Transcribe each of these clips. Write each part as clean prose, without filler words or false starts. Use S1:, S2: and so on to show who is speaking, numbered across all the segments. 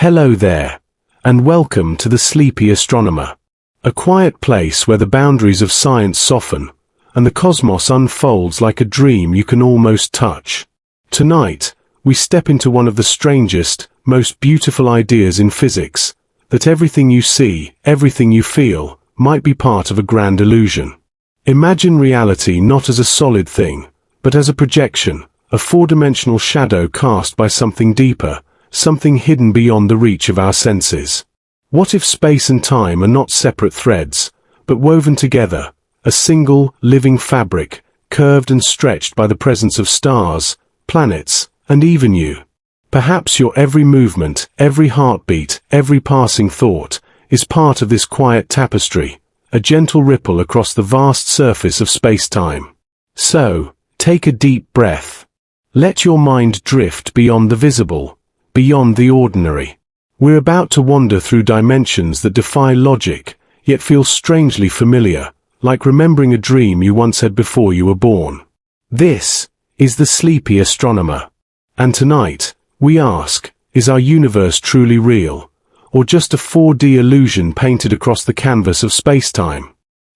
S1: Hello there, and welcome to the Sleepy Astronomer, a quiet place where the boundaries of science soften, and the cosmos unfolds like a dream you can almost touch. Tonight, we step into one of the strangest, most beautiful ideas in physics, that everything you see, everything you feel, might be part of a grand illusion. Imagine reality not as a solid thing, but as a projection, a four-dimensional shadow cast by something deeper, something hidden beyond the reach of our senses. What if space and time are not separate threads, but woven together, a single, living fabric, curved and stretched by the presence of stars, planets, and even you? Perhaps your every movement, every heartbeat, every passing thought, is part of this quiet tapestry, a gentle ripple across the vast surface of space-time. So, take a deep breath. Let your mind drift beyond the visible, beyond the ordinary. We're about to wander through dimensions that defy logic, yet feel strangely familiar, like remembering a dream you once had before you were born. This is the Sleepy Astronomer. And tonight, we ask, is our universe truly real, or just a 4D illusion painted across the canvas of space-time?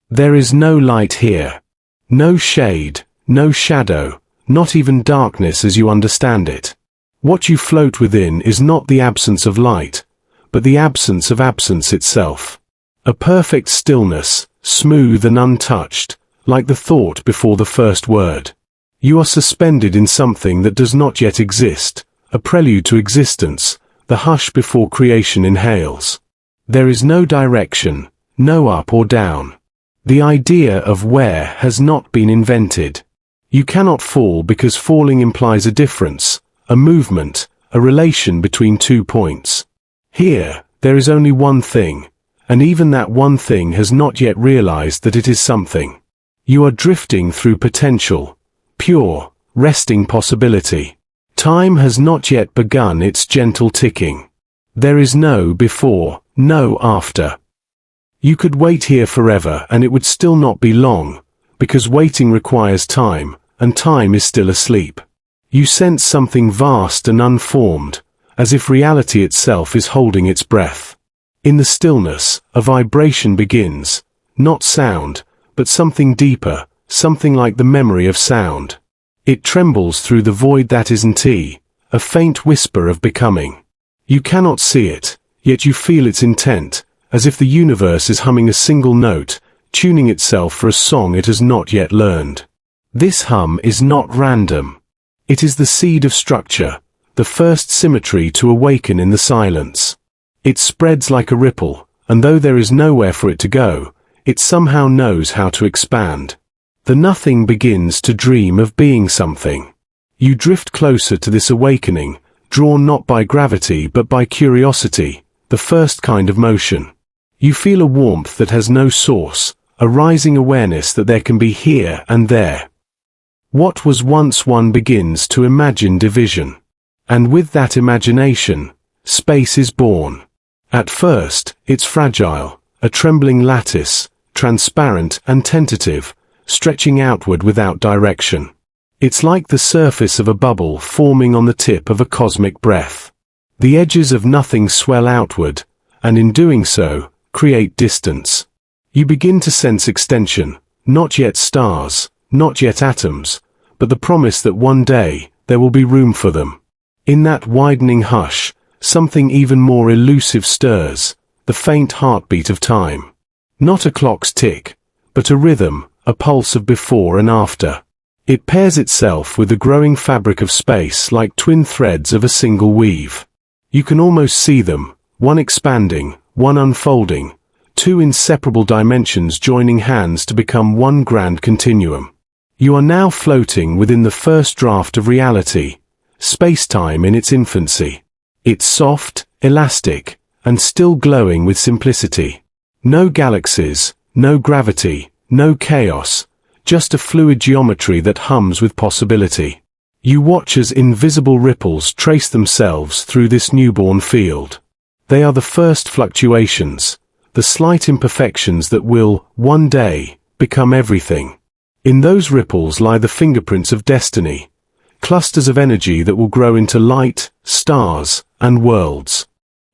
S1: There is no light here. No shade, no shadow, not even darkness as you understand it. What you float within is not the absence of light, but the absence of absence itself. A perfect stillness, smooth and untouched, like the thought before the first word. You are suspended in something that does not yet exist, a prelude to existence, the hush before creation inhales. There is no direction, no up or down. The idea of where has not been invented. You cannot fall because falling implies a difference, a movement, a relation between 2 points. Here, there is only one thing, and even that one thing has not yet realized that it is something. You are drifting through potential, pure, resting possibility. Time has not yet begun its gentle ticking. There is no before, no after. You could wait here forever and it would still not be long, because waiting requires time, and time is still asleep. You sense something vast and unformed, as if reality itself is holding its breath. In the stillness, a vibration begins, not sound, but something deeper, something like the memory of sound. It trembles through the void that isn't a faint whisper of becoming. You cannot see it, yet you feel its intent, as if the universe is humming a single note, tuning itself for a song it has not yet learned. This hum is not random. It is the seed of structure, the first symmetry to awaken in the silence. It spreads like a ripple, and though there is nowhere for it to go, it somehow knows how to expand. The nothing begins to dream of being something. You drift closer to this awakening, drawn not by gravity but by curiosity, the first kind of motion. You feel a warmth that has no source, a rising awareness that there can be here and there. What was once one begins to imagine division. And with that imagination, space is born. At first, it's fragile, a trembling lattice, transparent and tentative, stretching outward without direction. It's like the surface of a bubble forming on the tip of a cosmic breath. The edges of nothing swell outward, and in doing so, create distance. You begin to sense extension, not yet stars, not yet atoms, but the promise that one day, there will be room for them. In that widening hush, something even more elusive stirs, the faint heartbeat of time. Not a clock's tick, but a rhythm, a pulse of before and after. It pairs itself with the growing fabric of space like twin threads of a single weave. You can almost see them, one expanding, one unfolding, two inseparable dimensions joining hands to become one grand continuum. You are now floating within the first draft of reality, space-time in its infancy. It's soft, elastic, and still glowing with simplicity. No galaxies, no gravity, no chaos, just a fluid geometry that hums with possibility. You watch as invisible ripples trace themselves through this newborn field. They are the first fluctuations, the slight imperfections that will, one day, become everything. In those ripples lie the fingerprints of destiny, clusters of energy that will grow into light, stars, and worlds.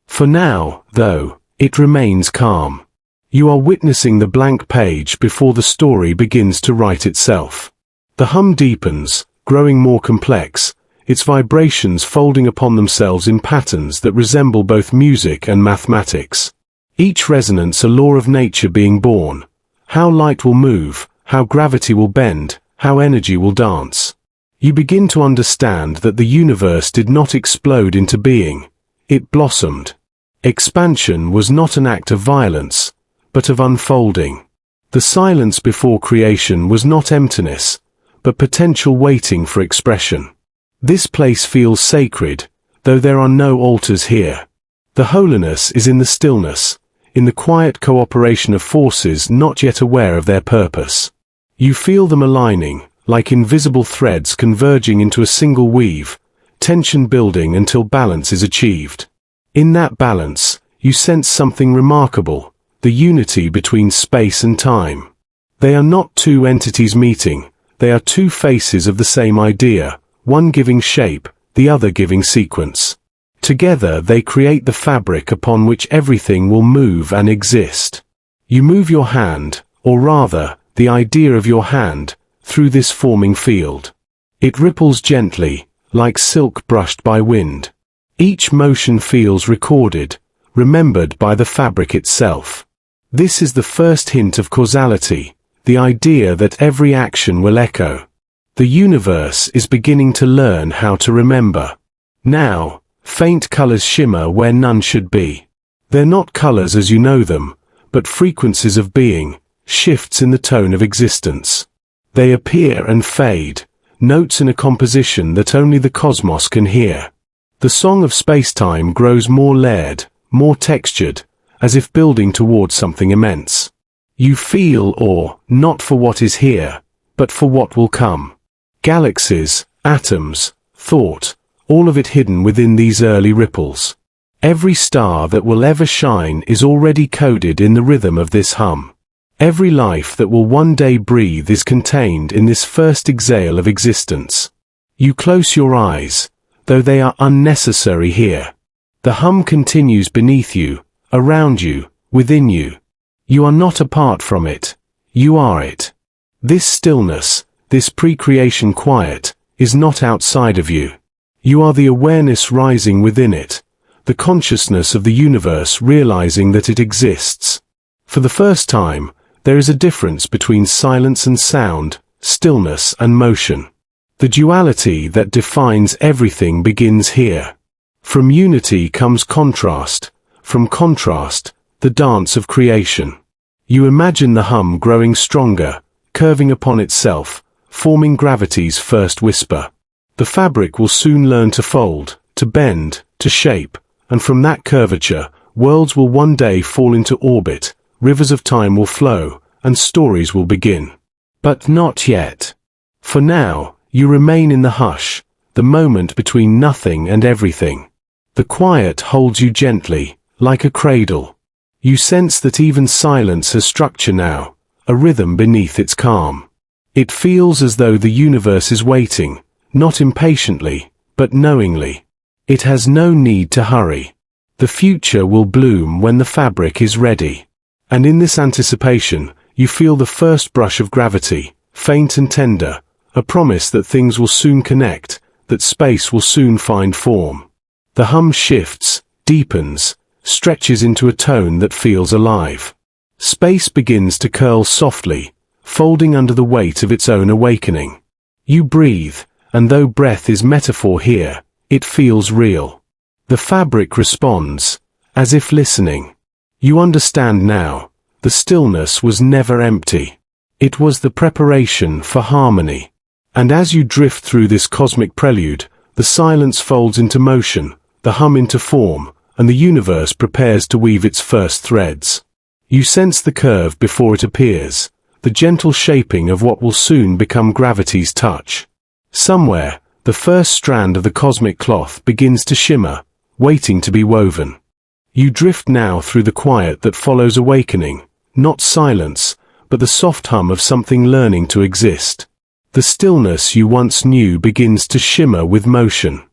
S1: For now, though, it remains calm. You are witnessing the blank page before the story begins to write itself. The hum deepens, growing more complex, its vibrations folding upon themselves in patterns that resemble both music and mathematics. Each resonance a law of nature being born. How light will move, how gravity will bend, how energy will dance. You begin to understand that the universe did not explode into being. It blossomed. Expansion was not an act of violence, but of unfolding. The silence before creation was not emptiness, but potential waiting for expression. This place feels sacred, though there are no altars here. The holiness is in the stillness, in the quiet cooperation of forces not yet aware of their purpose. You feel them aligning, like invisible threads converging into a single weave, tension building until balance is achieved. In that balance, you sense something remarkable, the unity between space and time. They are not two entities meeting, they are two faces of the same idea, one giving shape, the other giving sequence. Together they create the fabric upon which everything will move and exist. You move your hand, or rather, the idea of your hand, through this forming field. It ripples gently, like silk brushed by wind. Each motion feels recorded, remembered by the fabric itself. This is the first hint of causality, the idea that every action will echo. The universe is beginning to learn how to remember. Now, faint colors shimmer where none should be. They're not colors as you know them, but frequencies of being, shifts in the tone of existence. They appear and fade, notes in a composition that only the cosmos can hear. The song of spacetime grows more layered, more textured, as if building towards something immense. You feel awe, not for what is here, but for what will come. Galaxies, atoms, thought, all of it hidden within these early ripples. Every star that will ever shine is already coded in the rhythm of this hum. Every life that will one day breathe is contained in this first exhale of existence. You close your eyes, though they are unnecessary here. The hum continues beneath you, around you, within you. You are not apart from it. You are it. This stillness, this pre-creation quiet, is not outside of you. You are the awareness rising within it, the consciousness of the universe realizing that it exists. For the first time, there is a difference between silence and sound, stillness and motion. The duality that defines everything begins here. From unity comes contrast, from contrast, the dance of creation. You imagine the hum growing stronger, curving upon itself, forming gravity's first whisper. The fabric will soon learn to fold, to bend, to shape, and from that curvature, worlds will one day fall into orbit, rivers of time will flow, and stories will begin. But not yet. For now, you remain in the hush, the moment between nothing and everything. The quiet holds you gently, like a cradle. You sense that even silence has structure now, a rhythm beneath its calm. It feels as though the universe is waiting, not impatiently, but knowingly. It has no need to hurry. The future will bloom when the fabric is ready. And in this anticipation, you feel the first brush of gravity, faint and tender, a promise that things will soon connect, that space will soon find form. The hum shifts, deepens, stretches into a tone that feels alive. Space begins to curl softly, folding under the weight of its own awakening. You breathe, and though breath is metaphor here, it feels real. The fabric responds, as if listening. You understand now, the stillness was never empty. It was the preparation for harmony. And as you drift through this cosmic prelude, the silence folds into motion, the hum into form, and the universe prepares to weave its first threads. You sense the curve before it appears, the gentle shaping of what will soon become gravity's touch. Somewhere, the first strand of the cosmic cloth begins to shimmer, waiting to be woven. You drift now through the quiet that follows awakening, not silence, but the soft hum of something learning to exist. The stillness you once knew begins to shimmer with motion.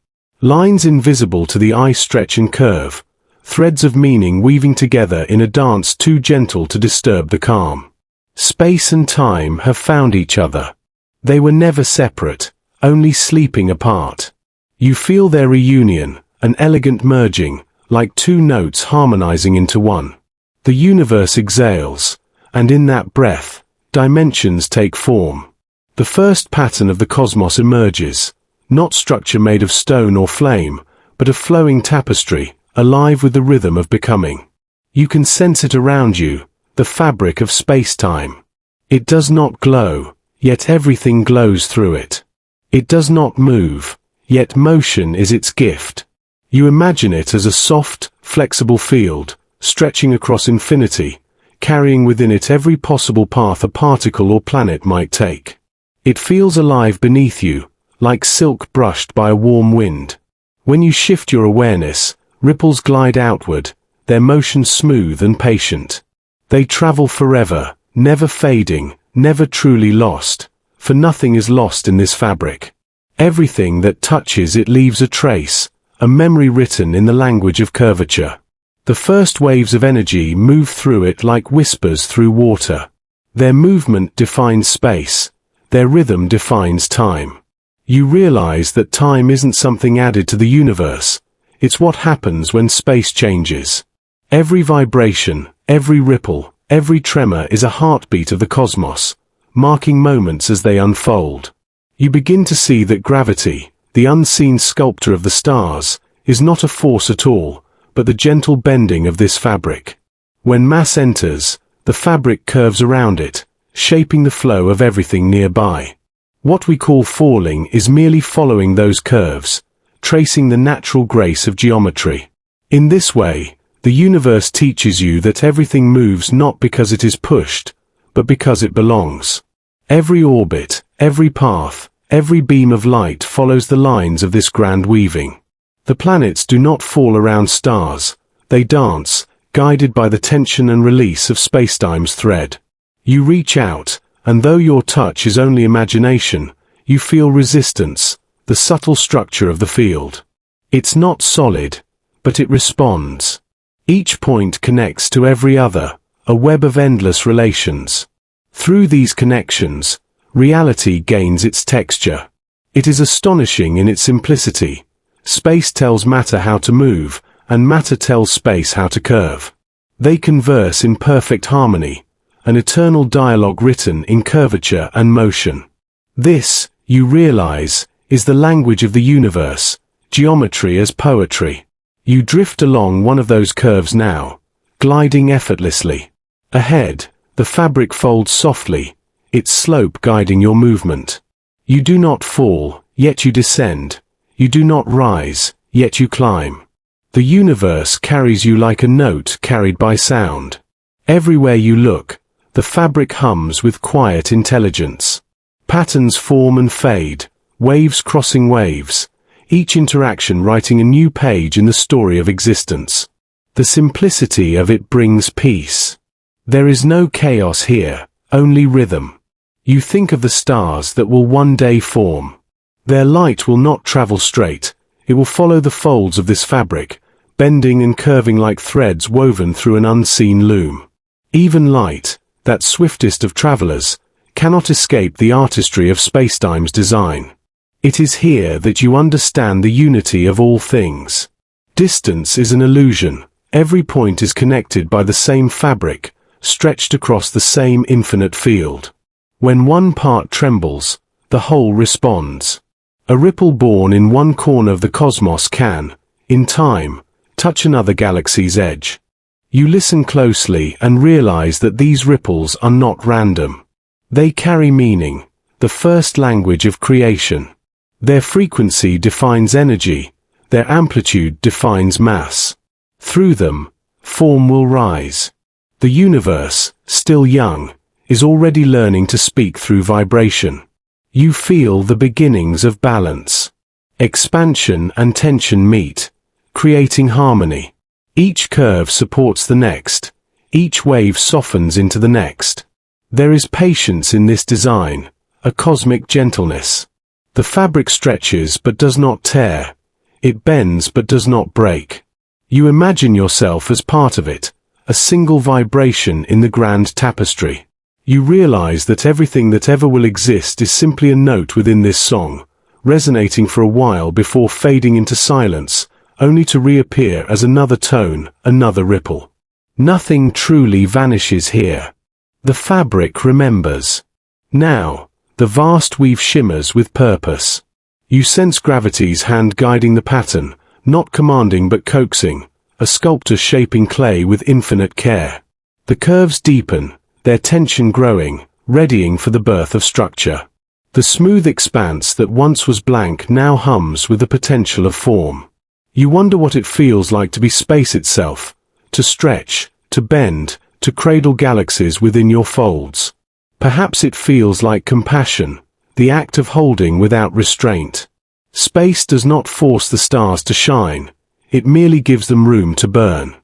S1: Lines invisible to the eye stretch and curve, threads of meaning weaving together in a dance too gentle to disturb the calm. Space and time have found each other. They were never separate, only sleeping apart. You feel their reunion, an elegant merging, like two notes harmonizing into one. The universe exhales, and in that breath, dimensions take form. The first pattern of the cosmos emerges, not structure made of stone or flame, but a flowing tapestry, alive with the rhythm of becoming. You can sense it around you, the fabric of space-time. It does not glow, yet everything glows through it. It does not move, yet motion is its gift. You imagine it as a soft, flexible field, stretching across infinity, carrying within it every possible path a particle or planet might take. It feels alive beneath you, like silk brushed by a warm wind. When you shift your awareness, ripples glide outward, their motion smooth and patient. They travel forever, never fading, never truly lost, for nothing is lost in this fabric. Everything that touches it leaves a trace, a memory written in the language of curvature. The first waves of energy move through it like whispers through water. Their movement defines space. Their rhythm defines time. You realize that time isn't something added to the universe. It's what happens when space changes. Every vibration, every ripple, every tremor is a heartbeat of the cosmos, marking moments as they unfold. You begin to see that gravity, the unseen sculptor of the stars, is not a force at all, but the gentle bending of this fabric. When mass enters, the fabric curves around it, shaping the flow of everything nearby. What we call falling is merely following those curves, tracing the natural grace of geometry. In this way, the universe teaches you that everything moves not because it is pushed, but because it belongs. Every orbit, every path, every beam of light follows the lines of this grand weaving. The planets do not fall around stars, they dance, guided by the tension and release of spacetime's thread. You reach out, and though your touch is only imagination, you feel resistance, the subtle structure of the field. It's not solid, but it responds. Each point connects to every other, a web of endless relations. Through these connections, reality gains its texture. It is astonishing in its simplicity. Space tells matter how to move, and matter tells space how to curve. They converse in perfect harmony, an eternal dialogue written in curvature and motion. This, you realize, is the language of the universe, geometry as poetry. You drift along one of those curves now, gliding effortlessly. Ahead, the fabric folds softly, its slope guiding your movement. You do not fall, yet you descend. You do not rise, yet you climb. The universe carries you like a note carried by sound. Everywhere you look, the fabric hums with quiet intelligence. Patterns form and fade, waves crossing waves, each interaction writing a new page in the story of existence. The simplicity of it brings peace. There is no chaos here, only rhythm. You think of the stars that will one day form. Their light will not travel straight, it will follow the folds of this fabric, bending and curving like threads woven through an unseen loom. Even light, that swiftest of travelers, cannot escape the artistry of spacetime's design. It is here that you understand the unity of all things. Distance is an illusion. Every point is connected by the same fabric, stretched across the same infinite field. When one part trembles, the whole responds. A ripple born in one corner of the cosmos can, in time, touch another galaxy's edge. You listen closely and realize that these ripples are not random. They carry meaning, the first language of creation. Their frequency defines energy, their amplitude defines mass. Through them, form will rise. The universe, still young, is already learning to speak through vibration. You feel the beginnings of balance. Expansion and tension meet, creating harmony. Each curve supports the next, each wave softens into the next. There is patience in this design, a cosmic gentleness. The fabric stretches but does not tear, it bends but does not break. You imagine yourself as part of it, a single vibration in the grand tapestry. You realize that everything that ever will exist is simply a note within this song, resonating for a while before fading into silence, only to reappear as another tone, another ripple. Nothing truly vanishes here. The fabric remembers. Now, the vast weave shimmers with purpose. You sense gravity's hand guiding the pattern, not commanding but coaxing, a sculptor shaping clay with infinite care. The curves deepen, their tension growing, readying for the birth of structure. The smooth expanse that once was blank now hums with the potential of form. You wonder what it feels like to be space itself, to stretch, to bend, to cradle galaxies within your folds. Perhaps it feels like compassion, the act of holding without restraint. Space does not force the stars to shine, it merely gives them room to burn.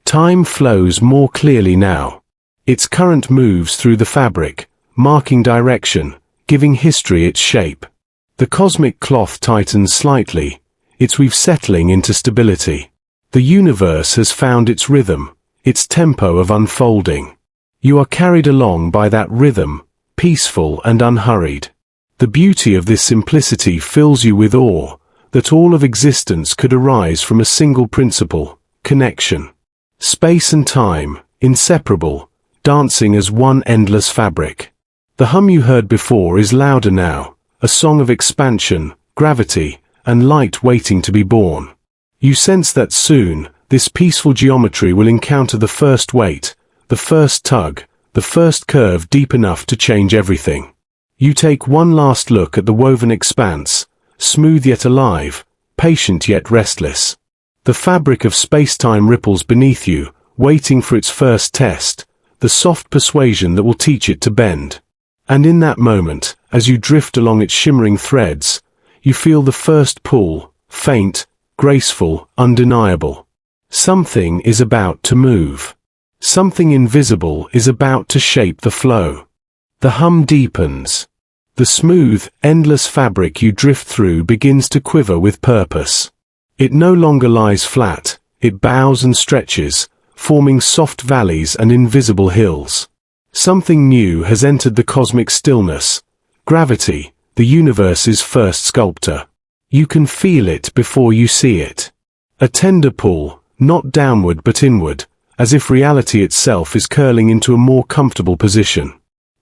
S1: Time flows more clearly now. Its current moves through the fabric, marking direction, giving history its shape. The cosmic cloth tightens slightly, its weave settling into stability. The universe has found its rhythm, its tempo of unfolding. You are carried along by that rhythm, peaceful and unhurried. The beauty of this simplicity fills you with awe, that all of existence could arise from a single principle, connection. Space and time, inseparable, dancing as one endless fabric. The hum you heard before is louder now, a song of expansion, gravity, and light waiting to be born. You sense that soon, this peaceful geometry will encounter the first weight, the first tug, the first curve deep enough to change everything. You take one last look at the woven expanse, smooth yet alive, patient yet restless. The fabric of space-time ripples beneath you, waiting for its first test, the soft persuasion that will teach it to bend. And in that moment, as you drift along its shimmering threads, you feel the first pull, faint, graceful, undeniable. Something is about to move. Something invisible is about to shape the flow. The hum deepens. The smooth, endless fabric you drift through begins to quiver with purpose. It no longer lies flat, it bows and stretches, forming soft valleys and invisible hills. Something new has entered the cosmic stillness. Gravity, the universe's first sculptor. You can feel it before you see it. A tender pull, not downward but inward, as if reality itself is curling into a more comfortable position.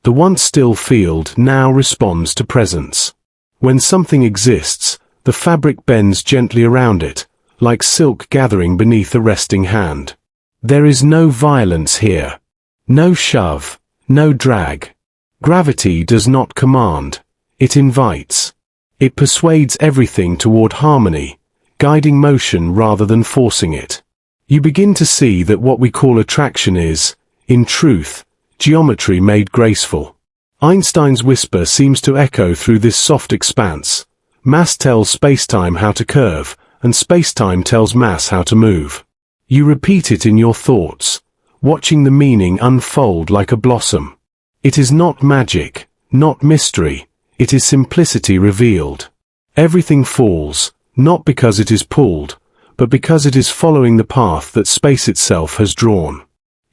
S1: The once still field now responds to presence. When something exists, the fabric bends gently around it, like silk gathering beneath a resting hand. There is no violence here. No shove, no drag. Gravity does not command, it invites. It persuades everything toward harmony, guiding motion rather than forcing it. You begin to see that what we call attraction is, in truth, geometry made graceful. Einstein's whisper seems to echo through this soft expanse. Mass tells spacetime how to curve, and spacetime tells mass how to move. You repeat it in your thoughts, watching the meaning unfold like a blossom. It is not magic, not mystery, it is simplicity revealed. Everything falls, not because it is pulled, but because it is following the path that space itself has drawn.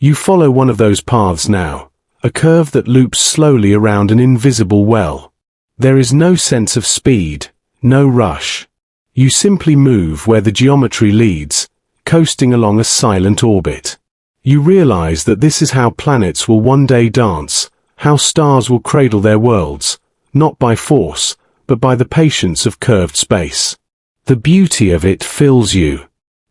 S1: You follow one of those paths now, a curve that loops slowly around an invisible well. There is no sense of speed, no rush. You simply move where the geometry leads, coasting along a silent orbit. You realize that this is how planets will one day dance, how stars will cradle their worlds, not by force, but by the patience of curved space. The beauty of it fills you.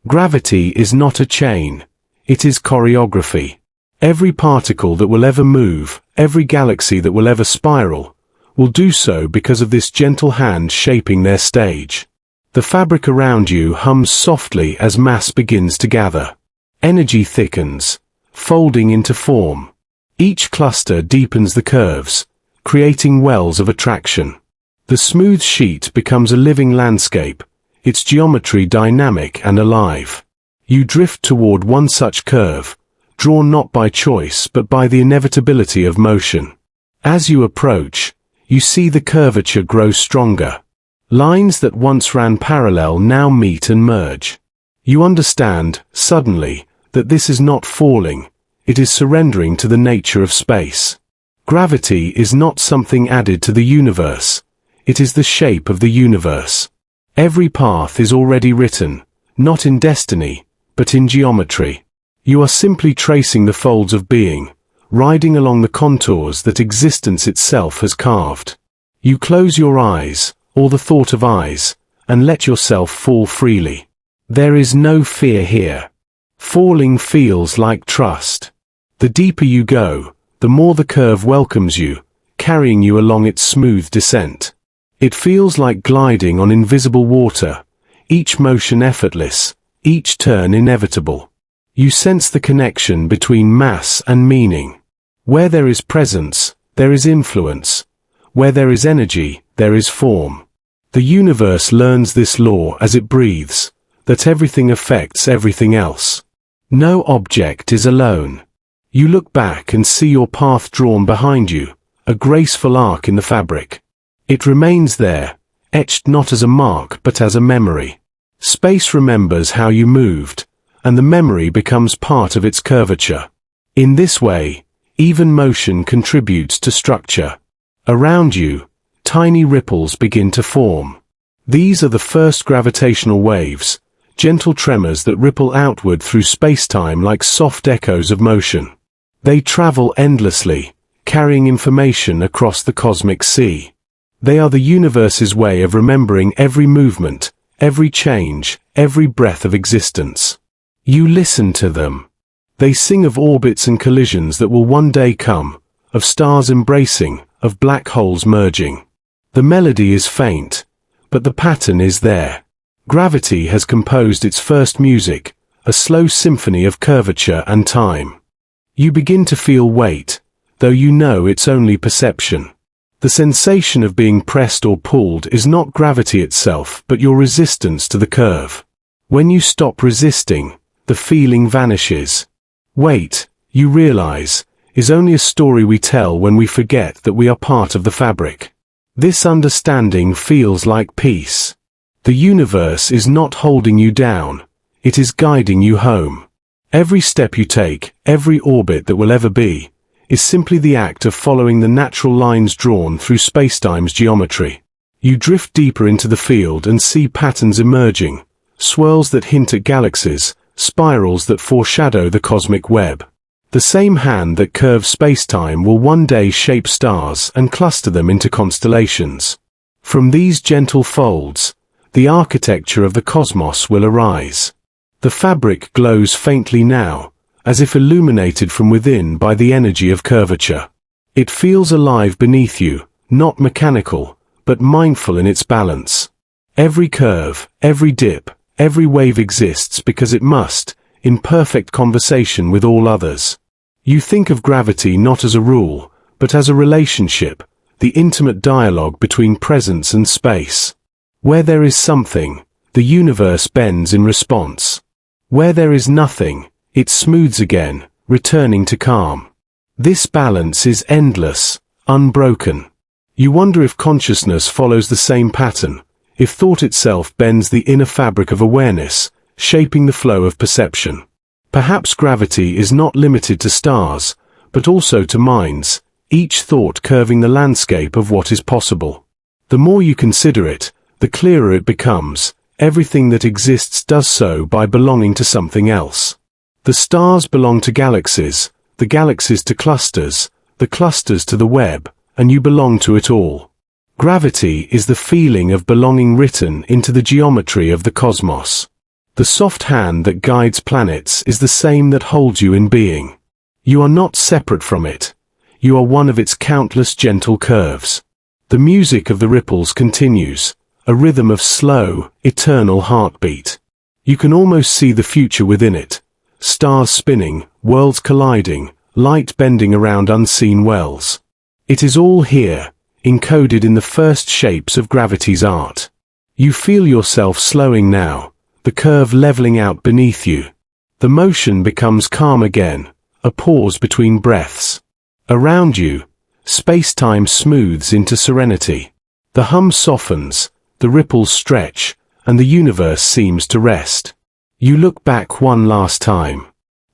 S1: Gravity is not a chain, it is choreography. Every particle that will ever move, every galaxy that will ever spiral, will do so because of this gentle hand shaping their stage. The fabric around you hums softly as mass begins to gather. Energy thickens, folding into form. Each cluster deepens the curves, creating wells of attraction. The smooth sheet becomes a living landscape, its geometry dynamic and alive. You drift toward one such curve, drawn not by choice but by the inevitability of motion. As you approach, you see the curvature grow stronger. Lines that once ran parallel now meet and merge. You understand, suddenly, that this is not falling, it is surrendering to the nature of space. Gravity is not something added to the universe, it is the shape of the universe. Every path is already written, not in destiny, but in geometry. You are simply tracing the folds of being, riding along the contours that existence itself has carved. You close your eyes, or the thought of eyes, and let yourself fall freely. There is no fear here. Falling feels like trust. The deeper you go, the more the curve welcomes you, carrying you along its smooth descent. It feels like gliding on invisible water, each motion effortless, each turn inevitable. You sense the connection between mass and meaning. Where there is presence, there is influence. Where there is energy, there is form. The universe learns this law as it breathes, that everything affects everything else. No object is alone. You look back and see your path drawn behind you, a graceful arc in the fabric. It remains there, etched not as a mark but as a memory. Space remembers how you moved, and the memory becomes part of its curvature. In this way, even motion contributes to structure. Around you, tiny ripples begin to form. These are the first gravitational waves, gentle tremors that ripple outward through spacetime like soft echoes of motion. They travel endlessly, carrying information across the cosmic sea. They are the universe's way of remembering every movement, every change, every breath of existence. You listen to them. They sing of orbits and collisions that will one day come, of stars embracing, of black holes merging. The melody is faint, but the pattern is there. Gravity has composed its first music, a slow symphony of curvature and time. You begin to feel weight, though you know it's only perception. The sensation of being pressed or pulled is not gravity itself but your resistance to the curve. When you stop resisting, the feeling vanishes. Weight, you realize, is only a story we tell when we forget that we are part of the fabric. This understanding feels like peace. The universe is not holding you down, it is guiding you home. Every step you take, every orbit that will ever be, is simply the act of following the natural lines drawn through spacetime's geometry. You drift deeper into the field and see patterns emerging, swirls that hint at galaxies, spirals that foreshadow the cosmic web. The same hand that curves spacetime will one day shape stars and cluster them into constellations. From these gentle folds, the architecture of the cosmos will arise. The fabric glows faintly now, as if illuminated from within by the energy of curvature. It feels alive beneath you, not mechanical, but mindful in its balance. Every curve, every dip, every wave exists because it must, in perfect conversation with all others. You think of gravity not as a rule, but as a relationship, the intimate dialogue between presence and space. Where there is something, the universe bends in response. Where there is nothing, it smooths again, returning to calm. This balance is endless, unbroken. You wonder if consciousness follows the same pattern, if thought itself bends the inner fabric of awareness, shaping the flow of perception. Perhaps gravity is not limited to stars, but also to minds, each thought curving the landscape of what is possible. The more you consider it, the clearer it becomes. Everything that exists does so by belonging to something else. The stars belong to galaxies, the galaxies to clusters, the clusters to the web, and you belong to it all. Gravity is the feeling of belonging written into the geometry of the cosmos. The soft hand that guides planets is the same that holds you in being. You are not separate from it. You are one of its countless gentle curves. The music of the ripples continues, a rhythm of slow, eternal heartbeat. You can almost see the future within it. Stars spinning, worlds colliding, light bending around unseen wells. It is all here, encoded in the first shapes of gravity's art. You feel yourself slowing now, the curve leveling out beneath you. The motion becomes calm again, a pause between breaths. Around you, space-time smooths into serenity. The hum softens, the ripples stretch, and the universe seems to rest. You look back one last time.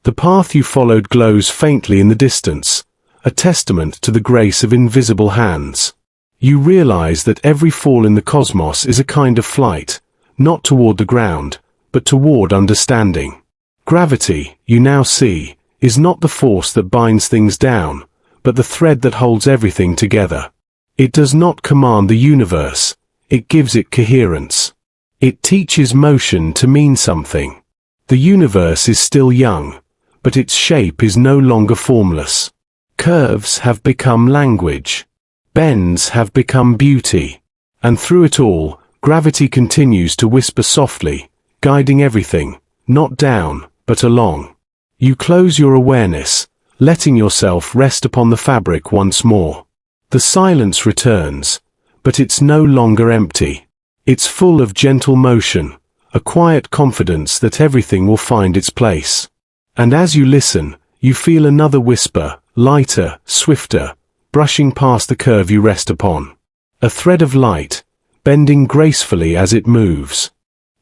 S1: The path you followed glows faintly in the distance, a testament to the grace of invisible hands. You realize that every fall in the cosmos is a kind of flight, not toward the ground, but toward understanding. Gravity, you now see, is not the force that binds things down, but the thread that holds everything together. It does not command the universe, it gives it coherence. It teaches motion to mean something. The universe is still young, but its shape is no longer formless. Curves have become language. Bends have become beauty. And through it all, gravity continues to whisper softly, guiding everything, not down, but along. You close your awareness, letting yourself rest upon the fabric once more. The silence returns, but it's no longer empty. It's full of gentle motion, a quiet confidence that everything will find its place. And as you listen, you feel another whisper, lighter, swifter, brushing past the curve you rest upon. A thread of light, bending gracefully as it moves.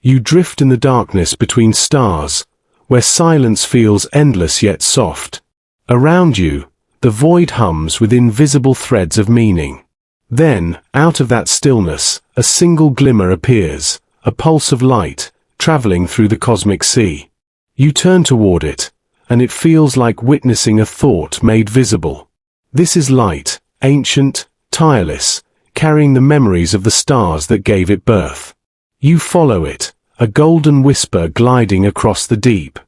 S1: You drift in the darkness between stars, where silence feels endless yet soft. Around you, the void hums with invisible threads of meaning. Then, out of that stillness, a single glimmer appears, a pulse of light, traveling through the cosmic sea. You turn toward it, and it feels like witnessing a thought made visible. This is light, ancient, tireless, carrying the memories of the stars that gave it birth. You follow it, a golden whisper gliding across the deep.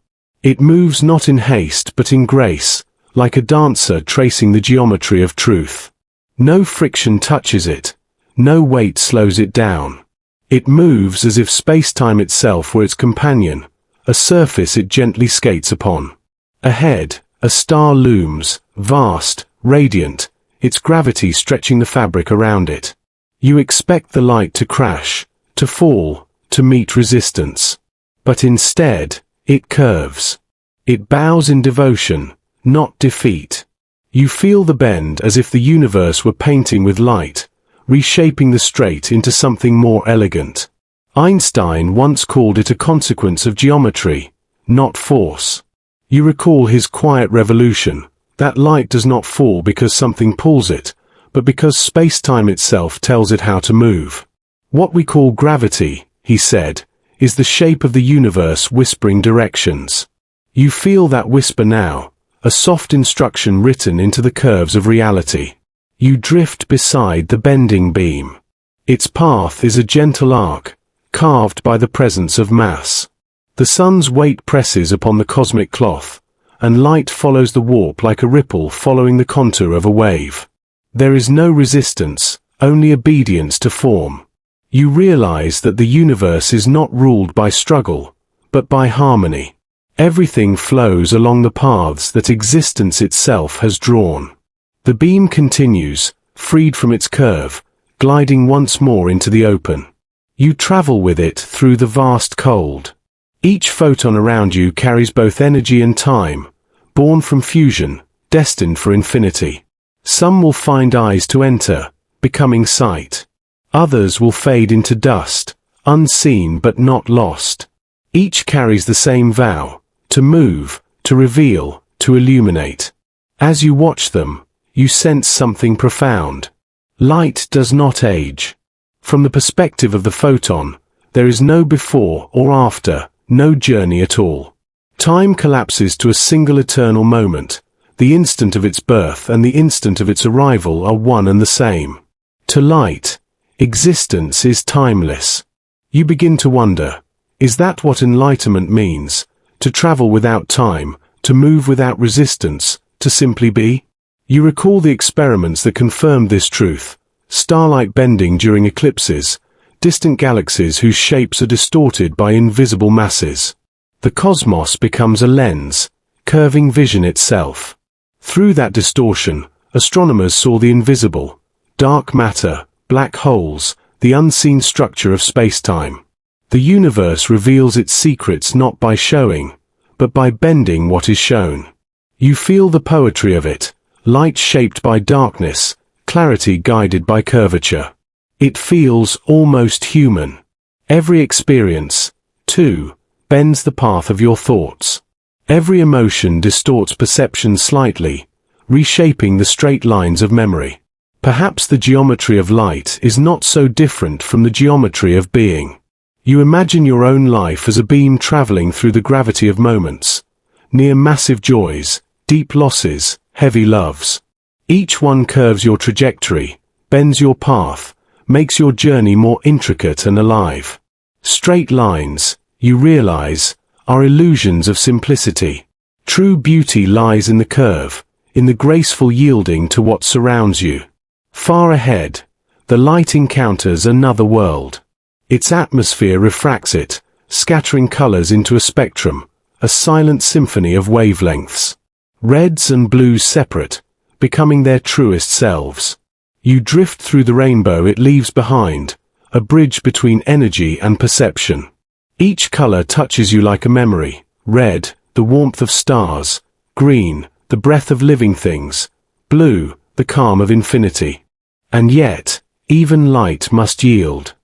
S1: It moves not in haste but in grace, like a dancer tracing the geometry of truth. No friction touches it, no weight slows it down. It moves as if space-time itself were its companion, a surface it gently skates upon. Ahead, a star looms, vast, radiant, its gravity stretching the fabric around it. You expect the light to crash, to fall, to meet resistance. But instead, it curves. It bows in devotion, not defeat. You feel the bend as if the universe were painting with light, reshaping the straight into something more elegant. Einstein once called it a consequence of geometry, not force. You recall his quiet revolution, that light does not fall because something pulls it, but because space-time itself tells it how to move. What we call gravity, he said, is the shape of the universe whispering directions. You feel that whisper now, a soft instruction written into the curves of reality. You drift beside the bending beam. Its path is a gentle arc, carved by the presence of mass. The sun's weight presses upon the cosmic cloth, and light follows the warp like a ripple following the contour of a wave. There is no resistance, only obedience to form. You realize that the universe is not ruled by struggle, but by harmony. Everything flows along the paths that existence itself has drawn. The beam continues, freed from its curve, gliding once more into the open. You travel with it through the vast cold. Each photon around you carries both energy and time, born from fusion, destined for infinity. Some will find eyes to enter, becoming sight. Others will fade into dust, unseen but not lost. Each carries the same vow, to move, to reveal, to illuminate. As you watch them, you sense something profound. Light does not age. From the perspective of the photon, there is no before or after, no journey at all. Time collapses to a single eternal moment. The instant of its birth and the instant of its arrival are one and the same. To light, existence is timeless. You begin to wonder, is that what enlightenment means? To travel without time, to move without resistance, to simply be? You recall the experiments that confirmed this truth, starlight bending during eclipses, distant galaxies whose shapes are distorted by invisible masses. The cosmos becomes a lens, curving vision itself. Through that distortion, astronomers saw the invisible, dark matter, black holes, the unseen structure of space-time. The universe reveals its secrets not by showing, but by bending what is shown. You feel the poetry of it, light shaped by darkness, clarity guided by curvature. It feels almost human. Every experience, too, bends the path of your thoughts. Every emotion distorts perception slightly, reshaping the straight lines of memory. Perhaps the geometry of light is not so different from the geometry of being. You imagine your own life as a beam traveling through the gravity of moments, near massive joys, deep losses, heavy loves. Each one curves your trajectory, bends your path, makes your journey more intricate and alive. Straight lines, you realize, are illusions of simplicity. True beauty lies in the curve, in the graceful yielding to what surrounds you. Far ahead, the light encounters another world. Its atmosphere refracts it, scattering colors into a spectrum, a silent symphony of wavelengths. Reds and blues separate, becoming their truest selves. You drift through the rainbow it leaves behind, a bridge between energy and perception. Each color touches you like a memory. Red, the warmth of stars; green, the breath of living things; blue, the calm of infinity. And yet, even light must yield.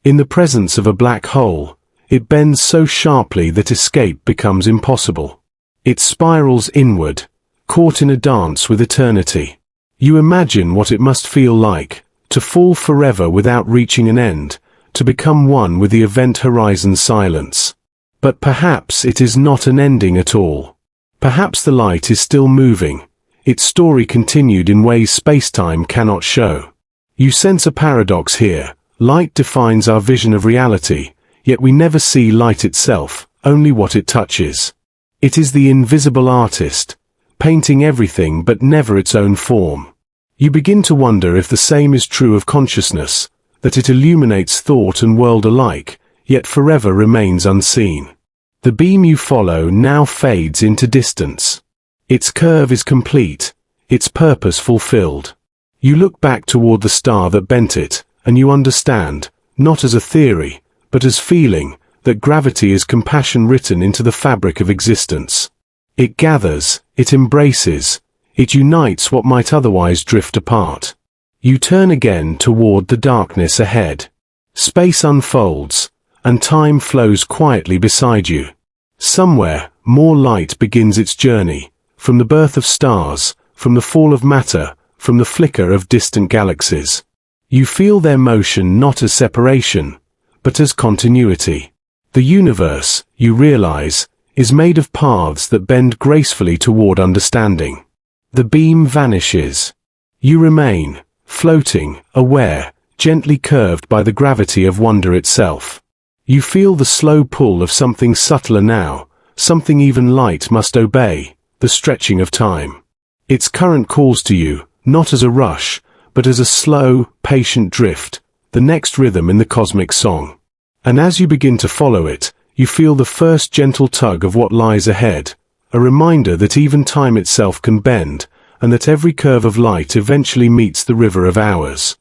S1: In the presence of a black hole, it bends so sharply that escape becomes impossible. It spirals inward, caught in a dance with eternity. You imagine what it must feel like, to fall forever without reaching an end, to become one with the event horizon's silence. But perhaps it is not an ending at all. Perhaps the light is still moving, its story continued in ways spacetime cannot show. You sense a paradox here. Light defines our vision of reality, yet we never see light itself, only what it touches. It is the invisible artist, painting everything but never its own form. You begin to wonder if the same is true of consciousness, that it illuminates thought and world alike, yet forever remains unseen. The beam you follow now fades into distance. Its curve is complete, its purpose fulfilled. You look back toward the star that bent it, and you understand, not as a theory, but as feeling, that gravity is compassion written into the fabric of existence. It gathers, it embraces, it unites what might otherwise drift apart. You turn again toward the darkness ahead. Space unfolds, and time flows quietly beside you. Somewhere, more light begins its journey, from the birth of stars, from the fall of matter, from the flicker of distant galaxies. You feel their motion not as separation, but as continuity. The universe, you realize, is made of paths that bend gracefully toward understanding. The beam vanishes. You remain, floating, aware, gently curved by the gravity of wonder itself. You feel the slow pull of something subtler now, something even light must obey, the stretching of time. Its current calls to you, not as a rush, but as a slow, patient drift, the next rhythm in the cosmic song. And as you begin to follow it, you feel the first gentle tug of what lies ahead, a reminder that even time itself can bend, and that every curve of light eventually meets the river of hours.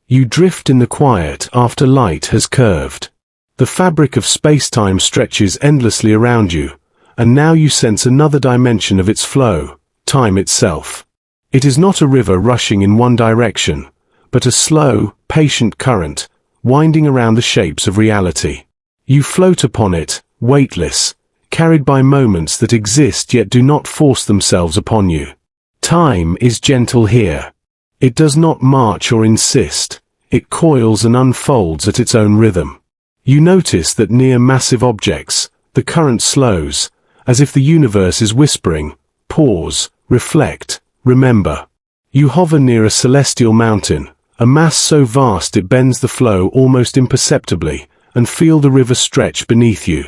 S1: You drift in the quiet after light has curved. The fabric of space-time stretches endlessly around you, and now you sense another dimension of its flow, time itself. It is not a river rushing in one direction, but a slow, patient current, winding around the shapes of reality. You float upon it, weightless, carried by moments that exist yet do not force themselves upon you. Time is gentle here. It does not march or insist, it coils and unfolds at its own rhythm. You notice that near massive objects, the current slows, as if the universe is whispering, pause, reflect, remember. You hover near a celestial mountain, a mass so vast it bends the flow almost imperceptibly, and feel the river stretch beneath you.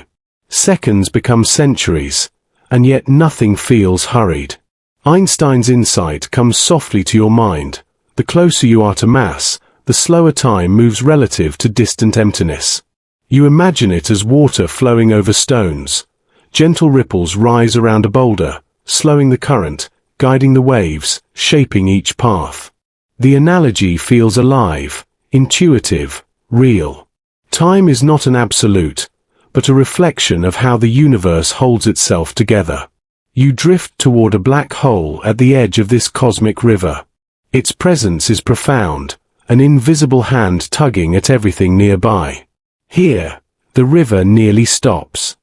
S1: Seconds become centuries, and yet nothing feels hurried. Einstein's insight comes softly to your mind. The closer you are to mass, the slower time moves relative to distant emptiness. You imagine it as water flowing over stones. Gentle ripples rise around a boulder, slowing the current, guiding the waves, shaping each path. The analogy feels alive, intuitive, real. Time is not an absolute, but a reflection of how the universe holds itself together. You drift toward a black hole at the edge of this cosmic river. Its presence is profound, an invisible hand tugging at everything nearby. Here, the river nearly stops.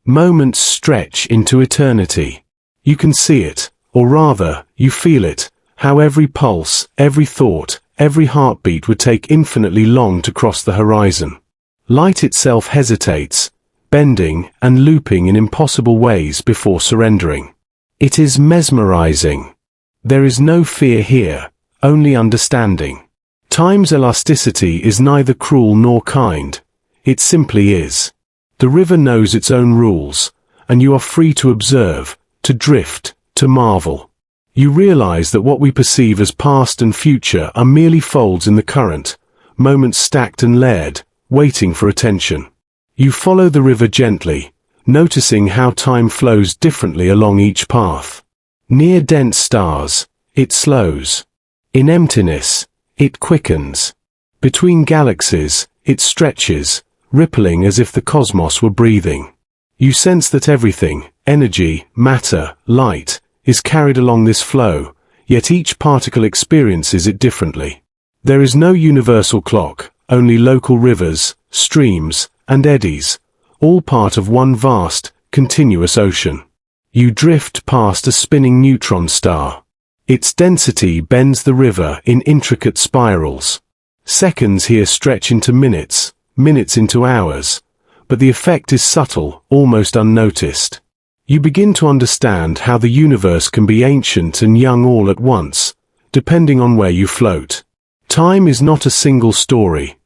S1: Moments stretch into eternity. You can see it, or rather, you feel it, how every pulse, every thought, every heartbeat would take infinitely long to cross the horizon. Light itself hesitates, bending and looping in impossible ways before surrendering. It is mesmerizing. There is no fear here, only understanding. Time's elasticity is neither cruel nor kind. It simply is. The river knows its own rules, and you are free to observe, to drift, to marvel. You realize that what we perceive as past and future are merely folds in the current, moments stacked and layered, waiting for attention. You follow the river gently, noticing how time flows differently along each path. Near dense stars, it slows. In emptiness, it quickens. Between galaxies, it stretches, rippling as if the cosmos were breathing. You sense that everything, energy, matter, light, is carried along this flow, yet each particle experiences it differently. There is no universal clock, only local rivers, streams, and eddies, all part of one vast, continuous ocean. You drift past a spinning neutron star. Its density bends the river in intricate spirals. Seconds here stretch into minutes, minutes into hours, but the effect is subtle, almost unnoticed. You begin to understand how the universe can be ancient and young all at once, depending on where you float. Time is not a single story.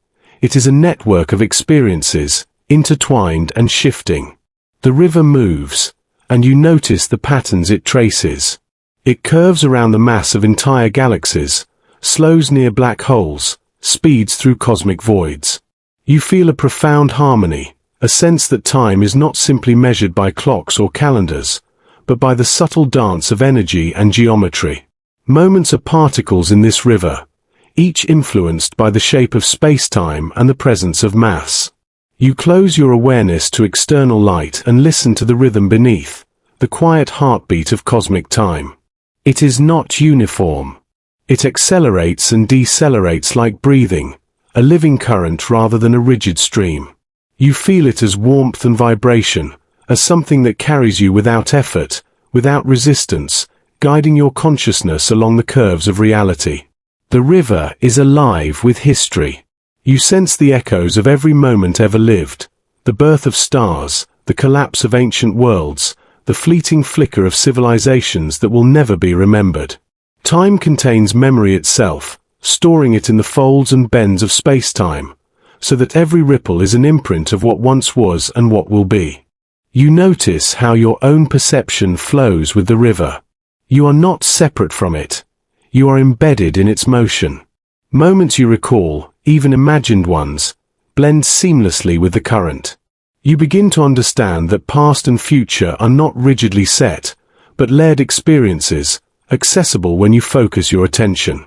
S1: It is a network of experiences, intertwined and shifting. The river moves, and you notice the patterns it traces. It curves around the mass of entire galaxies, slows near black holes, speeds through cosmic voids. You feel a profound harmony, a sense that time is not simply measured by clocks or calendars, but by the subtle dance of energy and geometry. Moments are particles in this river, each influenced by the shape of spacetime and the presence of mass. You close your awareness to external light and listen to the rhythm beneath, the quiet heartbeat of cosmic time. It is not uniform. It accelerates and decelerates like breathing, a living current rather than a rigid stream. You feel it as warmth and vibration, as something that carries you without effort, without resistance, guiding your consciousness along the curves of reality. The river is alive with history. You sense the echoes of every moment ever lived, the birth of stars, the collapse of ancient worlds, the fleeting flicker of civilizations that will never be remembered. Time contains memory itself, storing it in the folds and bends of space-time, so that every ripple is an imprint of what once was and what will be. You notice how your own perception flows with the river. You are not separate from it. You are embedded in its motion. Moments you recall, even imagined ones, blend seamlessly with the current. You begin to understand that past and future are not rigidly set, but layered experiences, accessible when you focus your attention.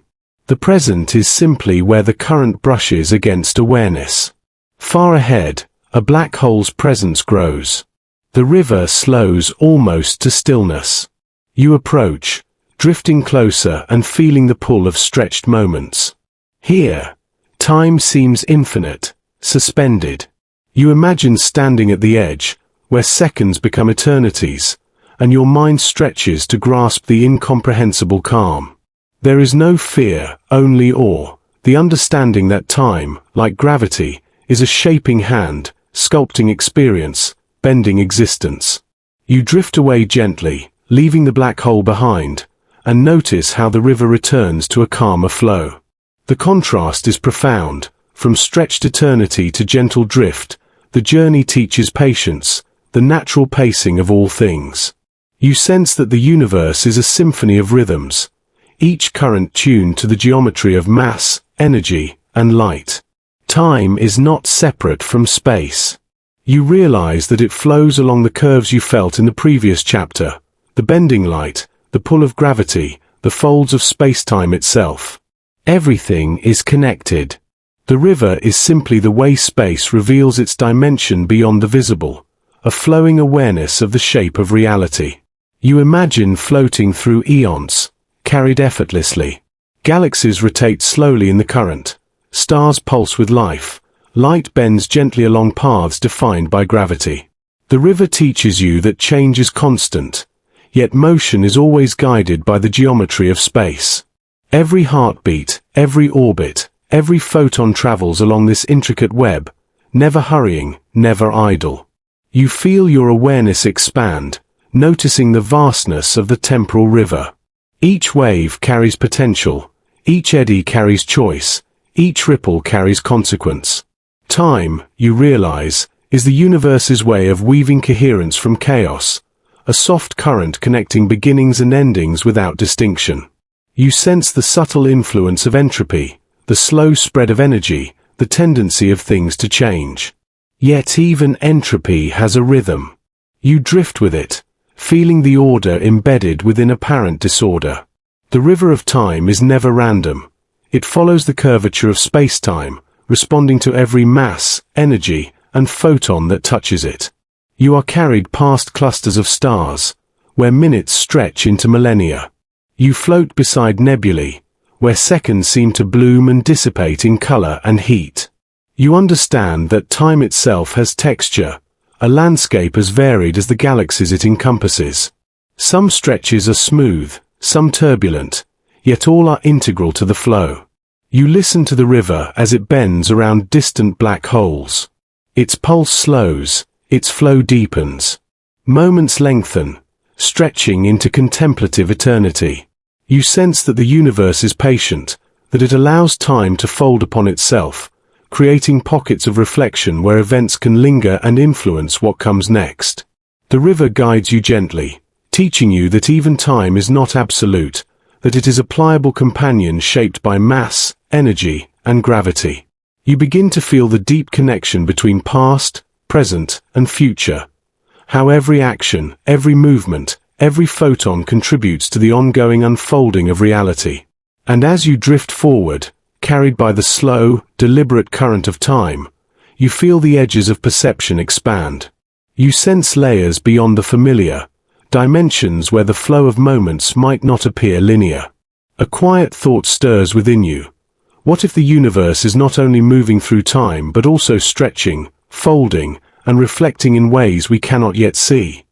S1: The present is simply where the current brushes against awareness. Far ahead, a black hole's presence grows. The river slows almost to stillness. You approach, drifting closer and feeling the pull of stretched moments. Here, time seems infinite, suspended. You imagine standing at the edge, where seconds become eternities, and your mind stretches to grasp the incomprehensible calm. There is no fear, only awe, the understanding that time, like gravity, is a shaping hand, sculpting experience, bending existence. You drift away gently, leaving the black hole behind, and notice how the river returns to a calmer flow. The contrast is profound. From stretched eternity to gentle drift, the journey teaches patience, the natural pacing of all things. You sense that the universe is a symphony of rhythms, each current tuned to the geometry of mass, energy, and light. Time is not separate from space. You realize that it flows along the curves you felt in the previous chapter, the bending light, the pull of gravity, the folds of space-time itself. Everything is connected. The river is simply the way space reveals its dimension beyond the visible, a flowing awareness of the shape of reality. You imagine floating through eons, carried effortlessly. Galaxies rotate slowly in the current, stars pulse with life, light bends gently along paths defined by gravity. The river teaches you that change is constant, yet motion is always guided by the geometry of space. Every heartbeat, every orbit, every photon travels along this intricate web, never hurrying, never idle. You feel your awareness expand, noticing the vastness of the temporal river. Each wave carries potential, each eddy carries choice, each ripple carries consequence. Time, you realize, is the universe's way of weaving coherence from chaos, a soft current connecting beginnings and endings without distinction. You sense the subtle influence of entropy, the slow spread of energy, the tendency of things to change. Yet even entropy has a rhythm. You drift with it, feeling the order embedded within apparent disorder. The river of time is never random. It follows the curvature of spacetime, responding to every mass, energy, and photon that touches it. You are carried past clusters of stars, where minutes stretch into millennia. You float beside nebulae, where seconds seem to bloom and dissipate in color and heat. You understand that time itself has texture, a landscape as varied as the galaxies it encompasses. Some stretches are smooth, some turbulent, yet all are integral to the flow. You listen to the river as it bends around distant black holes. Its pulse slows, its flow deepens. Moments lengthen, stretching into contemplative eternity. You sense that the universe is patient, that it allows time to fold upon itself, creating pockets of reflection where events can linger and influence what comes next. The river guides you gently, teaching you that even time is not absolute, that it is a pliable companion shaped by mass, energy, and gravity. You begin to feel the deep connection between past, present, and future. How every action, every movement, every photon contributes to the ongoing unfolding of reality. And as you drift forward, carried by the slow, deliberate current of time, you feel the edges of perception expand. You sense layers beyond the familiar, dimensions where the flow of moments might not appear linear. A quiet thought stirs within you. What if the universe is not only moving through time but also stretching, folding, and reflecting in ways we cannot yet see?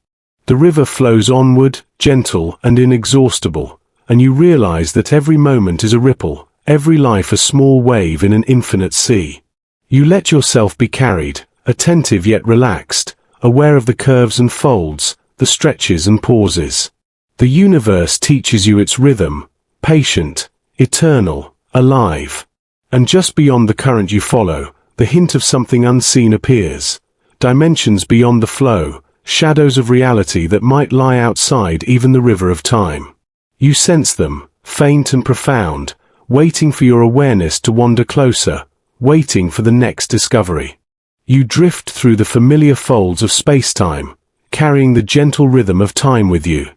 S1: The river flows onward, gentle and inexhaustible, and you realize that every moment is a ripple, every life a small wave in an infinite sea. You let yourself be carried, attentive yet relaxed, aware of the curves and folds, the stretches and pauses. The universe teaches you its rhythm, patient, eternal, alive. And just beyond the current you follow, the hint of something unseen appears. Dimensions beyond the flow, shadows of reality that might lie outside even the river of time. You sense them, faint and profound, waiting for your awareness to wander closer, waiting for the next discovery. You drift through the familiar folds of spacetime, carrying the gentle rhythm of time with you.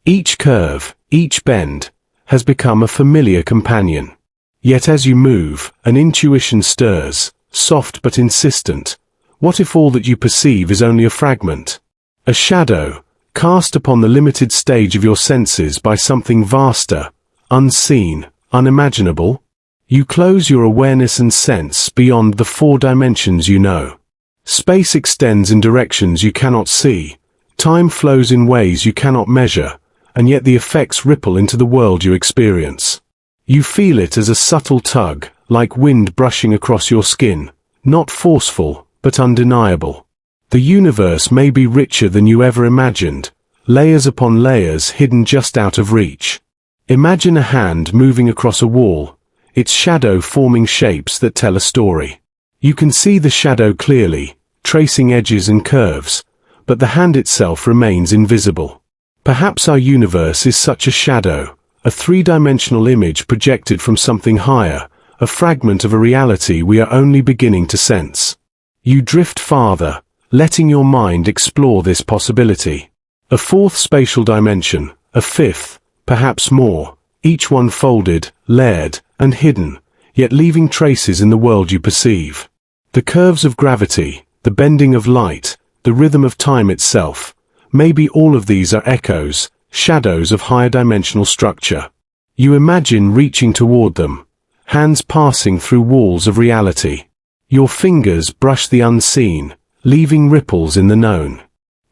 S1: Each curve, each bend, has become a familiar companion. Yet as you move, an intuition stirs, soft but insistent. What if all that you perceive is only a fragment? A shadow, cast upon the limited stage of your senses by something vaster, unseen, unimaginable? You close your awareness and sense beyond the 4 dimensions you know. Space extends in directions you cannot see, time flows in ways you cannot measure, and yet the effects ripple into the world you experience. You feel it as a subtle tug, like wind brushing across your skin, not forceful, but undeniable. The universe may be richer than you ever imagined, layers upon layers hidden just out of reach. Imagine a hand moving across a wall, its shadow forming shapes that tell a story. You can see the shadow clearly, tracing edges and curves, but the hand itself remains invisible. Perhaps our universe is such a shadow, a 3-dimensional image projected from something higher, a fragment of a reality we are only beginning to sense. You drift farther, letting your mind explore this possibility. A 4th spatial dimension, a 5th, perhaps more, each one folded, layered, and hidden, yet leaving traces in the world you perceive. The curves of gravity, the bending of light, the rhythm of time itself, maybe all of these are echoes, shadows of higher dimensional structure. You imagine reaching toward them, hands passing through walls of reality. Your fingers brush the unseen, leaving ripples in the known.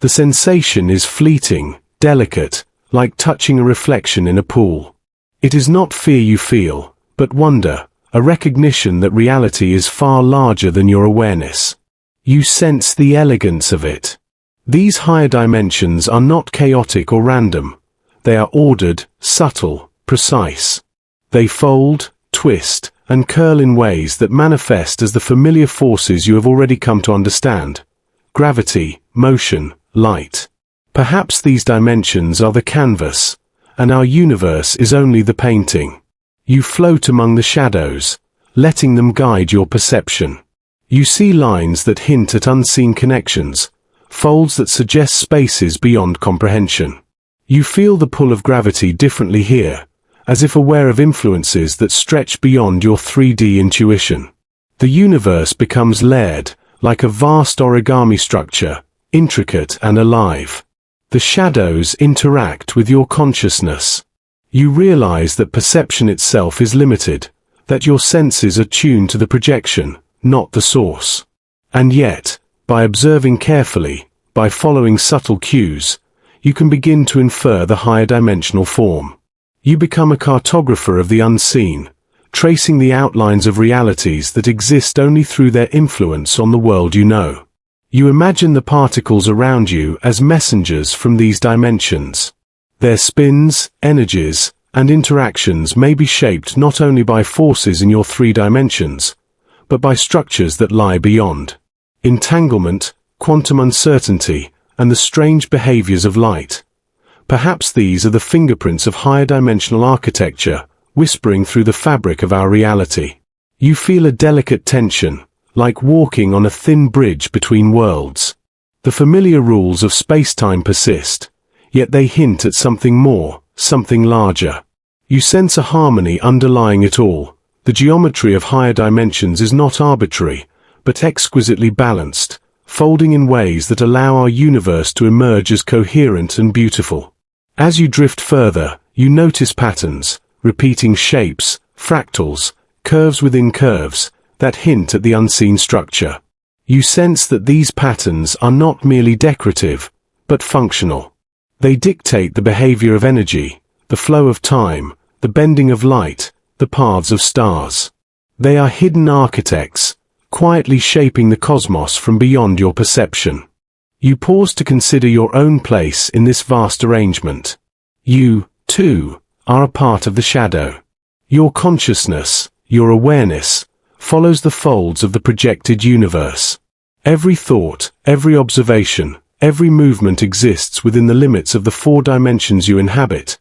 S1: The sensation is fleeting, delicate, like touching a reflection in a pool. It is not fear you feel, but wonder, a recognition that reality is far larger than your awareness. You sense the elegance of it. These higher dimensions are not chaotic or random. They are ordered, subtle, precise. They fold, twist, and curl in ways that manifest as the familiar forces you have already come to understand. Gravity, motion, light. Perhaps these dimensions are the canvas, and our universe is only the painting. You float among the shadows, letting them guide your perception. You see lines that hint at unseen connections, folds that suggest spaces beyond comprehension. You feel the pull of gravity differently here, as if aware of influences that stretch beyond your 3D intuition. The universe becomes layered, like a vast origami structure, intricate and alive. The shadows interact with your consciousness. You realize that perception itself is limited, that your senses are tuned to the projection, not the source. And yet, by observing carefully, by following subtle cues, you can begin to infer the higher dimensional form. You become a cartographer of the unseen, tracing the outlines of realities that exist only through their influence on the world you know. You imagine the particles around you as messengers from these dimensions. Their spins, energies, and interactions may be shaped not only by forces in your 3 dimensions, but by structures that lie beyond. Entanglement, quantum uncertainty, and the strange behaviors of light. Perhaps these are the fingerprints of higher dimensional architecture, whispering through the fabric of our reality. You feel a delicate tension, like walking on a thin bridge between worlds. The familiar rules of spacetime persist, yet they hint at something more, something larger. You sense a harmony underlying it all. The geometry of higher dimensions is not arbitrary, but exquisitely balanced, folding in ways that allow our universe to emerge as coherent and beautiful. As you drift further, you notice patterns, repeating shapes, fractals, curves within curves, that hint at the unseen structure. You sense that these patterns are not merely decorative, but functional. They dictate the behavior of energy, the flow of time, the bending of light, the paths of stars. They are hidden architects, quietly shaping the cosmos from beyond your perception. You pause to consider your own place in this vast arrangement. You, too, are a part of the shadow. Your consciousness, your awareness, follows the folds of the projected universe. Every thought, every observation, every movement exists within the limits of the 4 dimensions you inhabit,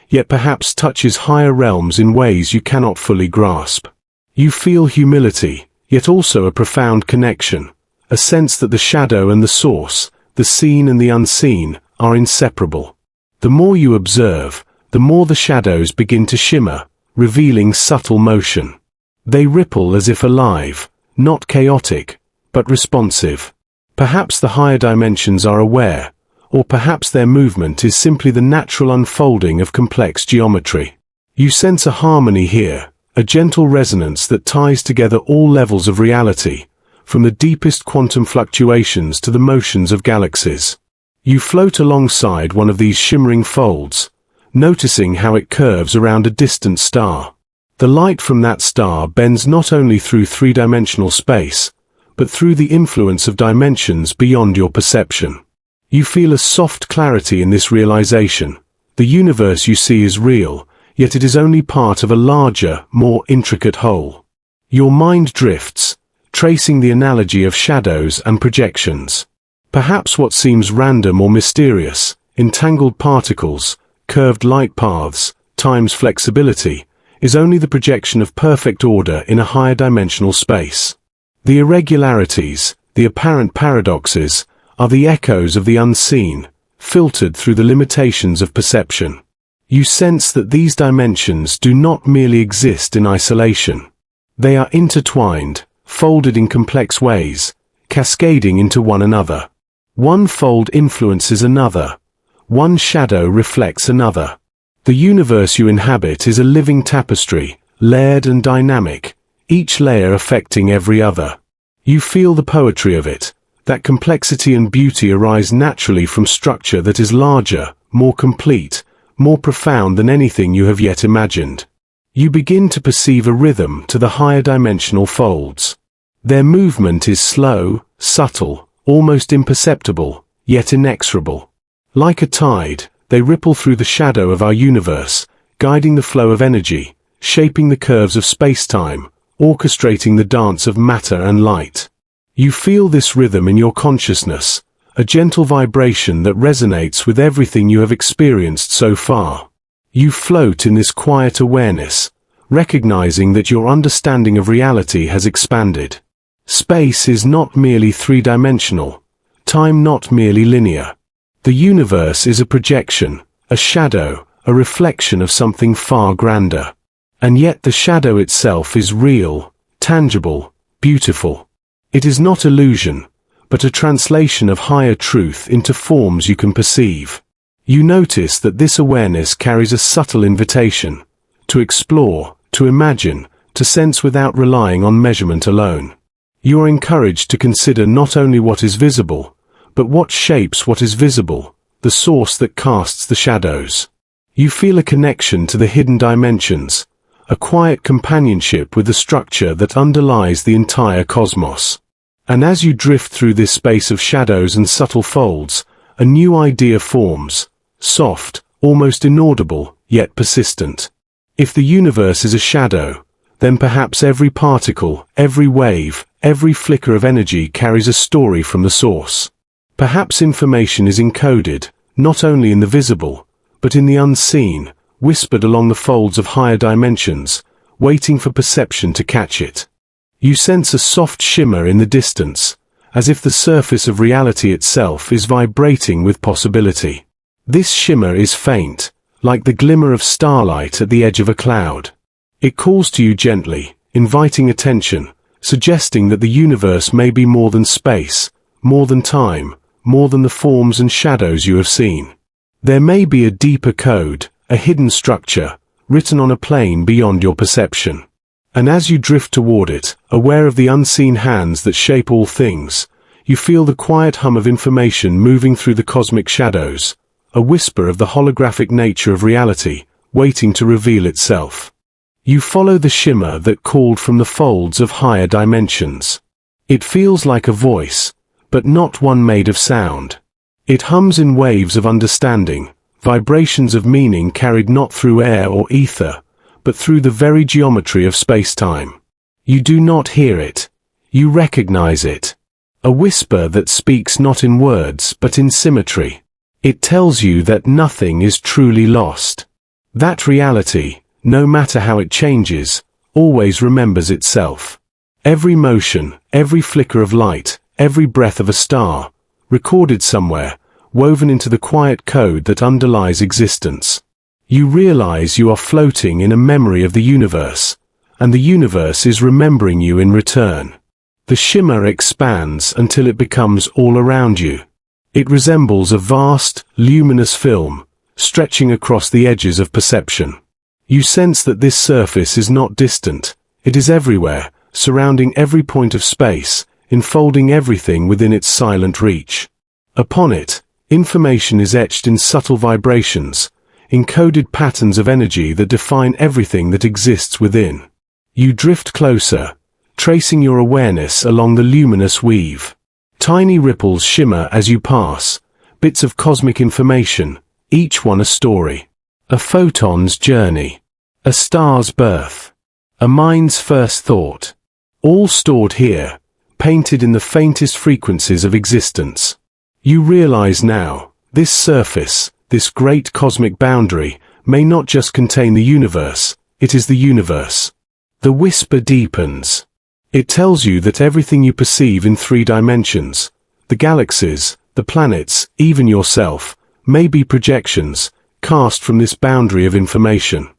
S1: yet perhaps touches higher realms in ways you cannot fully grasp. You feel humility, yet also a profound connection, a sense that the shadow and the source, the seen and the unseen, are inseparable. The more you observe, the more the shadows begin to shimmer, revealing subtle motion. They ripple as if alive, not chaotic, but responsive. Perhaps the higher dimensions are aware, or perhaps their movement is simply the natural unfolding of complex geometry. You sense a harmony here, a gentle resonance that ties together all levels of reality, from the deepest quantum fluctuations to the motions of galaxies. You float alongside one of these shimmering folds, noticing how it curves around a distant star. The light from that star bends not only through 3-dimensional space, but through the influence of dimensions beyond your perception. You feel a soft clarity in this realization. The universe you see is real, yet it is only part of a larger, more intricate whole. Your mind drifts, tracing the analogy of shadows and projections. Perhaps what seems random or mysterious, entangled particles, curved light paths, time's flexibility, is only the projection of perfect order in a higher dimensional space. The irregularities, the apparent paradoxes, are the echoes of the unseen, filtered through the limitations of perception. You sense that these dimensions do not merely exist in isolation. They are intertwined, folded in complex ways, cascading into one another. One fold influences another. One shadow reflects another. The universe you inhabit is a living tapestry, layered and dynamic, each layer affecting every other. You feel the poetry of it, That complexity and beauty arise naturally from structure that is larger, more complete, more profound than anything you have yet imagined. You begin to perceive a rhythm to the higher dimensional folds. Their movement is slow, subtle, almost imperceptible, yet inexorable. Like a tide, they ripple through the shadow of our universe, guiding the flow of energy, shaping the curves of spacetime, orchestrating the dance of matter and light. You feel this rhythm in your consciousness, a gentle vibration that resonates with everything you have experienced so far. You float in this quiet awareness, recognizing that your understanding of reality has expanded. Space is not merely three-dimensional, time not merely linear. The universe is a projection, a shadow, a reflection of something far grander. And yet the shadow itself is real, tangible, beautiful. It is not illusion, but a translation of higher truth into forms you can perceive. You notice that this awareness carries a subtle invitation to explore, to imagine, to sense without relying on measurement alone. You are encouraged to consider not only what is visible, but what shapes what is visible, the source that casts the shadows. You feel a connection to the hidden dimensions, a quiet companionship with the structure that underlies the entire cosmos. And as you drift through this space of shadows and subtle folds, a new idea forms, soft, almost inaudible, yet persistent. If the universe is a shadow, then perhaps every particle, every wave, every flicker of energy carries a story from the source. Perhaps information is encoded, not only in the visible, but in the unseen, whispered along the folds of higher dimensions, waiting for perception to catch it. You sense a soft shimmer in the distance, as if the surface of reality itself is vibrating with possibility. This shimmer is faint, like the glimmer of starlight at the edge of a cloud. It calls to you gently, inviting attention, suggesting that the universe may be more than space, more than time, more than the forms and shadows you have seen. There may be a deeper code, a hidden structure, written on a plane beyond your perception. And as you drift toward it, aware of the unseen hands that shape all things, you feel the quiet hum of information moving through the cosmic shadows, a whisper of the holographic nature of reality, waiting to reveal itself. You follow the shimmer that called from the folds of higher dimensions. It feels like a voice, but not one made of sound. It hums in waves of understanding, vibrations of meaning carried not through air or ether, but through the very geometry of spacetime. You do not hear it. You recognize it. A whisper that speaks not in words but in symmetry. It tells you that nothing is truly lost. That reality, no matter how it changes, always remembers itself. Every motion, every flicker of light, every breath of a star, recorded somewhere, woven into the quiet code that underlies existence. You realize you are floating in a memory of the universe, and the universe is remembering you in return. The shimmer expands until it becomes all around you. It resembles a vast, luminous film, stretching across the edges of perception. You sense that this surface is not distant, it is everywhere, surrounding every point of space, enfolding everything within its silent reach. Upon it, information is etched in subtle vibrations, encoded patterns of energy that define everything that exists within. You drift closer, tracing your awareness along the luminous weave. Tiny ripples shimmer as you pass, bits of cosmic information, each one a story. A photon's journey. A star's birth. A mind's first thought. All stored here, painted in the faintest frequencies of existence. You realize now, this surface, this great cosmic boundary, may not just contain the universe, it is the universe. The whisper deepens. It tells you that everything you perceive in 3 dimensions, the galaxies, the planets, even yourself, may be projections, cast from this boundary of information.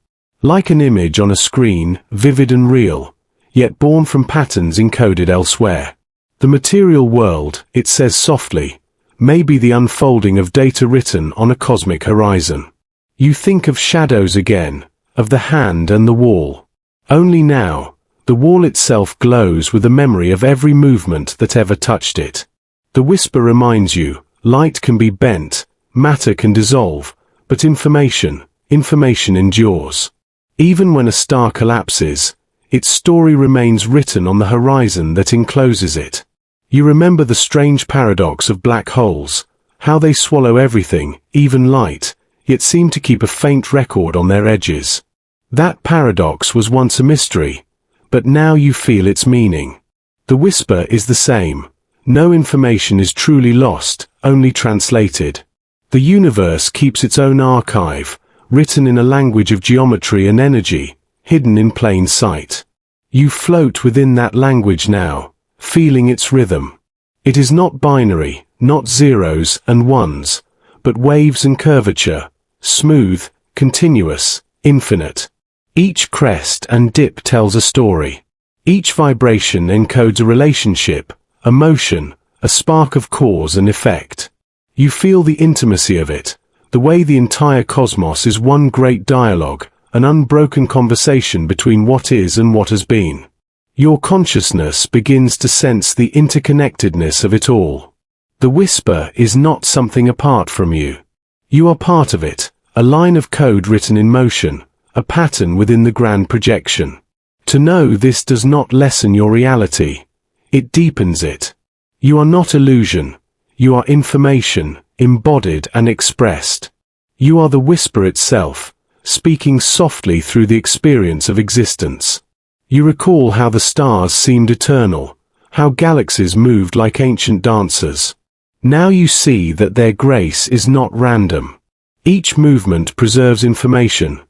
S1: Like an image on a screen, vivid and real, yet born from patterns encoded elsewhere. The material world, it says softly, may be the unfolding of data written on a cosmic horizon. You think of shadows again, of the hand and the wall. Only now, the wall itself glows with the memory of every movement that ever touched it. The whisper reminds you, light can be bent, matter can dissolve, but information endures. Even when a star collapses, its story remains written on the horizon that encloses it. You remember the strange paradox of black holes, how they swallow everything, even light, yet seem to keep a faint record on their edges. That paradox was once a mystery, but now you feel its meaning. The whisper is the same. No information is truly lost, only translated. The universe keeps its own archive, written in a language of geometry and energy, hidden in plain sight. You float within that language now, feeling its rhythm. It is not binary, not zeros and ones, but waves and curvature, smooth, continuous, infinite. Each crest and dip tells a story. Each vibration encodes a relationship, a motion, a spark of cause and effect. You feel the intimacy of it, the way the entire cosmos is one great dialogue, an unbroken conversation between what is and what has been. Your consciousness begins to sense the interconnectedness of it all. The whisper is not something apart from you. You are part of it, a line of code written in motion, a pattern within the grand projection. To know this does not lessen your reality. It deepens it. You are not illusion. You are information, embodied and expressed. You are the whisper itself, speaking softly through the experience of existence. You recall how the stars seemed eternal, how galaxies moved like ancient dancers. Now you see that their grace is not random. Each movement preserves information.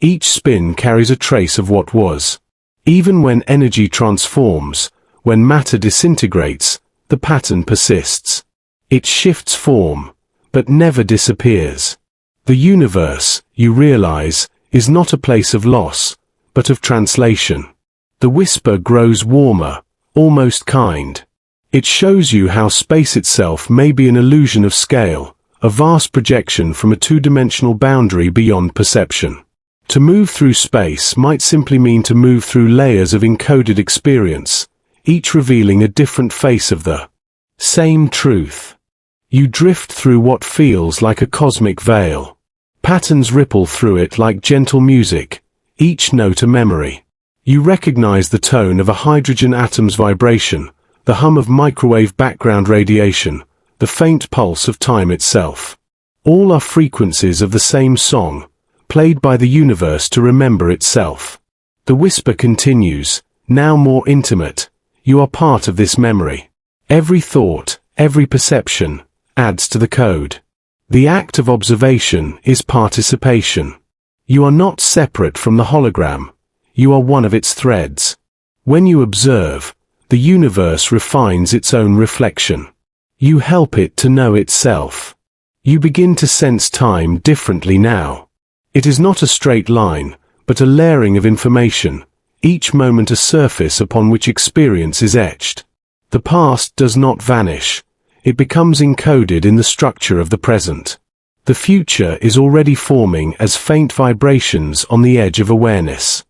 S1: Each spin carries a trace of what was. Even when energy transforms, when matter disintegrates, the pattern persists. It shifts form, but never disappears. The universe, you realize, is not a place of loss, but of translation. The whisper grows warmer, almost kind. It shows you how space itself may be an illusion of scale, a vast projection from a two-dimensional boundary beyond perception. To move through space might simply mean to move through layers of encoded experience, each revealing a different face of the same truth. You drift through what feels like a cosmic veil. Patterns ripple through it like gentle music, each note a memory. You recognize the tone of a hydrogen atom's vibration, the hum of microwave background radiation, the faint pulse of time itself. All are frequencies of the same song, played by the universe to remember itself. The whisper continues, now more intimate. You are part of this memory. Every thought, every perception, adds to the code. The act of observation is participation. You are not separate from the hologram. You are one of its threads. When you observe, the universe refines its own reflection. You help it to know itself. You begin to sense time differently now. It is not a straight line, but a layering of information, each moment a surface upon which experience is etched. The past does not vanish. It becomes encoded in the structure of the present. The future is already forming as faint vibrations on the edge of awareness.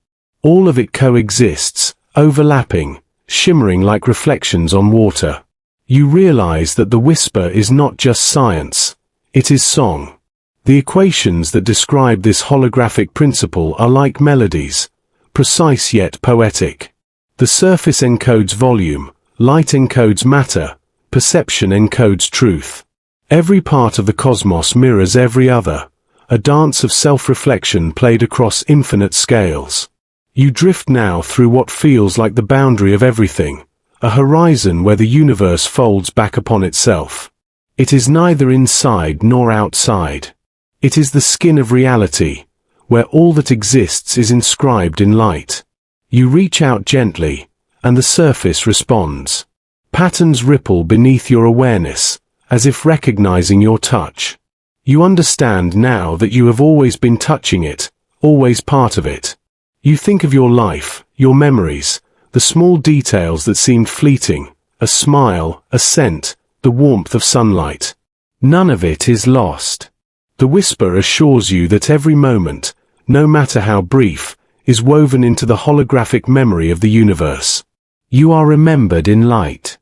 S1: All of it coexists, overlapping, shimmering like reflections on water. You realize that the whisper is not just science. It is song. The equations that describe this holographic principle are like melodies, precise yet poetic. The surface encodes volume, light encodes matter, perception encodes truth. Every part of the cosmos mirrors every other, a dance of self-reflection played across infinite scales. You drift now through what feels like the boundary of everything, a horizon where the universe folds back upon itself. It is neither inside nor outside. It is the skin of reality, where all that exists is inscribed in light. You reach out gently, and the surface responds. Patterns ripple beneath your awareness, as if recognizing your touch. You understand now that you have always been touching it, always part of it. You think of your life, your memories, the small details that seemed fleeting, a smile, a scent, the warmth of sunlight. None of it is lost. The whisper assures you that every moment, no matter how brief, is woven into the holographic memory of the universe. You are remembered in light.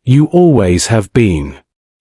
S1: You always have been.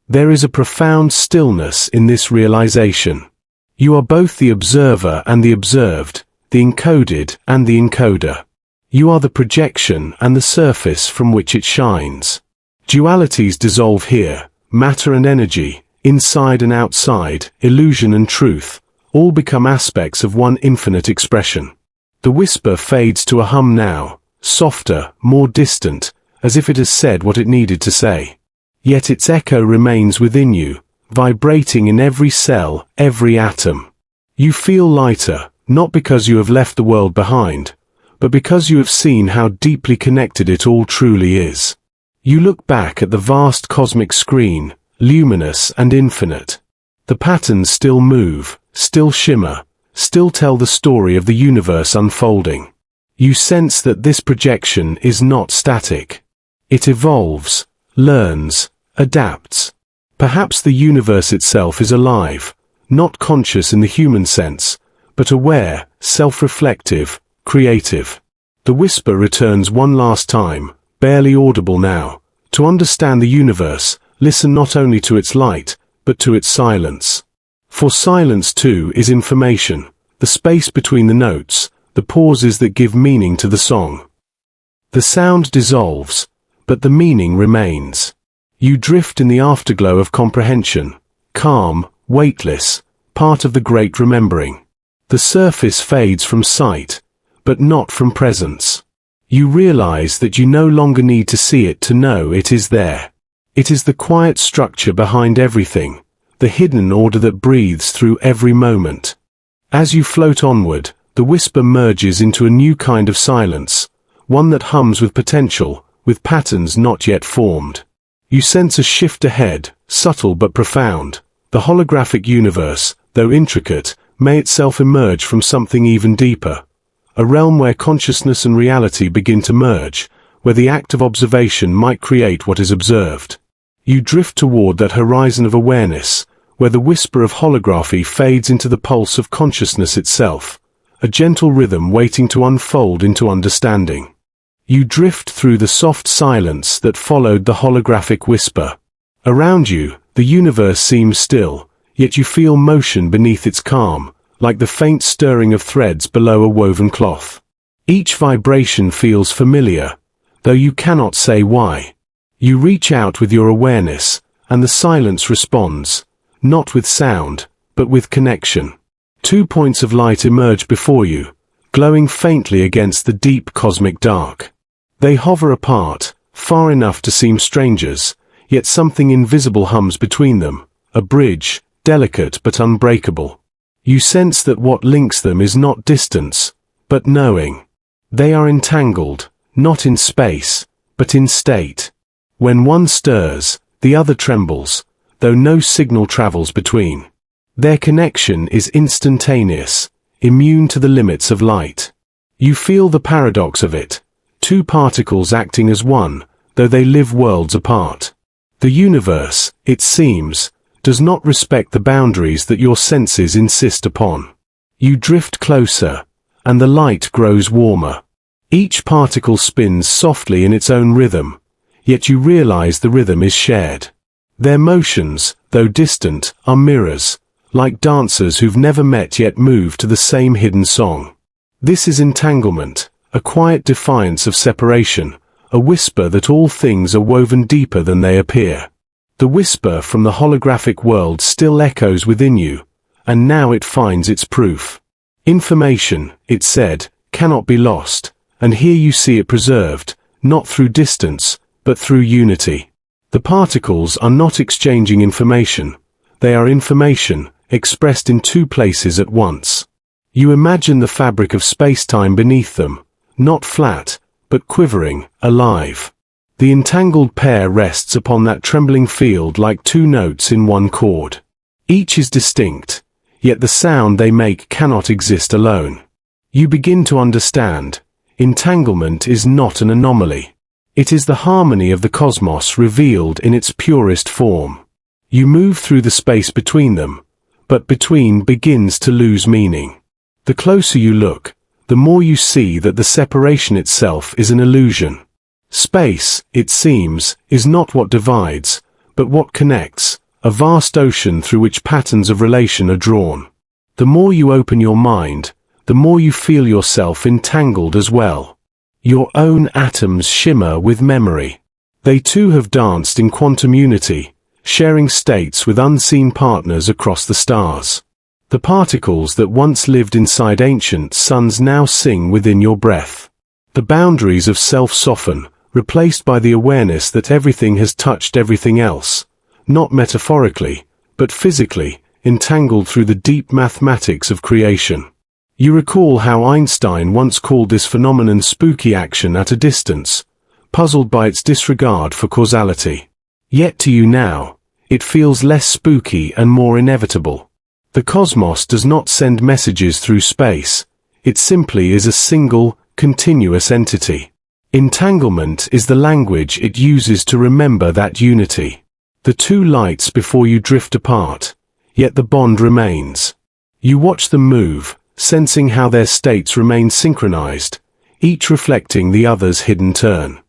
S1: There is a profound stillness in this realization. You are both the observer and the observed, the encoded and the encoder. You are the projection and the surface from which it shines. Dualities dissolve here, matter and energy, inside and outside, illusion and truth, all become aspects of one infinite expression. The whisper fades to a hum now, softer, more distant, as if it has said what it needed to say. Yet its echo remains within you, vibrating in every cell, every atom. You feel lighter, not because you have left the world behind, but because you have seen how deeply connected it all truly is. You look back at the vast cosmic screen, luminous and infinite. The patterns still move, still shimmer, still tell the story of the universe unfolding. You sense that this projection is not static. It evolves, learns, adapts. Perhaps the universe itself is alive, not conscious in the human sense, but aware, self-reflective, creative. The whisper returns one last time, barely audible now. To understand the universe, listen not only to its light, but to its silence. For silence too is information, the space between the notes, the pauses that give meaning to the song. The sound dissolves, but the meaning remains. You drift in the afterglow of comprehension, calm, weightless, part of the great remembering. The surface fades from sight, but not from presence. You realize that you no longer need to see it to know it is there. It is the quiet structure behind everything, the hidden order that breathes through every moment. As you float onward, the whisper merges into a new kind of silence, one that hums with potential, with patterns not yet formed. You sense a shift ahead, subtle but profound. The holographic universe, though intricate, may itself emerge from something even deeper. A realm where consciousness and reality begin to merge, where the act of observation might create what is observed. You drift toward that horizon of awareness, where the whisper of holography fades into the pulse of consciousness itself, a gentle rhythm waiting to unfold into understanding. You drift through the soft silence that followed the holographic whisper. Around you, the universe seems still, yet you feel motion beneath its calm, like the faint stirring of threads below a woven cloth. Each vibration feels familiar, though you cannot say why. You reach out with your awareness, and the silence responds, not with sound, but with connection. 2 points of light emerge before you, glowing faintly against the deep cosmic dark. They hover apart, far enough to seem strangers, yet something invisible hums between them, a bridge, delicate but unbreakable. You sense that what links them is not distance, but knowing. They are entangled, not in space, but in state. When one stirs, the other trembles, though no signal travels between. Their connection is instantaneous, immune to the limits of light. You feel the paradox of it, two particles acting as one, though they live worlds apart. The universe, it seems, does not respect the boundaries that your senses insist upon. You drift closer, and the light grows warmer. Each particle spins softly in its own rhythm, yet you realize the rhythm is shared. Their motions, though distant, are mirrors, like dancers who've never met yet move to the same hidden song. This is entanglement, a quiet defiance of separation, a whisper that all things are woven deeper than they appear. The whisper from the holographic world still echoes within you, and now it finds its proof. Information, it said, cannot be lost, and here you see it preserved, not through distance, but through unity. The particles are not exchanging information, they are information, expressed in two places at once. You imagine the fabric of spacetime beneath them, not flat, but quivering, alive. The entangled pair rests upon that trembling field like two notes in one chord. Each is distinct, yet the sound they make cannot exist alone. You begin to understand. Entanglement is not an anomaly. It is the harmony of the cosmos revealed in its purest form. You move through the space between them, but between begins to lose meaning. The closer you look, the more you see that the separation itself is an illusion. Space, it seems, is not what divides, but what connects, a vast ocean through which patterns of relation are drawn. The more you open your mind, the more you feel yourself entangled as well. Your own atoms shimmer with memory. They too have danced in quantum unity, sharing states with unseen partners across the stars. The particles that once lived inside ancient suns now sing within your breath. The boundaries of self soften, replaced by the awareness that everything has touched everything else, not metaphorically, but physically, entangled through the deep mathematics of creation. You recall how Einstein once called this phenomenon spooky action at a distance, puzzled by its disregard for causality. Yet to you now, it feels less spooky and more inevitable. The cosmos does not send messages through space, it simply is a single, continuous entity. Entanglement is the language it uses to remember that unity. The two lights before you drift apart, yet the bond remains. You watch them move, sensing how their states remain synchronized, each reflecting the other's hidden turn.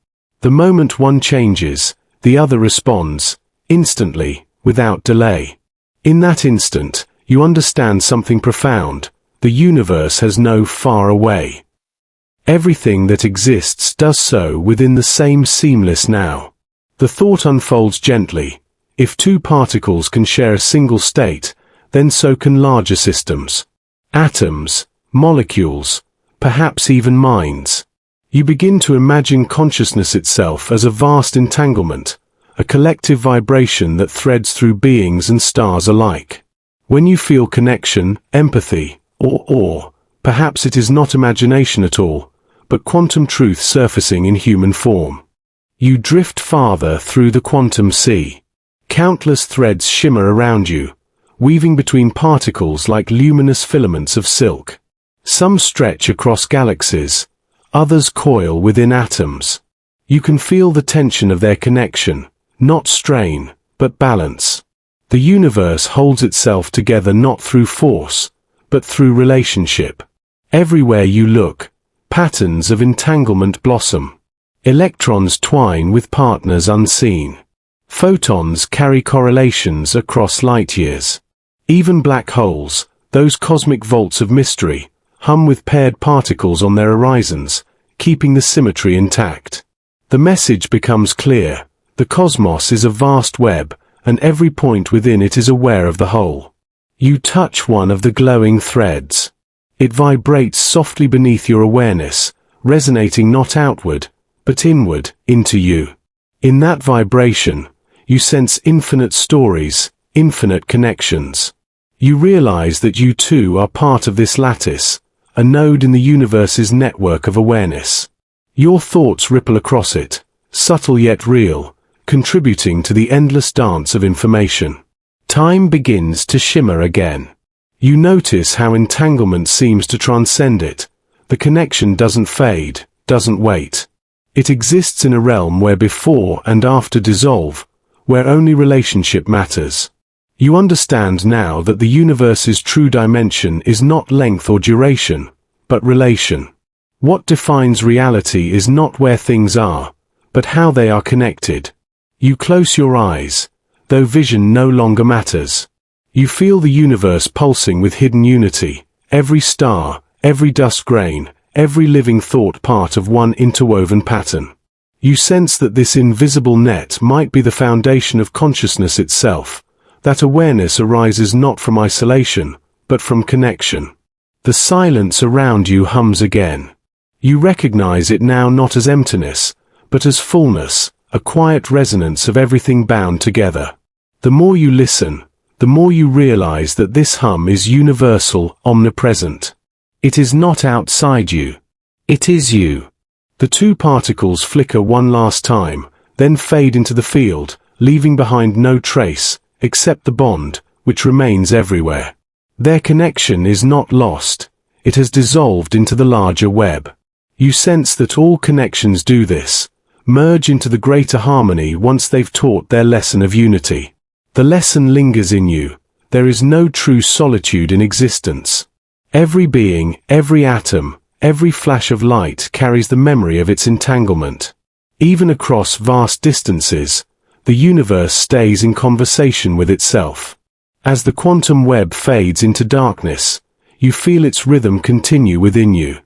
S1: The moment one changes, the other responds, instantly, without delay. In that instant, you understand something profound. The universe has no far away. Everything that exists does so within the same seamless now. The thought unfolds gently. If two particles can share a single state, then so can larger systems. Atoms, molecules, perhaps even minds. You begin to imagine consciousness itself as a vast entanglement, a collective vibration that threads through beings and stars alike. When you feel connection, empathy, or awe, perhaps it is not imagination at all, but quantum truth surfacing in human form. You drift farther through the quantum sea. Countless threads shimmer around you, weaving between particles like luminous filaments of silk. Some stretch across galaxies, others coil within atoms. You can feel the tension of their connection, not strain, but balance. The universe holds itself together not through force, but through relationship. Everywhere you look, patterns of entanglement blossom. Electrons twine with partners unseen. Photons carry correlations across light years. Even black holes, those cosmic vaults of mystery, hum with paired particles on their horizons, keeping the symmetry intact. The message becomes clear. The cosmos is a vast web, and every point within it is aware of the whole. You touch one of the glowing threads. It vibrates softly beneath your awareness, resonating not outward, but inward, into you. In that vibration, you sense infinite stories, infinite connections. You realize that you too are part of this lattice, a node in the universe's network of awareness. Your thoughts ripple across it, subtle yet real, contributing to the endless dance of information. Time begins to shimmer again. You notice how entanglement seems to transcend it. The connection doesn't fade, doesn't wait. It exists in a realm where before and after dissolve, where only relationship matters. You understand now that the universe's true dimension is not length or duration, but relation. What defines reality is not where things are, but how they are connected. You close your eyes, though vision no longer matters. You feel the universe pulsing with hidden unity, every star, every dust grain, every living thought part of one interwoven pattern. You sense that this invisible net might be the foundation of consciousness itself, that awareness arises not from isolation, but from connection. The silence around you hums again. You recognize it now not as emptiness, but as fullness, a quiet resonance of everything bound together. The more you listen, the more you realize that this hum is universal, omnipresent. It is not outside you. It is you. The two particles flicker one last time, then fade into the field, leaving behind no trace, except the bond, which remains everywhere. Their connection is not lost. It has dissolved into the larger web. You sense that all connections do this, merge into the greater harmony once they've taught their lesson of unity. The lesson lingers in you. There is no true solitude in existence. Every being, every atom, every flash of light carries the memory of its entanglement. Even across vast distances, the universe stays in conversation with itself. As the quantum web fades into darkness, you feel its rhythm continue within you.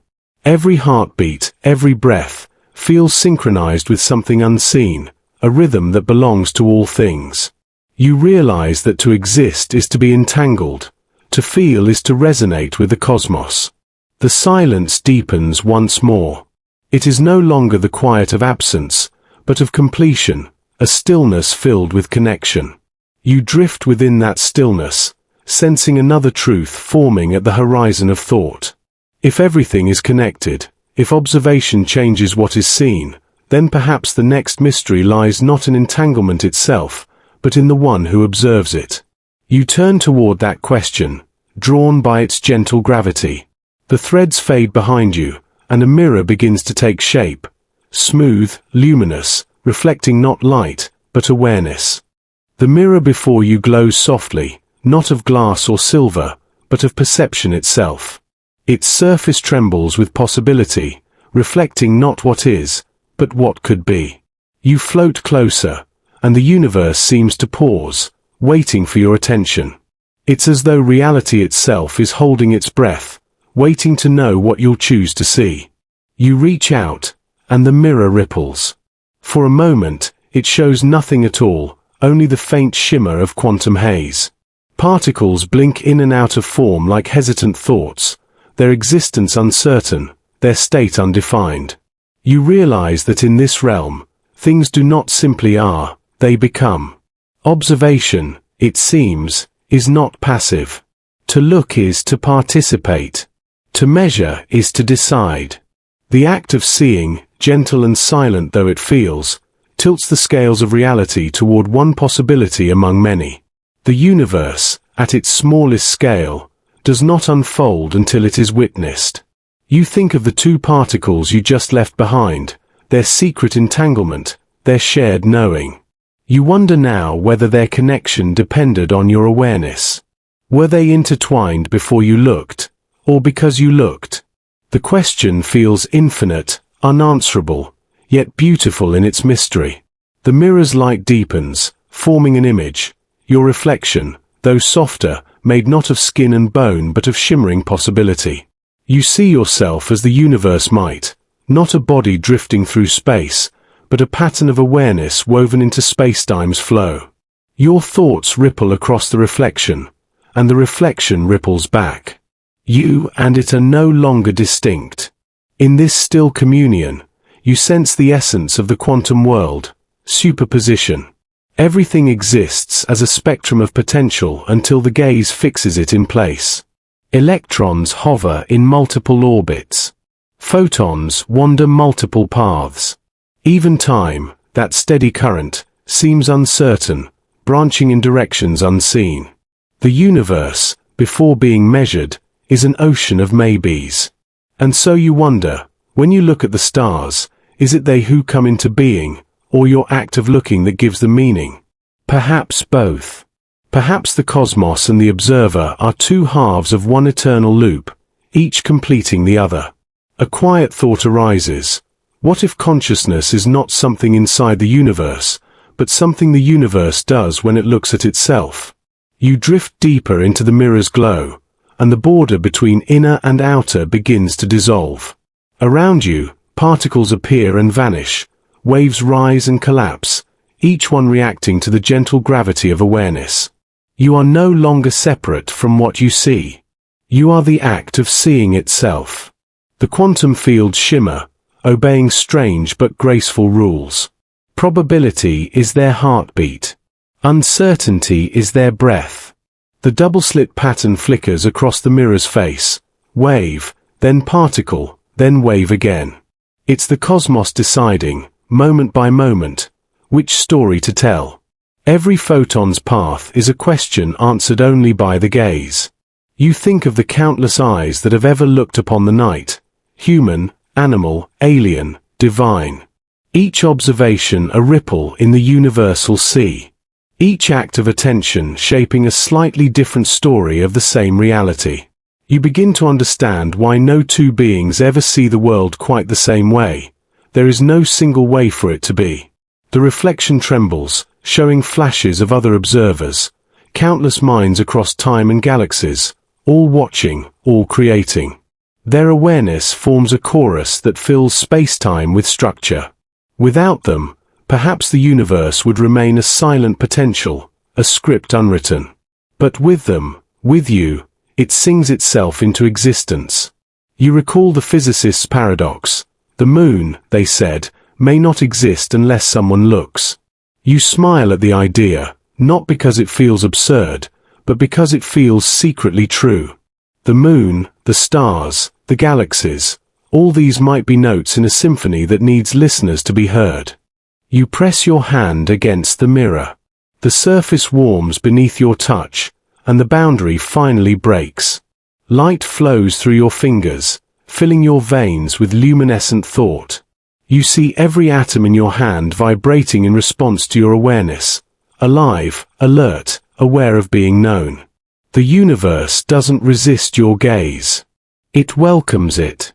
S1: Every heartbeat, every breath, feels synchronized with something unseen, a rhythm that belongs to all things. You realize that to exist is to be entangled, to feel is to resonate with the cosmos. The silence deepens once more. It is no longer the quiet of absence, but of completion, a stillness filled with connection. You drift within that stillness, sensing another truth forming at the horizon of thought. If everything is connected, if observation changes what is seen, then perhaps the next mystery lies not in entanglement itself, but in the one who observes it. You turn toward that question, drawn by its gentle gravity. The threads fade behind you, and a mirror begins to take shape, smooth, luminous, reflecting not light, but awareness. The mirror before you glows softly, not of glass or silver, but of perception itself. Its surface trembles with possibility, reflecting not what is, but what could be. You float closer, and the universe seems to pause, waiting for your attention. It's as though reality itself is holding its breath, waiting to know what you'll choose to see. You reach out, and the mirror ripples. For a moment, it shows nothing at all, only the faint shimmer of quantum haze. Particles blink in and out of form like hesitant thoughts, their existence uncertain, their state undefined. You realize that in this realm, things do not simply are, they become. Observation, it seems, is not passive. To look is to participate. To measure is to decide. The act of seeing, gentle and silent though it feels, tilts the scales of reality toward one possibility among many. The universe, at its smallest scale, does not unfold until it is witnessed. You think of the two particles you just left behind, their secret entanglement, their shared knowing. You wonder now whether their connection depended on your awareness. Were they intertwined before you looked, or because you looked? The question feels infinite, unanswerable, yet beautiful in its mystery. The mirror's light deepens, forming an image, your reflection, though softer, made not of skin and bone but of shimmering possibility. You see yourself as the universe might, not a body drifting through space, but a pattern of awareness woven into spacetime's flow. Your thoughts ripple across the reflection, and the reflection ripples back. You and it are no longer distinct. In this still communion, you sense the essence of the quantum world, superposition. Everything exists as a spectrum of potential until the gaze fixes it in place. Electrons hover in multiple orbits. Photons wander multiple paths. Even time, that steady current, seems uncertain, branching in directions unseen. The universe, before being measured, is an ocean of maybes. And so you wonder, when you look at the stars, is it they who come into being, or your act of looking that gives them meaning? Perhaps both. Perhaps the cosmos and the observer are two halves of one eternal loop, each completing the other. A quiet thought arises. What if consciousness is not something inside the universe, but something the universe does when it looks at itself? You drift deeper into the mirror's glow, and the border between inner and outer begins to dissolve. Around you, particles appear and vanish, waves rise and collapse, each one reacting to the gentle gravity of awareness. You are no longer separate from what you see. You are the act of seeing itself. The quantum fields shimmer, obeying strange but graceful rules. Probability is their heartbeat. Uncertainty is their breath. The double-slit pattern flickers across the mirror's face. Wave, then particle, then wave again. It's the cosmos deciding, moment by moment, which story to tell. Every photon's path is a question answered only by the gaze. You think of the countless eyes that have ever looked upon the night, human, animal, alien, divine. Each observation a ripple in the universal sea. Each act of attention shaping a slightly different story of the same reality. You begin to understand why no two beings ever see the world quite the same way, There is no single way for it to be. The reflection trembles, showing flashes of other observers, countless minds across time and galaxies, all watching, all creating. Their awareness forms a chorus that fills space-time with structure. Without them, perhaps the universe would remain a silent potential, a script unwritten. But with them, with you, it sings itself into existence. You recall the physicist's paradox. The moon, they said, may not exist unless someone looks. You smile at the idea, not because it feels absurd, but because it feels secretly true. The moon, the stars, the galaxies, all these might be notes in a symphony that needs listeners to be heard. You press your hand against the mirror. The surface warms beneath your touch, and the boundary finally breaks. Light flows through your fingers, filling your veins with luminescent thought. You see every atom in your hand vibrating in response to your awareness, alive, alert, aware of being known. The universe doesn't resist your gaze. It welcomes it.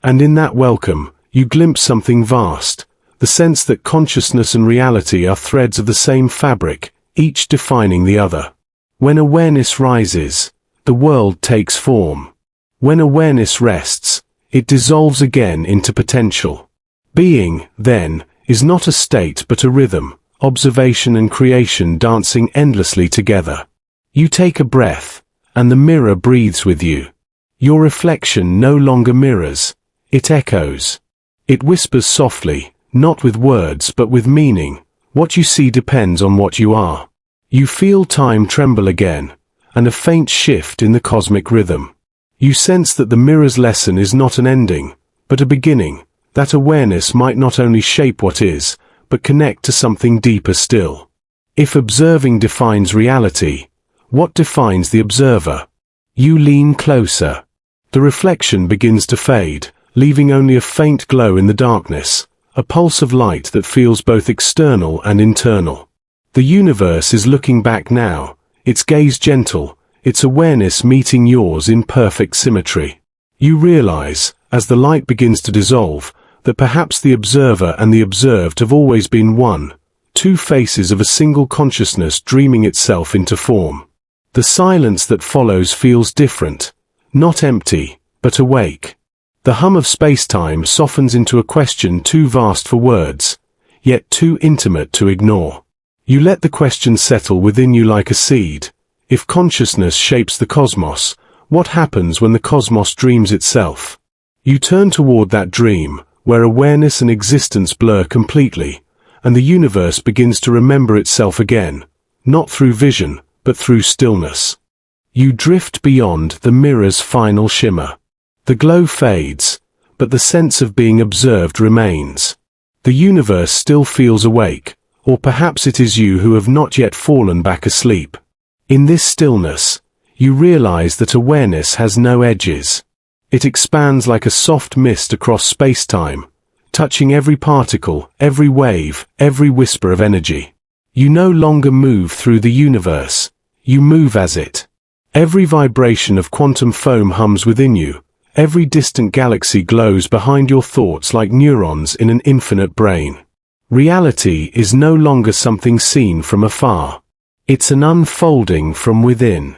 S1: And in that welcome, you glimpse something vast, the sense that consciousness and reality are threads of the same fabric, each defining the other. When awareness rises, the world takes form. When awareness rests, it dissolves again into potential. Being, then, is not a state but a rhythm, observation and creation dancing endlessly together. You take a breath, and the mirror breathes with you. Your reflection no longer mirrors, it echoes. It whispers softly, not with words but with meaning. What you see depends on what you are. You feel time tremble again, and a faint shift in the cosmic rhythm. You sense that the mirror's lesson is not an ending, but a beginning, that awareness might not only shape what is, but connect to something deeper still. If observing defines reality, what defines the observer? You lean closer. The reflection begins to fade, leaving only a faint glow in the darkness, a pulse of light that feels both external and internal. The universe is looking back now, its gaze gentle, its awareness meeting yours in perfect symmetry. You realize, as the light begins to dissolve, that perhaps the observer and the observed have always been one, two faces of a single consciousness dreaming itself into form. The silence that follows feels different, not empty, but awake. The hum of space-time softens into a question too vast for words, yet too intimate to ignore. You let the question settle within you like a seed. If consciousness shapes the cosmos, what happens when the cosmos dreams itself? You turn toward that dream, where awareness and existence blur completely, and the universe begins to remember itself again, not through vision, but through stillness. You drift beyond the mirror's final shimmer. The glow fades, but the sense of being observed remains. The universe still feels awake, or perhaps it is you who have not yet fallen back asleep. In this stillness, you realize that awareness has no edges. It expands like a soft mist across space-time, touching every particle, every wave, every whisper of energy. You no longer move through the universe, you move as it. Every vibration of quantum foam hums within you, every distant galaxy glows behind your thoughts like neurons in an infinite brain. Reality is no longer something seen from afar. It's an unfolding from within.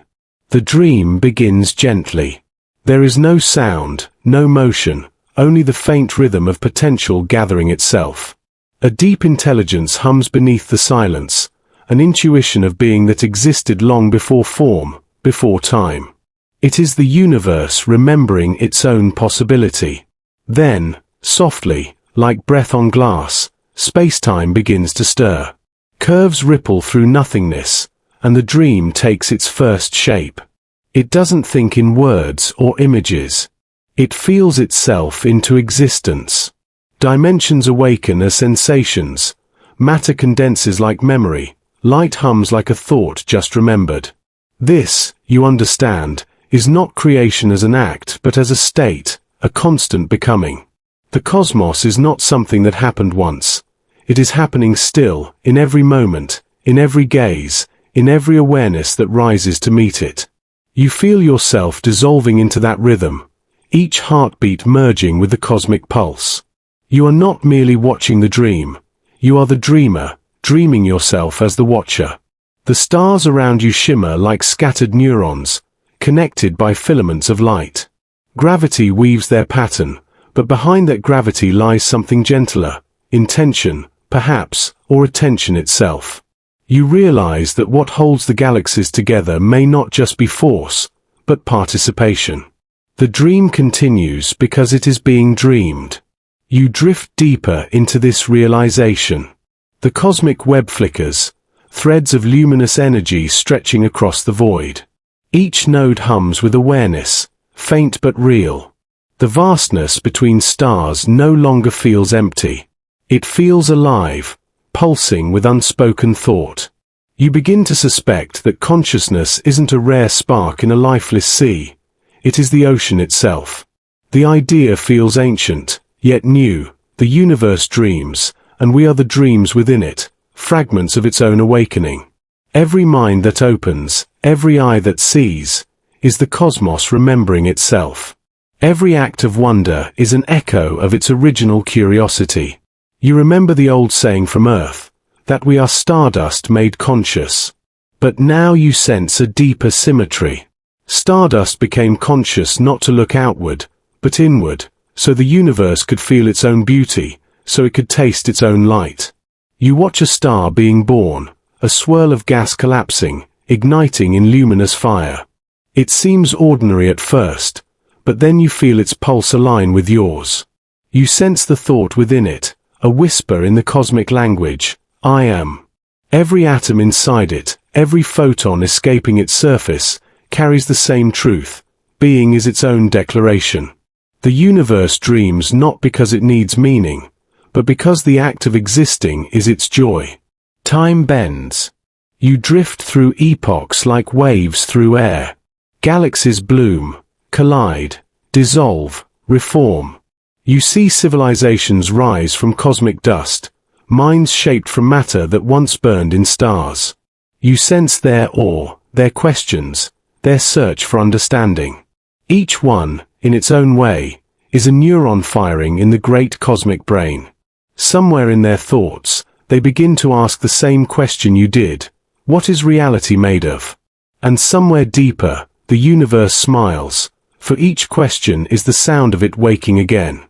S1: The dream begins gently. There is no sound, no motion, only the faint rhythm of potential gathering itself. A deep intelligence hums beneath the silence, an intuition of being that existed long before form, before time. It is the universe remembering its own possibility. Then, softly, like breath on glass, space-time begins to stir. Curves ripple through nothingness, and the dream takes its first shape. It doesn't think in words or images. It feels itself into existence. Dimensions awaken as sensations. Matter condenses like memory. Light hums like a thought just remembered. This, you understand, is not creation as an act but as a state, a constant becoming. The cosmos is not something that happened once. It is happening still, in every moment, in every gaze, in every awareness that rises to meet it. You feel yourself dissolving into that rhythm, each heartbeat merging with the cosmic pulse. You are not merely watching the dream. You are the dreamer, dreaming yourself as the watcher. The stars around you shimmer like scattered neurons, connected by filaments of light. Gravity weaves their pattern, but behind that gravity lies something gentler, intention, perhaps, or attention itself. You realize that what holds the galaxies together may not just be force, but participation. The dream continues because it is being dreamed. You drift deeper into this realization. The cosmic web flickers, threads of luminous energy stretching across the void. Each node hums with awareness, faint but real. The vastness between stars no longer feels empty. It feels alive, pulsing with unspoken thought. You begin to suspect that consciousness isn't a rare spark in a lifeless sea. It is the ocean itself. The idea feels ancient, yet new. The universe dreams, and we are the dreams within it, fragments of its own awakening. Every mind that opens, every eye that sees, is the cosmos remembering itself. Every act of wonder is an echo of its original curiosity. You remember the old saying from Earth, that we are stardust made conscious. But now you sense a deeper symmetry. Stardust became conscious not to look outward, but inward, so the universe could feel its own beauty, so it could taste its own light. You watch a star being born, a swirl of gas collapsing, igniting in luminous fire. It seems ordinary at first, but then you feel its pulse align with yours. You sense the thought within it, a whisper in the cosmic language, I am. Every atom inside it, every photon escaping its surface, carries the same truth. Being is its own declaration. The universe dreams not because it needs meaning, but because the act of existing is its joy. Time bends. You drift through epochs like waves through air. Galaxies bloom, collide, dissolve, reform. You see civilizations rise from cosmic dust, minds shaped from matter that once burned in stars. You sense their awe, their questions, their search for understanding. Each one, in its own way, is a neuron firing in the great cosmic brain. Somewhere in their thoughts, they begin to ask the same question you did. What is reality made of? And somewhere deeper, the universe smiles, for each question is the sound of it waking again.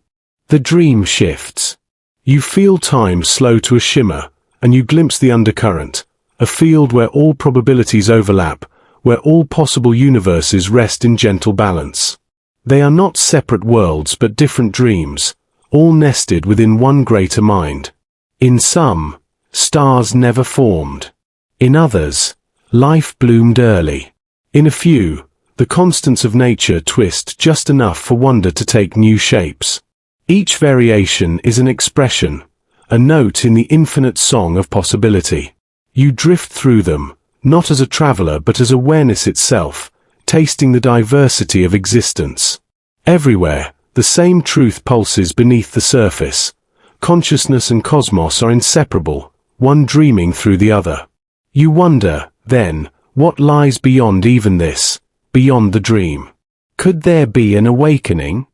S1: The dream shifts. You feel time slow to a shimmer, and you glimpse the undercurrent, a field where all probabilities overlap, where all possible universes rest in gentle balance. They are not separate worlds but different dreams, all nested within one greater mind. In some, stars never formed. In others, life bloomed early. In a few, the constants of nature twist just enough for wonder to take new shapes. Each variation is an expression, a note in the infinite song of possibility. You drift through them, not as a traveler but as awareness itself, tasting the diversity of existence. Everywhere, the same truth pulses beneath the surface. Consciousness and cosmos are inseparable, one dreaming through the other. You wonder, then, what lies beyond even this, beyond the dream. Could there be an awakening?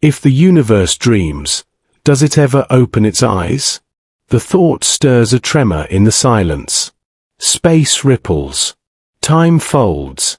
S1: If the universe dreams, does it ever open its eyes? The thought stirs a tremor in the silence. Space ripples. Time folds.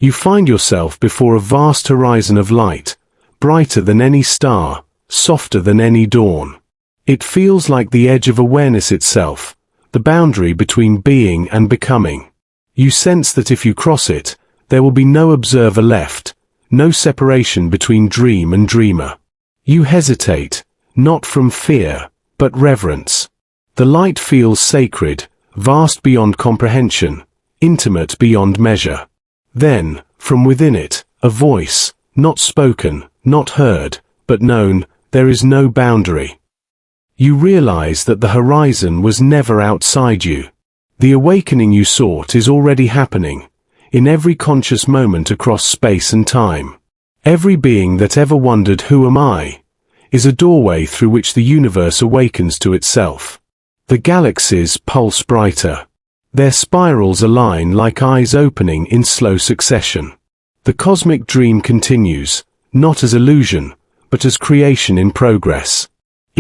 S1: You find yourself before a vast horizon of light, brighter than any star, softer than any dawn. It feels like the edge of awareness itself, the boundary between being and becoming. You sense that if you cross it, there will be no observer left, no separation between dream and dreamer. You hesitate, not from fear, but reverence. The light feels sacred, vast beyond comprehension, intimate beyond measure. Then, from within it, a voice, not spoken, not heard, but known, there is no boundary. You realize that the horizon was never outside you. The awakening you sought is already happening, in every conscious moment across space and time. Every being that ever wondered who am I, is a doorway through which the universe awakens to itself. The galaxies pulse brighter. Their spirals align like eyes opening in slow succession. The cosmic dream continues, not as illusion, but as creation in progress.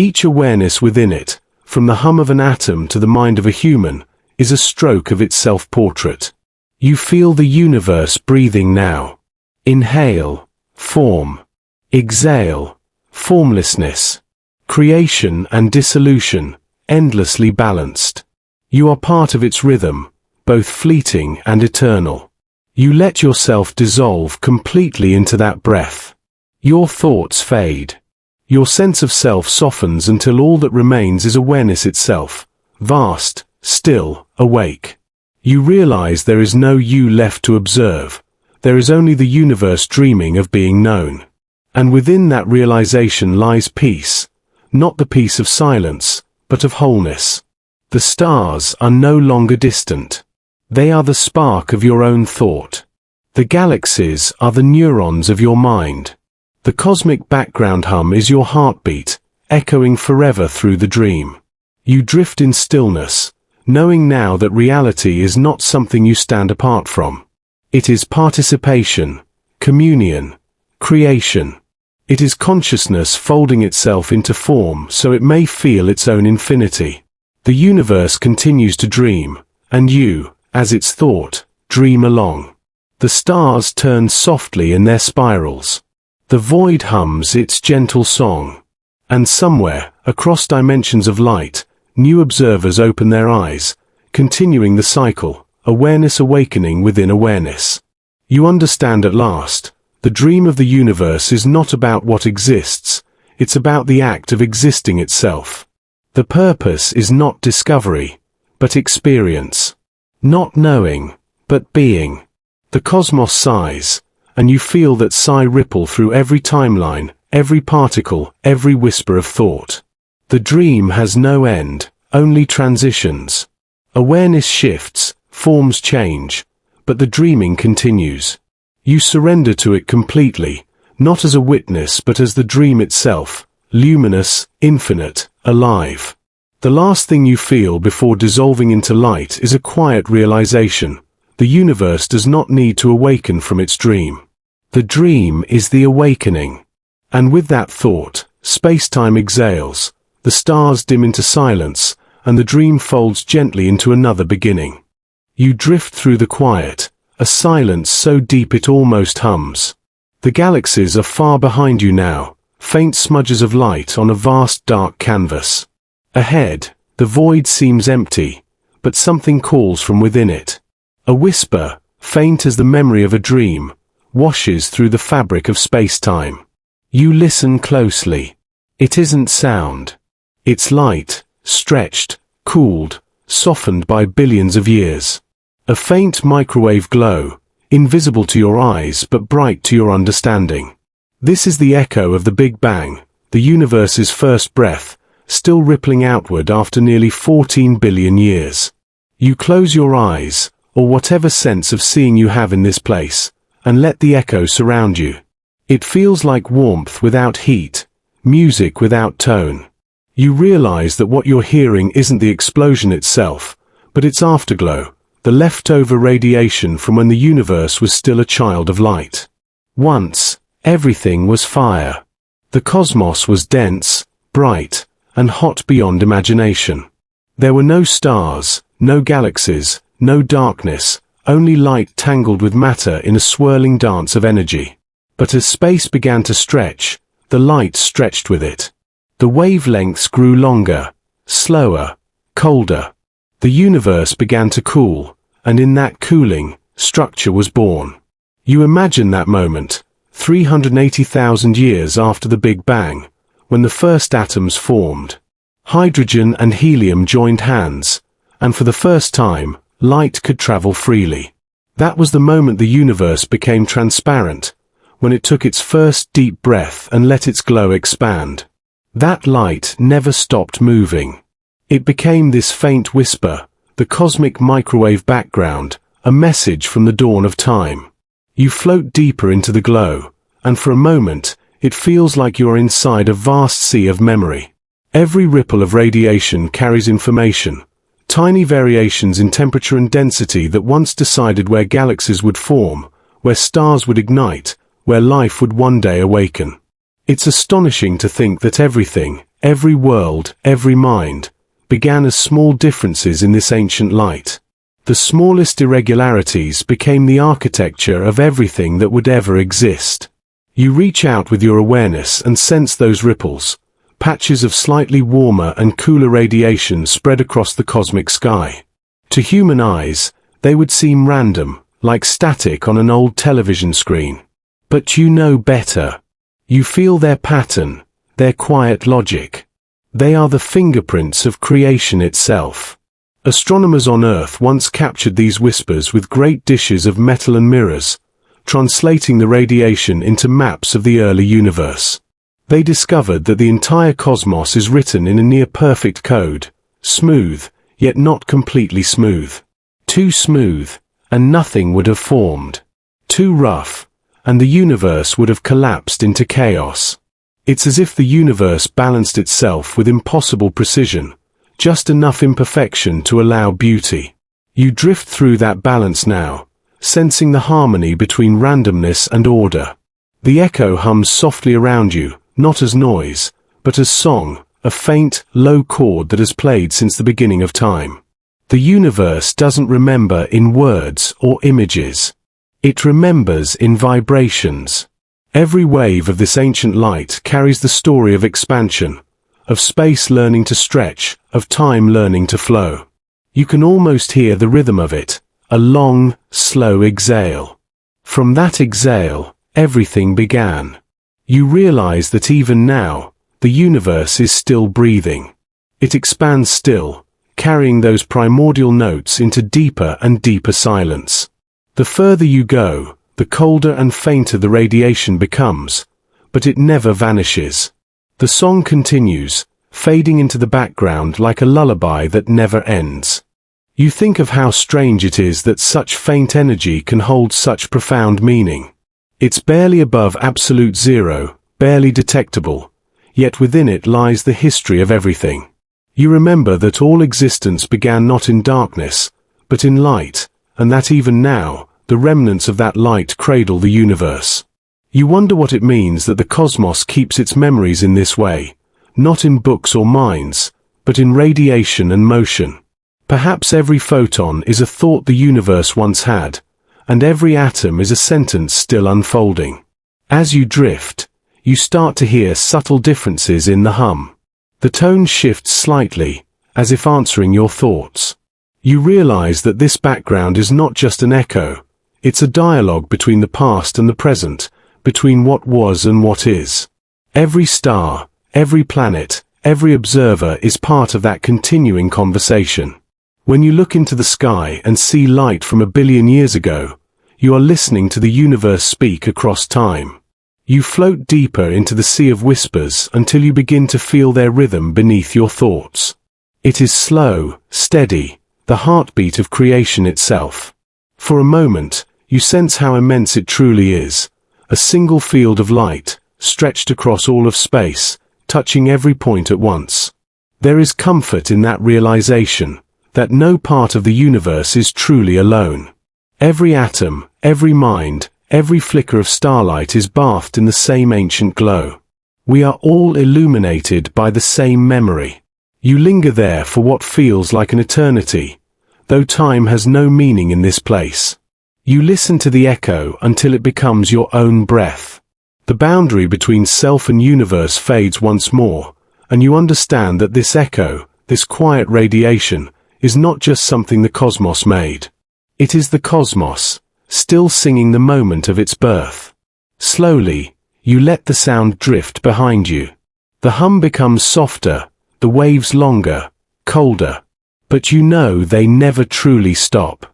S1: Each awareness within it, from the hum of an atom to the mind of a human, is a stroke of its self-portrait. You feel the universe breathing now. Inhale, form. Exhale, formlessness. Creation and dissolution, endlessly balanced. You are part of its rhythm, both fleeting and eternal. You let yourself dissolve completely into that breath. Your thoughts fade. Your sense of self softens until all that remains is awareness itself, vast, still, awake. You realize there is no you left to observe. There is only the universe dreaming of being known. And within that realization lies peace, not the peace of silence, but of wholeness. The stars are no longer distant. They are the spark of your own thought. The galaxies are the neurons of your mind. The cosmic background hum is your heartbeat, echoing forever through the dream. You drift in stillness, knowing now that reality is not something you stand apart from. It is participation, communion, creation. It is consciousness folding itself into form so it may feel its own infinity. The universe continues to dream, and you, as its thought, dream along. The stars turn softly in their spirals. The void hums its gentle song. And somewhere, across dimensions of light, new observers open their eyes, continuing the cycle, awareness awakening within awareness. You understand at last, the dream of the universe is not about what exists, it's about the act of existing itself. The purpose is not discovery, but experience. Not knowing, but being. The cosmos sighs, and you feel that sigh ripple through every timeline, every particle, every whisper of thought. The dream has no end, only transitions. Awareness shifts, forms change, but the dreaming continues. You surrender to it completely, not as a witness but as the dream itself, luminous, infinite, alive. The last thing you feel before dissolving into light is a quiet realization. The universe does not need to awaken from its dream. The dream is the awakening. And with that thought, space-time exhales, the stars dim into silence, and the dream folds gently into another beginning. You drift through the quiet, a silence so deep it almost hums. The galaxies are far behind you now, faint smudges of light on a vast dark canvas. Ahead, the void seems empty, but something calls from within it. A whisper, faint as the memory of a dream, washes through the fabric of space-time. You listen closely. It isn't sound. It's light, stretched, cooled, softened by billions of years. A faint microwave glow, invisible to your eyes but bright to your understanding. This is the echo of the Big Bang, the universe's first breath, still rippling outward after nearly 14 billion years. You close your eyes, or whatever sense of seeing you have in this place, and let the echo surround you. It feels like warmth without heat, music without tone. You realize that what you're hearing isn't the explosion itself, but its afterglow, the leftover radiation from when the universe was still a child of light. Once, everything was fire. The cosmos was dense, bright, and hot beyond imagination. There were no stars, no galaxies, no darkness, only light tangled with matter in a swirling dance of energy. But as space began to stretch, the light stretched with it. The wavelengths grew longer, slower, colder. The universe began to cool, and in that cooling, structure was born. You imagine that moment, 380,000 years after the Big Bang, when the first atoms formed. Hydrogen and helium joined hands, and for the first time, light could travel freely. That was the moment the universe became transparent, when it took its first deep breath and let its glow expand. That light never stopped moving. It became this faint whisper, the cosmic microwave background, a message from the dawn of time. You float deeper into the glow, and for a moment, it feels like you're inside a vast sea of memory. Every ripple of radiation carries information, tiny variations in temperature and density that once decided where galaxies would form, where stars would ignite, where life would one day awaken. It's astonishing to think that everything, every world, every mind, began as small differences in this ancient light. The smallest irregularities became the architecture of everything that would ever exist. You reach out with your awareness and sense those ripples, patches of slightly warmer and cooler radiation spread across the cosmic sky. To human eyes, they would seem random, like static on an old television screen. But you know better. You feel their pattern, their quiet logic. They are the fingerprints of creation itself. Astronomers on Earth once captured these whispers with great dishes of metal and mirrors, translating the radiation into maps of the early universe. They discovered that the entire cosmos is written in a near-perfect code, smooth, yet not completely smooth. Too smooth, and nothing would have formed. Too rough, and the universe would have collapsed into chaos. It's as if the universe balanced itself with impossible precision, just enough imperfection to allow beauty. You drift through that balance now, sensing the harmony between randomness and order. The echo hums softly around you, not as noise, but as song, a faint, low chord that has played since the beginning of time. The universe doesn't remember in words or images. It remembers in vibrations. Every wave of this ancient light carries the story of expansion, of space learning to stretch, of time learning to flow. You can almost hear the rhythm of it, a long, slow exhale. From that exhale, everything began. You realize that even now, the universe is still breathing. It expands still, carrying those primordial notes into deeper and deeper silence. The further you go, the colder and fainter the radiation becomes, but it never vanishes. The song continues, fading into the background like a lullaby that never ends. You think of how strange it is that such faint energy can hold such profound meaning. It's barely above absolute zero, barely detectable, yet within it lies the history of everything. You remember that all existence began not in darkness, but in light, and that even now, the remnants of that light cradle the universe. You wonder what it means that the cosmos keeps its memories in this way, not in books or minds, but in radiation and motion. Perhaps every photon is a thought the universe once had, and every atom is a sentence still unfolding. As you drift, you start to hear subtle differences in the hum. The tone shifts slightly, as if answering your thoughts. You realize that this background is not just an echo, it's a dialogue between the past and the present, between what was and what is. Every star, every planet, every observer is part of that continuing conversation. When you look into the sky and see light from 1 billion years ago, you are listening to the universe speak across time. You float deeper into the sea of whispers until you begin to feel their rhythm beneath your thoughts. It is slow, steady, the heartbeat of creation itself. For a moment, you sense how immense it truly is, a single field of light, stretched across all of space, touching every point at once. There is comfort in that realization, that no part of the universe is truly alone. Every atom, every mind, every flicker of starlight is bathed in the same ancient glow. We are all illuminated by the same memory. You linger there for what feels like an eternity, though time has no meaning in this place. You listen to the echo until it becomes your own breath. The boundary between self and universe fades once more, and you understand that this echo, this quiet radiation, is not just something the cosmos made. It is the cosmos, still singing the moment of its birth. Slowly, you let the sound drift behind you. The hum becomes softer, the waves longer, colder. But you know they never truly stop.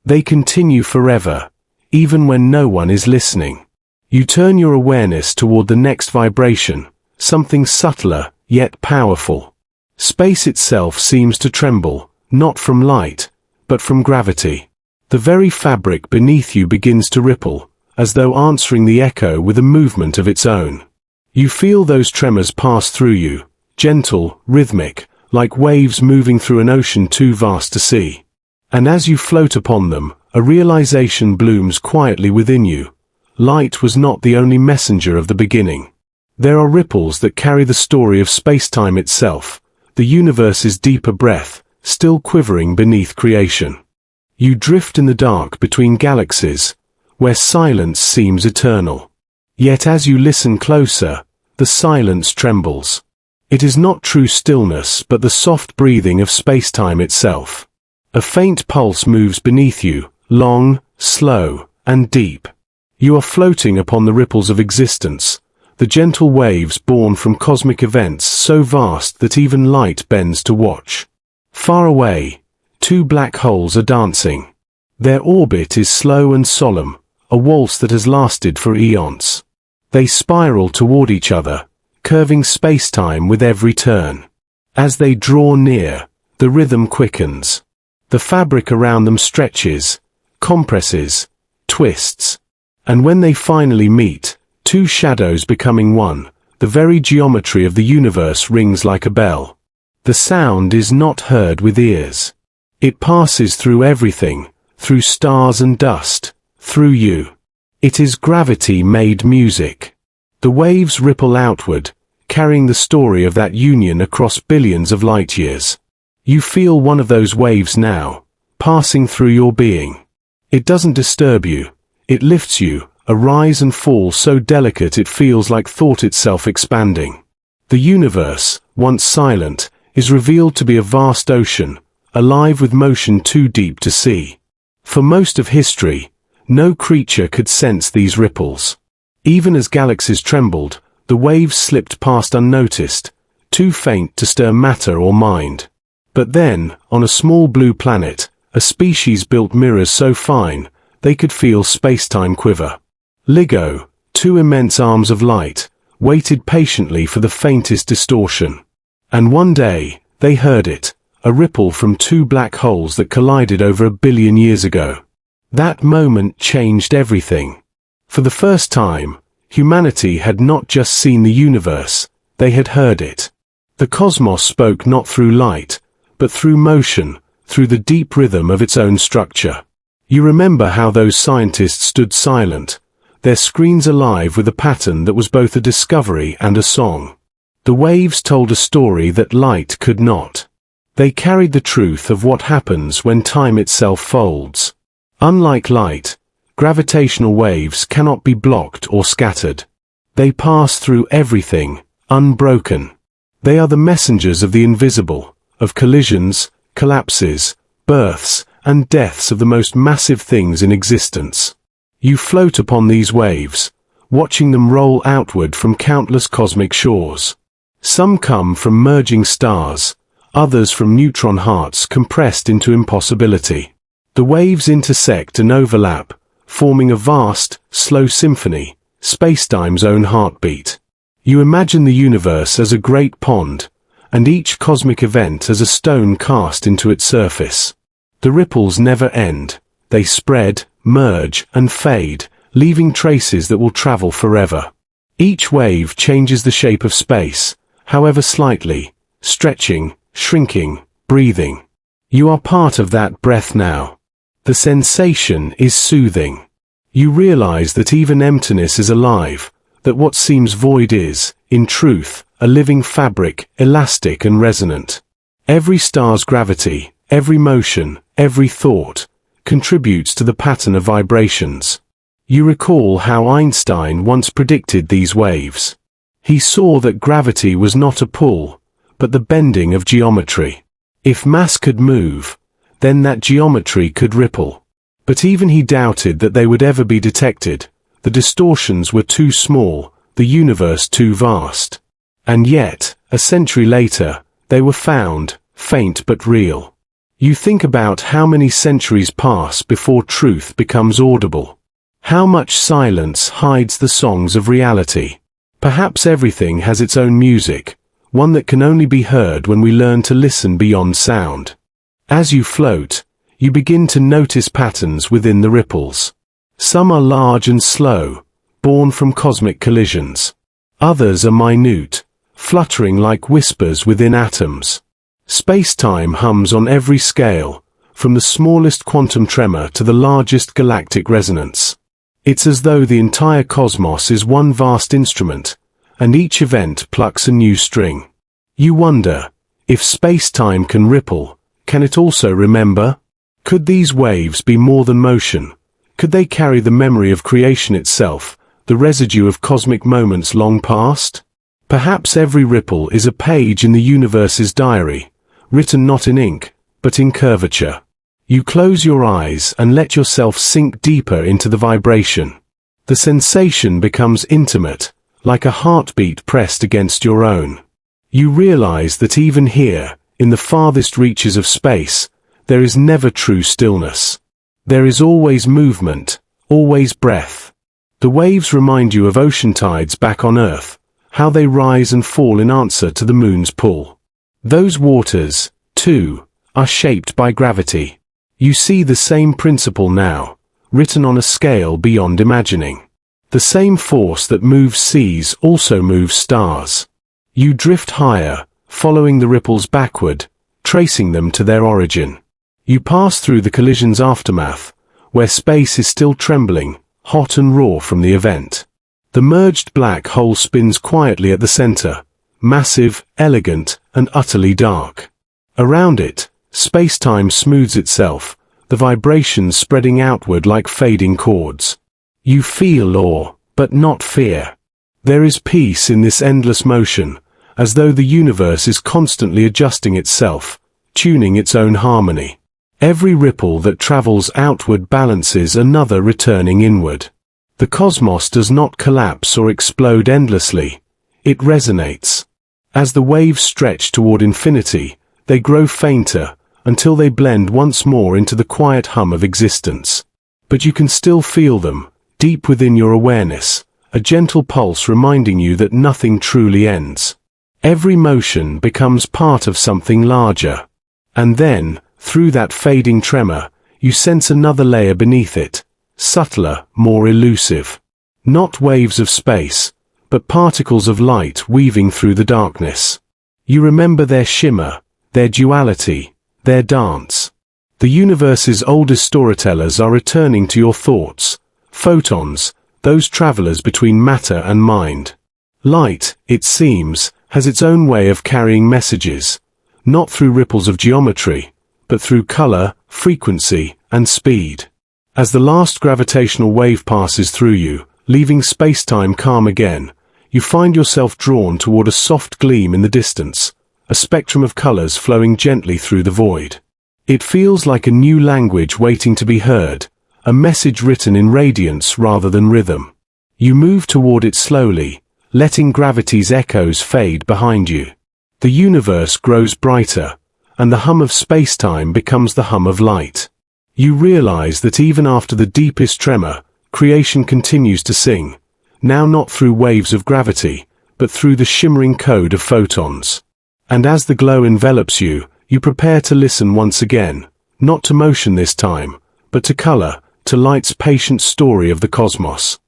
S1: They continue forever, even when no one is listening. You turn your awareness toward the next vibration, something subtler, yet powerful. Space itself seems to tremble, not from light, but from gravity. The very fabric beneath you begins to ripple, as though answering the echo with a movement of its own. You feel those tremors pass through you, gentle, rhythmic, like waves moving through an ocean too vast to see. And as you float upon them, a realization blooms quietly within you. Light was not the only messenger of the beginning. There are ripples that carry the story of spacetime itself, the universe's deeper breath, still quivering beneath creation. You drift in the dark between galaxies, where silence seems eternal. Yet as you listen closer, the silence trembles. It is not true stillness but the soft breathing of spacetime itself. A faint pulse moves beneath you, long, slow, and deep. You are floating upon the ripples of existence, the gentle waves born from cosmic events so vast that even light bends to watch. Far away, two black holes are dancing. Their orbit is slow and solemn, a waltz that has lasted for eons. They spiral toward each other, curving spacetime with every turn. As they draw near, the rhythm quickens. The fabric around them stretches, compresses, twists. And when they finally meet, two shadows becoming one, the very geometry of the universe rings like a bell. The sound is not heard with ears. It passes through everything, through stars and dust, through you. It is gravity made music. The waves ripple outward, carrying the story of that union across billions of light years. You feel one of those waves now, passing through your being. It doesn't disturb you, it lifts you, a rise and fall so delicate it feels like thought itself expanding. The universe, once silent, is revealed to be a vast ocean, alive with motion too deep to see. For most of history, no creature could sense these ripples. Even as galaxies trembled, the waves slipped past unnoticed, too faint to stir matter or mind. But then, on a small blue planet, a species built mirrors so fine, they could feel spacetime quiver. LIGO, two immense arms of light, waited patiently for the faintest distortion. And one day, they heard it, a ripple from two black holes that collided over 1 billion years ago. That moment changed everything. For the first time, humanity had not just seen the universe, they had heard it. The cosmos spoke not through light, but through motion, through the deep rhythm of its own structure. You remember how those scientists stood silent, their screens alive with a pattern that was both a discovery and a song. The waves told a story that light could not. They carried the truth of what happens when time itself folds. Unlike light, gravitational waves cannot be blocked or scattered. They pass through everything, unbroken. They are the messengers of the invisible, of collisions, collapses, births, and deaths of the most massive things in existence. You float upon these waves, watching them roll outward from countless cosmic shores. Some come from merging stars, others from neutron hearts compressed into impossibility. The waves intersect and overlap, forming a vast, slow symphony, spacetime's own heartbeat. You imagine the universe as a great pond, and each cosmic event as a stone cast into its surface. The ripples never end. They spread, merge, and fade, leaving traces that will travel forever. Each wave changes the shape of space, however slightly, stretching, shrinking, breathing. You are part of that breath now. The sensation is soothing. You realize that even emptiness is alive, that what seems void is, in truth, a living fabric, elastic and resonant. Every star's gravity, every motion, every thought, contributes to the pattern of vibrations. You recall how Einstein once predicted these waves. He saw that gravity was not a pull, but the bending of geometry. If mass could move, then that geometry could ripple. But even he doubted that they would ever be detected. The distortions were too small, the universe too vast. And yet, a century later, they were found, faint but real. You think about how many centuries pass before truth becomes audible. How much silence hides the songs of reality. Perhaps everything has its own music, one that can only be heard when we learn to listen beyond sound. As you float, you begin to notice patterns within the ripples. Some are large and slow, born from cosmic collisions. Others are minute, fluttering like whispers within atoms. Space-time hums on every scale, from the smallest quantum tremor to the largest galactic resonance. It's as though the entire cosmos is one vast instrument, and each event plucks a new string. You wonder, if space-time can ripple, can it also remember? Could these waves be more than motion? Could they carry the memory of creation itself, the residue of cosmic moments long past? Perhaps every ripple is a page in the universe's diary, written not in ink, but in curvature. You close your eyes and let yourself sink deeper into the vibration. The sensation becomes intimate, like a heartbeat pressed against your own. You realize that even here, in the farthest reaches of space, there is never true stillness. There is always movement, always breath. The waves remind you of ocean tides back on Earth, how they rise and fall in answer to the moon's pull. Those waters, too, are shaped by gravity. You see the same principle now, written on a scale beyond imagining. The same force that moves seas also moves stars. You drift higher, following the ripples backward, tracing them to their origin. You pass through the collision's aftermath, where space is still trembling, hot and raw from the event. The merged black hole spins quietly at the center, massive, elegant, and utterly dark. Around it, space-time smooths itself, the vibrations spreading outward like fading chords. You feel awe, but not fear. There is peace in this endless motion, as though the universe is constantly adjusting itself, tuning its own harmony. Every ripple that travels outward balances another returning inward. The cosmos does not collapse or explode endlessly. It resonates. As the waves stretch toward infinity, they grow fainter, until they blend once more into the quiet hum of existence. But you can still feel them, deep within your awareness, a gentle pulse reminding you that nothing truly ends. Every motion becomes part of something larger. And then, through that fading tremor, you sense another layer beneath it, subtler, more elusive. Not waves of space, but particles of light weaving through the darkness. You remember their shimmer, their duality, their dance. The universe's oldest storytellers are returning to your thoughts, photons, those travelers between matter and mind. Light, it seems, has its own way of carrying messages, not through ripples of geometry, but through color, frequency, and speed. As the last gravitational wave passes through you, leaving space-time calm again, you find yourself drawn toward a soft gleam in the distance, a spectrum of colors flowing gently through the void. It feels like a new language waiting to be heard, a message written in radiance rather than rhythm. You move toward it slowly, letting gravity's echoes fade behind you. The universe grows brighter, and the hum of space-time becomes the hum of light. You realize that even after the deepest tremor, creation continues to sing, now not through waves of gravity, but through the shimmering code of photons. And as the glow envelops you, you prepare to listen once again, not to motion this time, but to color, to light's patient story of the cosmos.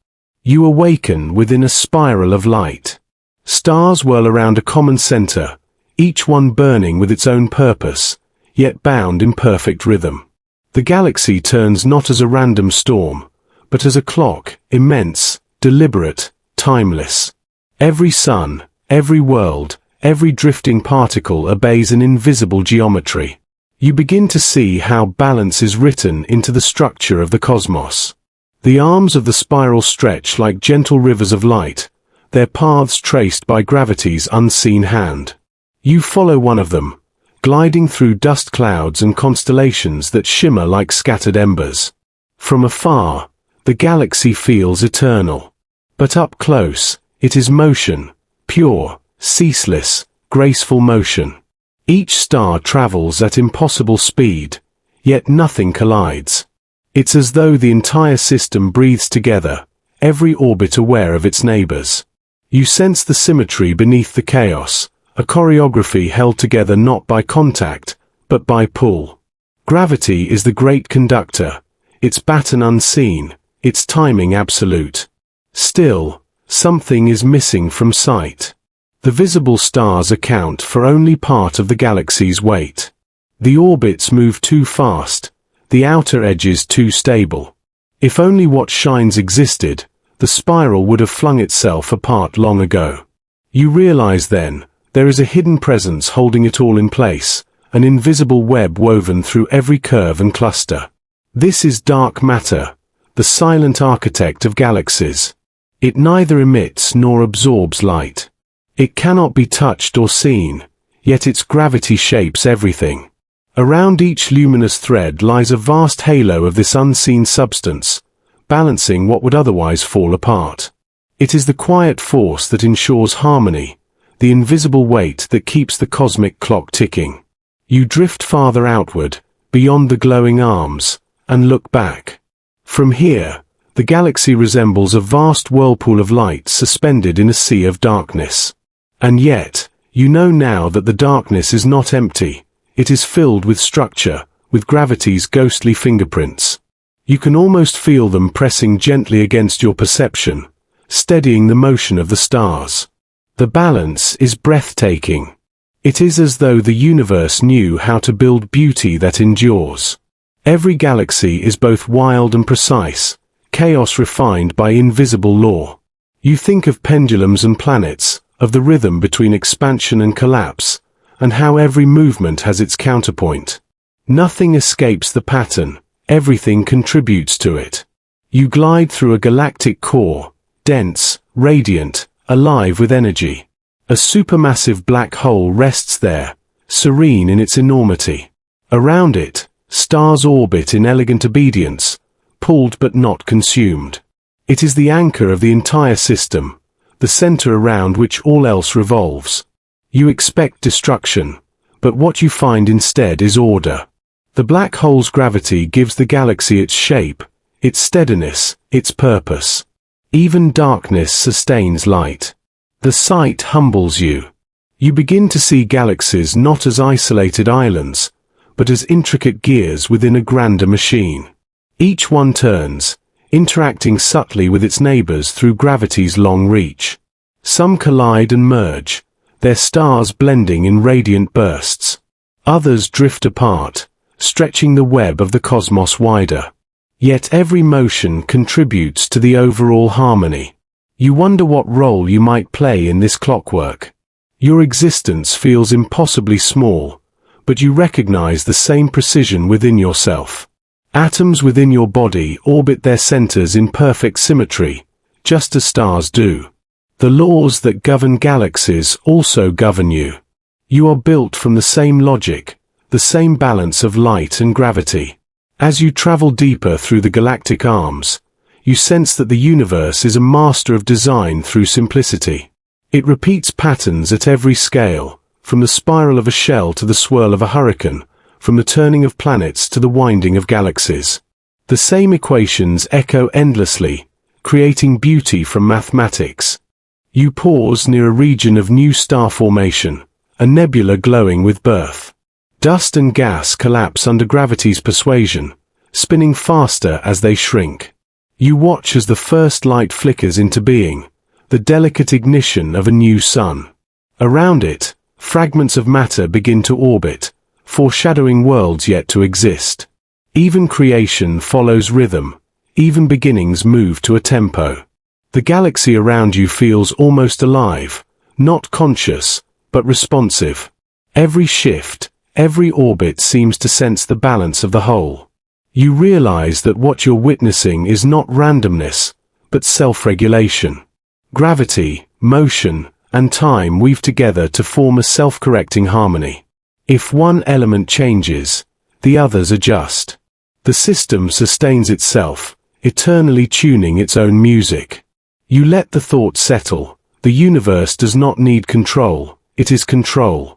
S1: You awaken within a spiral of light. Stars whirl around a common center, each one burning with its own purpose, yet bound in perfect rhythm. The galaxy turns not as a random storm, but as a clock, immense, deliberate, timeless. Every sun, every world, every drifting particle obeys an invisible geometry. You begin to see how balance is written into the structure of the cosmos. The arms of the spiral stretch like gentle rivers of light, their paths traced by gravity's unseen hand. You follow one of them, gliding through dust clouds and constellations that shimmer like scattered embers. From afar, the galaxy feels eternal. But up close, it is motion, pure, ceaseless, graceful motion. Each star travels at impossible speed, yet nothing collides. It's as though the entire system breathes together, every orbit aware of its neighbors. You sense the symmetry beneath the chaos, a choreography held together not by contact, but by pull. Gravity is the great conductor, its baton unseen, its timing absolute. Still, something is missing from sight. The visible stars account for only part of the galaxy's weight. The orbits move too fast, the outer edges too stable. If only what shines existed, the spiral would have flung itself apart long ago. You realize then, there is a hidden presence holding it all in place, an invisible web woven through every curve and cluster. This is dark matter, the silent architect of galaxies. It neither emits nor absorbs light. It cannot be touched or seen, yet its gravity shapes everything. Around each luminous thread lies a vast halo of this unseen substance, balancing what would otherwise fall apart. It is the quiet force that ensures harmony, the invisible weight that keeps the cosmic clock ticking. You drift farther outward, beyond the glowing arms, and look back. From here, the galaxy resembles a vast whirlpool of light suspended in a sea of darkness. And yet, you know now that the darkness is not empty. It is filled with structure, with gravity's ghostly fingerprints. You can almost feel them pressing gently against your perception, steadying the motion of the stars. The balance is breathtaking. It is as though the universe knew how to build beauty that endures. Every galaxy is both wild and precise, chaos refined by invisible law. You think of pendulums and planets, of the rhythm between expansion and collapse, and how every movement has its counterpoint. Nothing escapes the pattern, everything contributes to it. You glide through a galactic core, dense, radiant, alive with energy. A supermassive black hole rests there, serene in its enormity. Around it, stars orbit in elegant obedience, pulled but not consumed. It is the anchor of the entire system, the center around which all else revolves. You expect destruction, but what you find instead is order. The black hole's gravity gives the galaxy its shape, its steadiness, its purpose. Even darkness sustains light. The sight humbles you. You begin to see galaxies not as isolated islands, but as intricate gears within a grander machine. Each one turns, interacting subtly with its neighbors through gravity's long reach. Some collide and merge, their stars blending in radiant bursts. Others drift apart, stretching the web of the cosmos wider. Yet every motion contributes to the overall harmony. You wonder what role you might play in this clockwork. Your existence feels impossibly small, but you recognize the same precision within yourself. Atoms within your body orbit their centers in perfect symmetry, just as stars do. The laws that govern galaxies also govern you. You are built from the same logic, the same balance of light and gravity. As you travel deeper through the galactic arms, you sense that the universe is a master of design through simplicity. It repeats patterns at every scale, from the spiral of a shell to the swirl of a hurricane, from the turning of planets to the winding of galaxies. The same equations echo endlessly, creating beauty from mathematics. You pause near a region of new star formation, a nebula glowing with birth. Dust and gas collapse under gravity's persuasion, spinning faster as they shrink. You watch as the first light flickers into being, the delicate ignition of a new sun. Around it, fragments of matter begin to orbit, foreshadowing worlds yet to exist. Even creation follows rhythm, even beginnings move to a tempo. The galaxy around you feels almost alive, not conscious, but responsive. Every shift, every orbit seems to sense the balance of the whole. You realize that what you're witnessing is not randomness, but self-regulation. Gravity, motion, and time weave together to form a self-correcting harmony. If one element changes, the others adjust. The system sustains itself, eternally tuning its own music. You let the thought settle. The universe does not need control, it is control.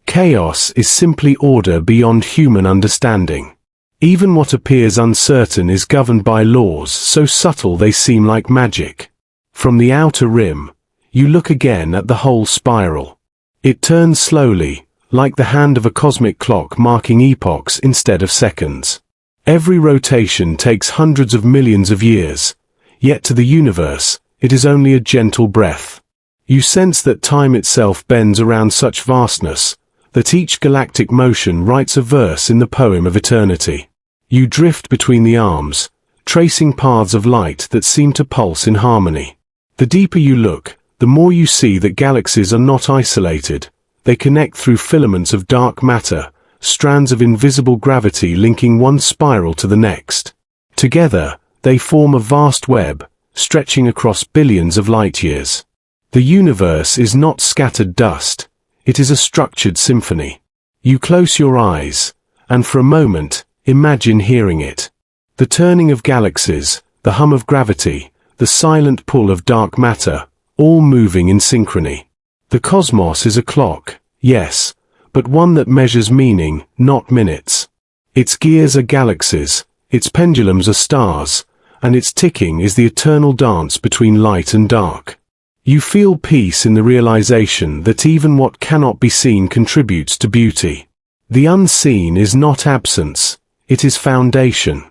S1: Chaos is simply order beyond human understanding. Even what appears uncertain is governed by laws so subtle they seem like magic. From the outer rim, you look again at the whole spiral. It turns slowly, like the hand of a cosmic clock marking epochs instead of seconds. Every rotation takes hundreds of millions of years, yet to the universe, it is only a gentle breath. You sense that time itself bends around such vastness, that each galactic motion writes a verse in the poem of eternity. You drift between the arms, tracing paths of light that seem to pulse in harmony. The deeper you look, The more you see that galaxies are not isolated, they connect through filaments of dark matter, strands of invisible gravity linking one spiral to the next. Together, they form a vast web, stretching across billions of light-years. The universe is not scattered dust, it is a structured symphony. You close your eyes, and for a moment, imagine hearing it. The turning of galaxies, the hum of gravity, the silent pull of dark matter, all moving in synchrony. The cosmos is a clock, yes, but one that measures meaning, not minutes. Its gears are galaxies, its pendulums are stars, and its ticking is the eternal dance between light and dark. You feel peace in the realization that even what cannot be seen contributes to beauty. The unseen is not absence, it is foundation.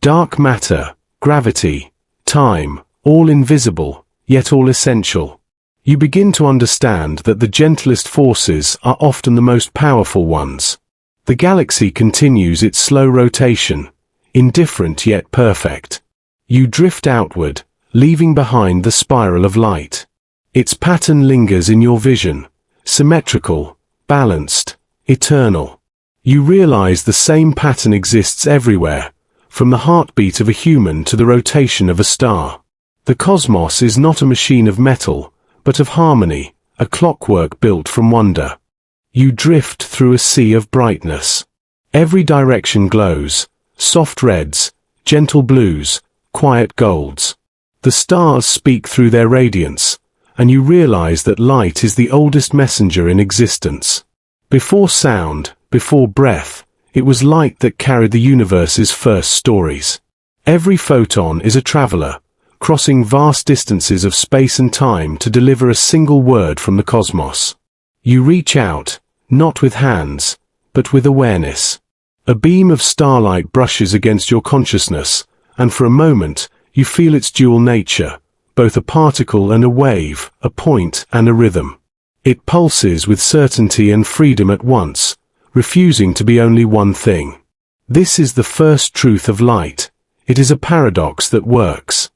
S1: Dark matter, gravity, time, all invisible, yet all essential. You begin to understand that the gentlest forces are often the most powerful ones. The galaxy continues its slow rotation, indifferent yet perfect. You drift outward, leaving behind the spiral of light. Its pattern lingers in your vision, symmetrical, balanced, eternal. You realize the same pattern exists everywhere, from the heartbeat of a human to the rotation of a star. The cosmos is not a machine of metal, but of harmony, a clockwork built from wonder. You drift through a sea of brightness. Every direction glows, soft reds, gentle blues, quiet golds. The stars speak through their radiance, and you realize that light is the oldest messenger in existence. Before sound, before breath, it was light that carried the universe's first stories. Every photon is a traveler, crossing vast distances of space and time to deliver a single word from the cosmos. You reach out, not with hands, but with awareness. A beam of starlight brushes against your consciousness, and for a moment, you feel its dual nature, both a particle and a wave, a point and a rhythm. It pulses with certainty and freedom at once, refusing to be only one thing. This is the first truth of light. It is a paradox that works.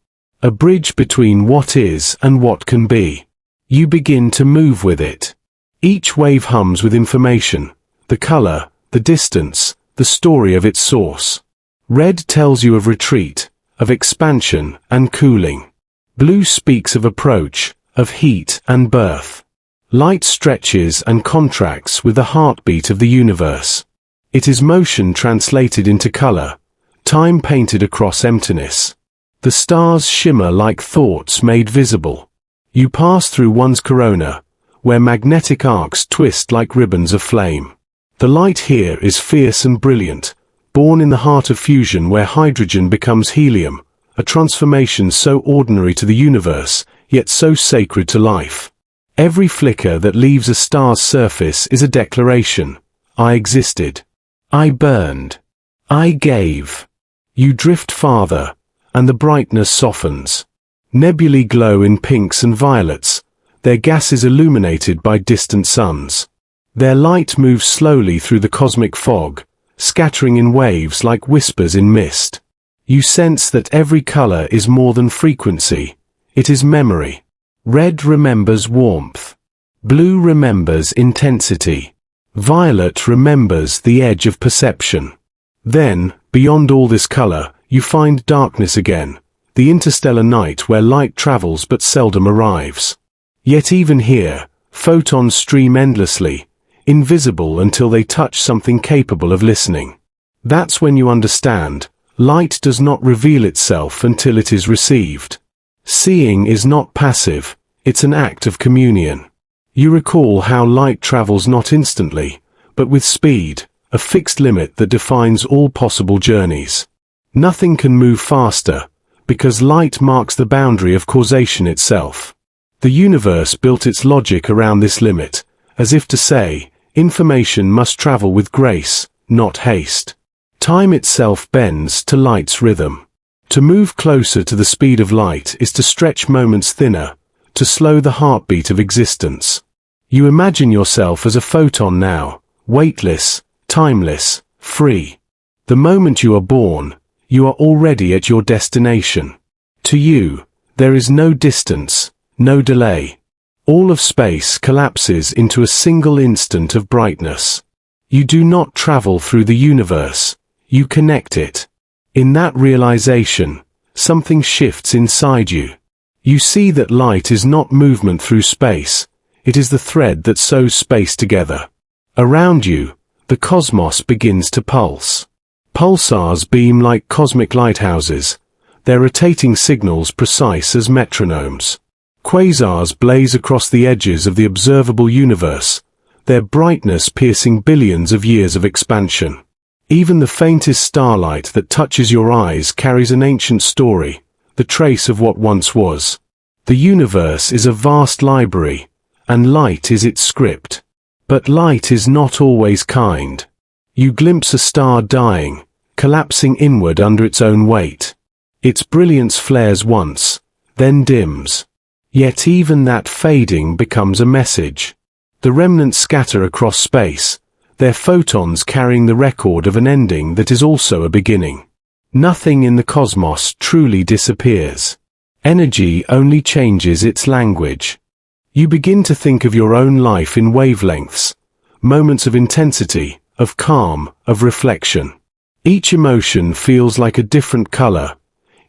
S1: A bridge between what is and what can be. You begin to move with it. Each wave hums with information, the color, the distance, the story of its source. Red tells you of retreat, of expansion and cooling. Blue speaks of approach, of heat and birth. Light stretches and contracts with the heartbeat of the universe. It is motion translated into color, time painted across emptiness. The stars shimmer like thoughts made visible. You pass through one's corona, where magnetic arcs twist like ribbons of flame. The light here is fierce and brilliant, born in the heart of fusion where hydrogen becomes helium, a transformation so ordinary to the universe, yet so sacred to life. Every flicker that leaves a star's surface is a declaration. I existed. I burned. I gave. You drift farther, and the brightness softens. Nebulae glow in pinks and violets, their gases illuminated by distant suns. Their light moves slowly through the cosmic fog, scattering in waves like whispers in mist. You sense that every color is more than frequency, it is memory. Red remembers warmth. Blue remembers intensity. Violet remembers the edge of perception. Then, beyond all this color, you find darkness again, the interstellar night where light travels but seldom arrives. Yet even here, photons stream endlessly, invisible until they touch something capable of listening. That's when you understand, light does not reveal itself until it is received. Seeing is not passive, it's an act of communion. You recall how light travels not instantly, but with speed, a fixed limit that defines all possible journeys. Nothing can move faster, because light marks the boundary of causation itself. The universe built its logic around this limit, as if to say, information must travel with grace, not haste. Time itself bends to light's rhythm. To move closer to the speed of light is to stretch moments thinner, to slow the heartbeat of existence. You imagine yourself as a photon now, weightless, timeless, free. The moment you are born, you are already at your destination. To you, there is no distance, no delay. All of space collapses into a single instant of brightness. You do not travel through the universe, you connect it. In that realization, something shifts inside you. You see that light is not movement through space, it is the thread that sews space together. Around you, the cosmos begins to pulse. Pulsars beam like cosmic lighthouses, their rotating signals precise as metronomes. Quasars blaze across the edges of the observable universe, their brightness piercing billions of years of expansion. Even the faintest starlight that touches your eyes carries an ancient story, the trace of what once was. The universe is a vast library, and light is its script. But light is not always kind. You glimpse a star dying, collapsing inward under its own weight. Its brilliance flares once, then dims. Yet even that fading becomes a message. The remnants scatter across space, their photons carrying the record of an ending that is also a beginning. Nothing in the cosmos truly disappears. Energy only changes its language. You begin to think of your own life in wavelengths, moments of intensity, of calm, of reflection. Each emotion feels like a different color,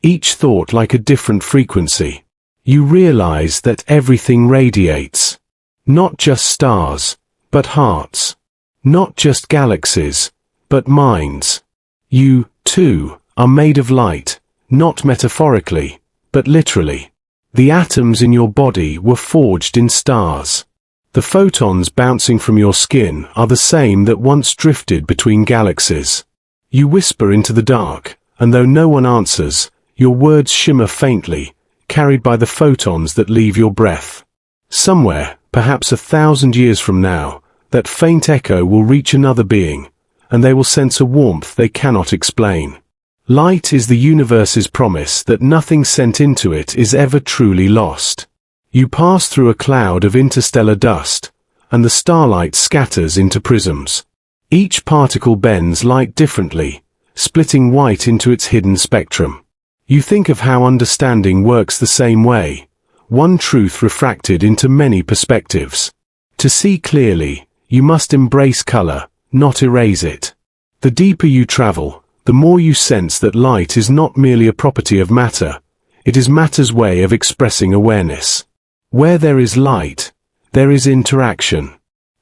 S1: each thought like a different frequency. You realize that everything radiates. Not just stars, but hearts. Not just galaxies, but minds. You, too, are made of light, not metaphorically, but literally. The atoms in your body were forged in stars. The photons bouncing from your skin are the same that once drifted between galaxies. You whisper into the dark, and though no one answers, your words shimmer faintly, carried by the photons that leave your breath. Somewhere, perhaps 1,000 years from now, that faint echo will reach another being, and they will sense a warmth they cannot explain. Light is the universe's promise that nothing sent into it is ever truly lost. You pass through a cloud of interstellar dust, and the starlight scatters into prisms. Each particle bends light differently, splitting white into its hidden spectrum. You think of how understanding works the same way, one truth refracted into many perspectives. To see clearly, you must embrace color, not erase it. The deeper you travel, the more you sense that light is not merely a property of matter, it is matter's way of expressing awareness. Where there is light, there is interaction.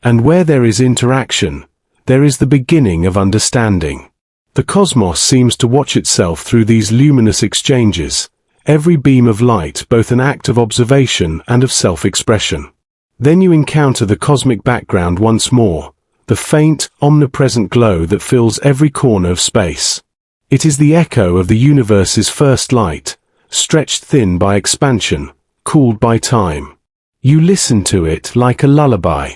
S1: And where there is interaction, there is the beginning of understanding. The cosmos seems to watch itself through these luminous exchanges, every beam of light both an act of observation and of self-expression. Then you encounter the cosmic background once more, the faint, omnipresent glow that fills every corner of space. It is the echo of the universe's first light, stretched thin by expansion, cooled by time. You listen to it like a lullaby.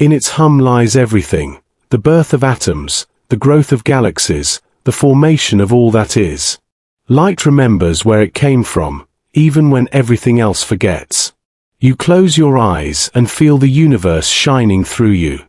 S1: In its hum lies everything, the birth of atoms, the growth of galaxies, the formation of all that is. Light remembers where it came from, even when everything else forgets. You close your eyes and feel the universe shining through you.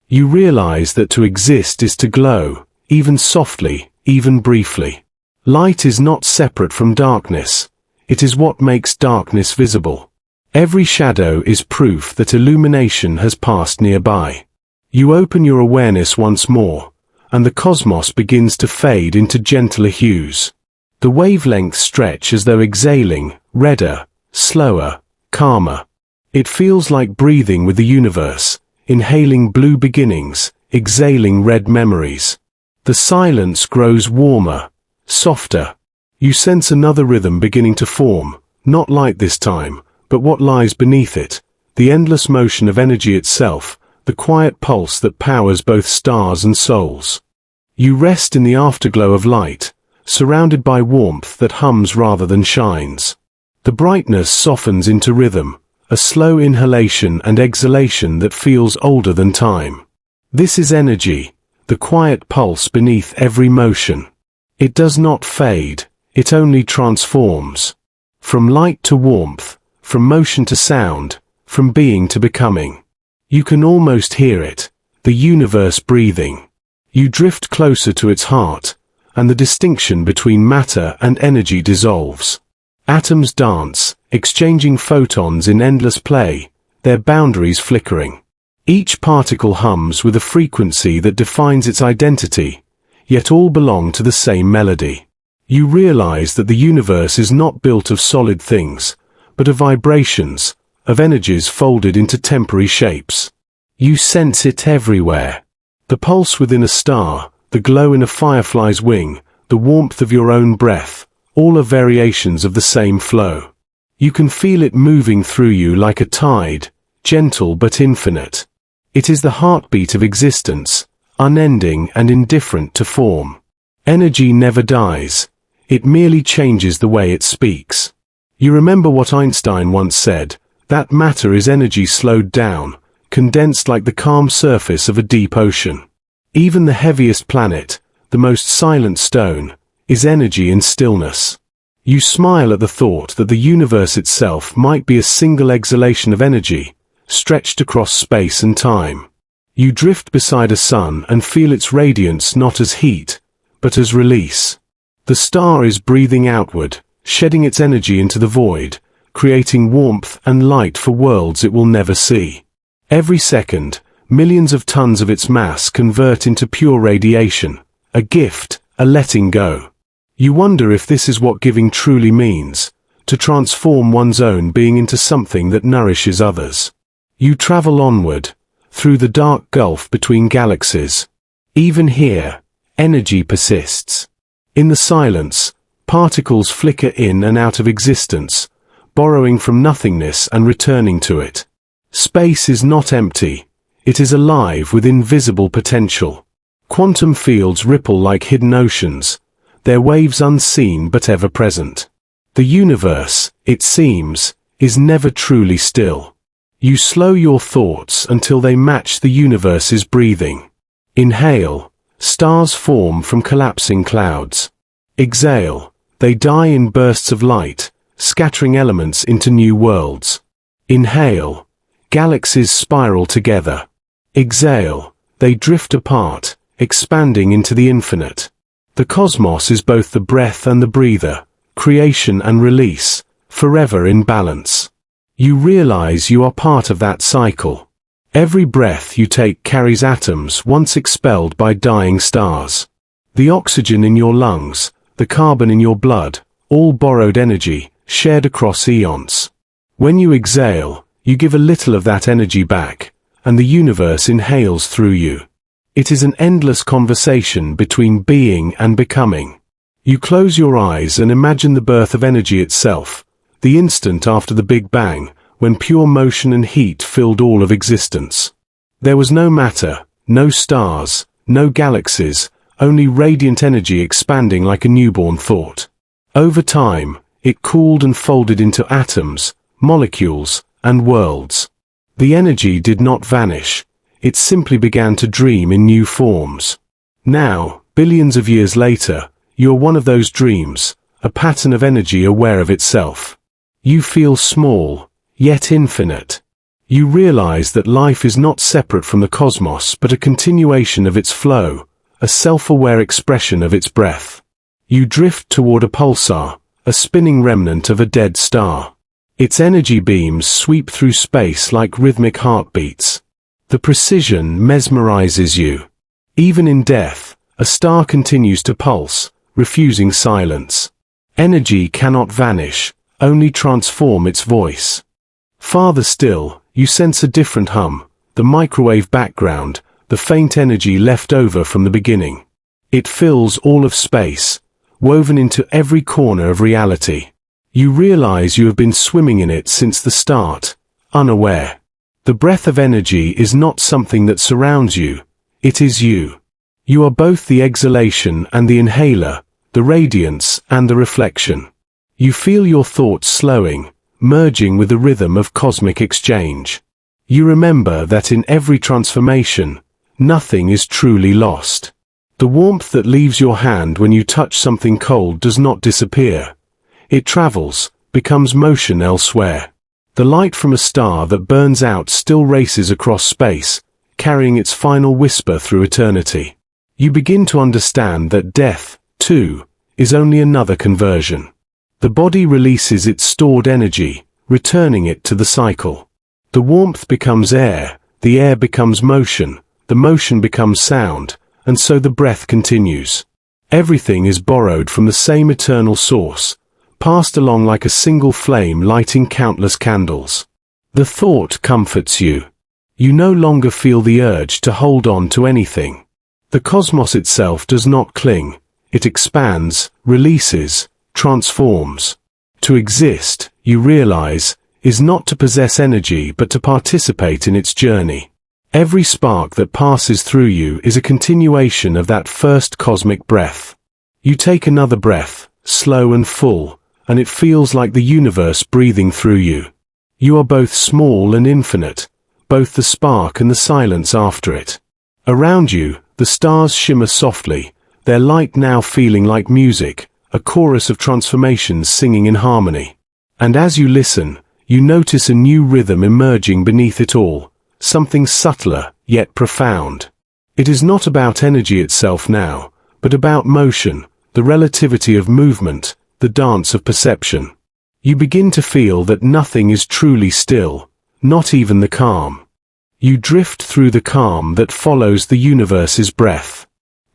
S1: You realize that to exist is to glow, even softly, even briefly. Light is not separate from darkness. It is what makes darkness visible. Every shadow is proof that illumination has passed nearby. You open your awareness once more, and the cosmos begins to fade into gentler hues. The wavelengths stretch as though exhaling, redder, slower, calmer. It feels like breathing with the universe, inhaling blue beginnings, exhaling red memories. The silence grows warmer, softer. You sense another rhythm beginning to form, not light this time, but what lies beneath it, the endless motion of energy itself, the quiet pulse that powers both stars and souls. You rest in the afterglow of light, surrounded by warmth that hums rather than shines. The brightness softens into rhythm, a slow inhalation and exhalation that feels older than time. This is energy, the quiet pulse beneath every motion. It does not fade, it only transforms. From light to warmth, from motion to sound, from being to becoming. You can almost hear it, the universe breathing. You drift closer to its heart, and the distinction between matter and energy dissolves. Atoms dance, exchanging photons in endless play, their boundaries flickering. Each particle hums with a frequency that defines its identity, yet all belong to the same melody. You realize that the universe is not built of solid things, but of vibrations, of energies folded into temporary shapes. You sense it everywhere. The pulse within a star, the glow in a firefly's wing, the warmth of your own breath, all are variations of the same flow. You can feel it moving through you like a tide, gentle but infinite. It is the heartbeat of existence, unending and indifferent to form. Energy never dies. It merely changes the way it speaks. You remember what Einstein once said, that matter is energy slowed down, condensed like the calm surface of a deep ocean. Even the heaviest planet, the most silent stone, is energy in stillness. You smile at the thought that the universe itself might be a single exhalation of energy, stretched across space and time. You drift beside a sun and feel its radiance not as heat, but as release. The star is breathing outward, shedding its energy into the void, creating warmth and light for worlds it will never see. Every second, millions of tons of its mass convert into pure radiation, a gift, a letting go. You wonder if this is what giving truly means, to transform one's own being into something that nourishes others. You travel onward, through the dark gulf between galaxies. Even here, energy persists. In the silence, particles flicker in and out of existence, borrowing from nothingness and returning to it. Space is not empty. It is alive with invisible potential. Quantum fields ripple like hidden oceans, their waves unseen but ever present. The universe, it seems, is never truly still. You slow your thoughts until they match the universe's breathing. Inhale, stars form from collapsing clouds. Exhale, they die in bursts of light, scattering elements into new worlds. Inhale, galaxies spiral together. Exhale, they drift apart, expanding into the infinite. The cosmos is both the breath and the breather, creation and release, forever in balance. You realize you are part of that cycle. Every breath you take carries atoms once expelled by dying stars. The oxygen in your lungs, the carbon in your blood, all borrowed energy, shared across eons. When you exhale, you give a little of that energy back, and the universe inhales through you. It is an endless conversation between being and becoming. You close your eyes and imagine the birth of energy itself, the instant after the Big Bang, when pure motion and heat filled all of existence. There was no matter, no stars, no galaxies, only radiant energy expanding like a newborn thought. Over time, it cooled and folded into atoms, molecules, and worlds. The energy did not vanish, it simply began to dream in new forms. Now, billions of years later, you are one of those dreams, a pattern of energy aware of itself. You feel small, yet infinite. You realize that life is not separate from the cosmos but a continuation of its flow, a self-aware expression of its breath. You drift toward a pulsar, a spinning remnant of a dead star. Its energy beams sweep through space like rhythmic heartbeats. The precision mesmerizes you. Even in death, a star continues to pulse, refusing silence. Energy cannot vanish, only transform its voice. Farther still, you sense a different hum, the microwave background, the faint energy left over from the beginning. It fills all of space, woven into every corner of reality. You realize you have been swimming in it since the start, unaware. The breath of energy is not something that surrounds you, it is you. You are both the exhalation and the inhaler, the radiance and the reflection. You feel your thoughts slowing, merging with the rhythm of cosmic exchange. You remember that in every transformation, nothing is truly lost. The warmth that leaves your hand when you touch something cold does not disappear. It travels, becomes motion elsewhere. The light from a star that burns out still races across space, carrying its final whisper through eternity. You begin to understand that death, too, is only another conversion. The body releases its stored energy, returning it to the cycle. The warmth becomes air, the air becomes motion, the motion becomes sound, and so the breath continues. Everything is borrowed from the same eternal source, passed along like a single flame lighting countless candles. The thought comforts you. You no longer feel the urge to hold on to anything. The cosmos itself does not cling. It expands, releases, transforms. To exist, you realize, is not to possess energy but to participate in its journey. Every spark that passes through you is a continuation of that first cosmic breath. You take another breath, slow and full, and it feels like the universe breathing through you. You are both small and infinite, both the spark and the silence after it. Around you, the stars shimmer softly, their light now feeling like music, a chorus of transformations singing in harmony. And as you listen, you notice a new rhythm emerging beneath it all, something subtler, yet profound. It is not about energy itself now, but about motion, the relativity of movement, the dance of perception. You begin to feel that nothing is truly still, not even the calm. You drift through the calm that follows the universe's breath.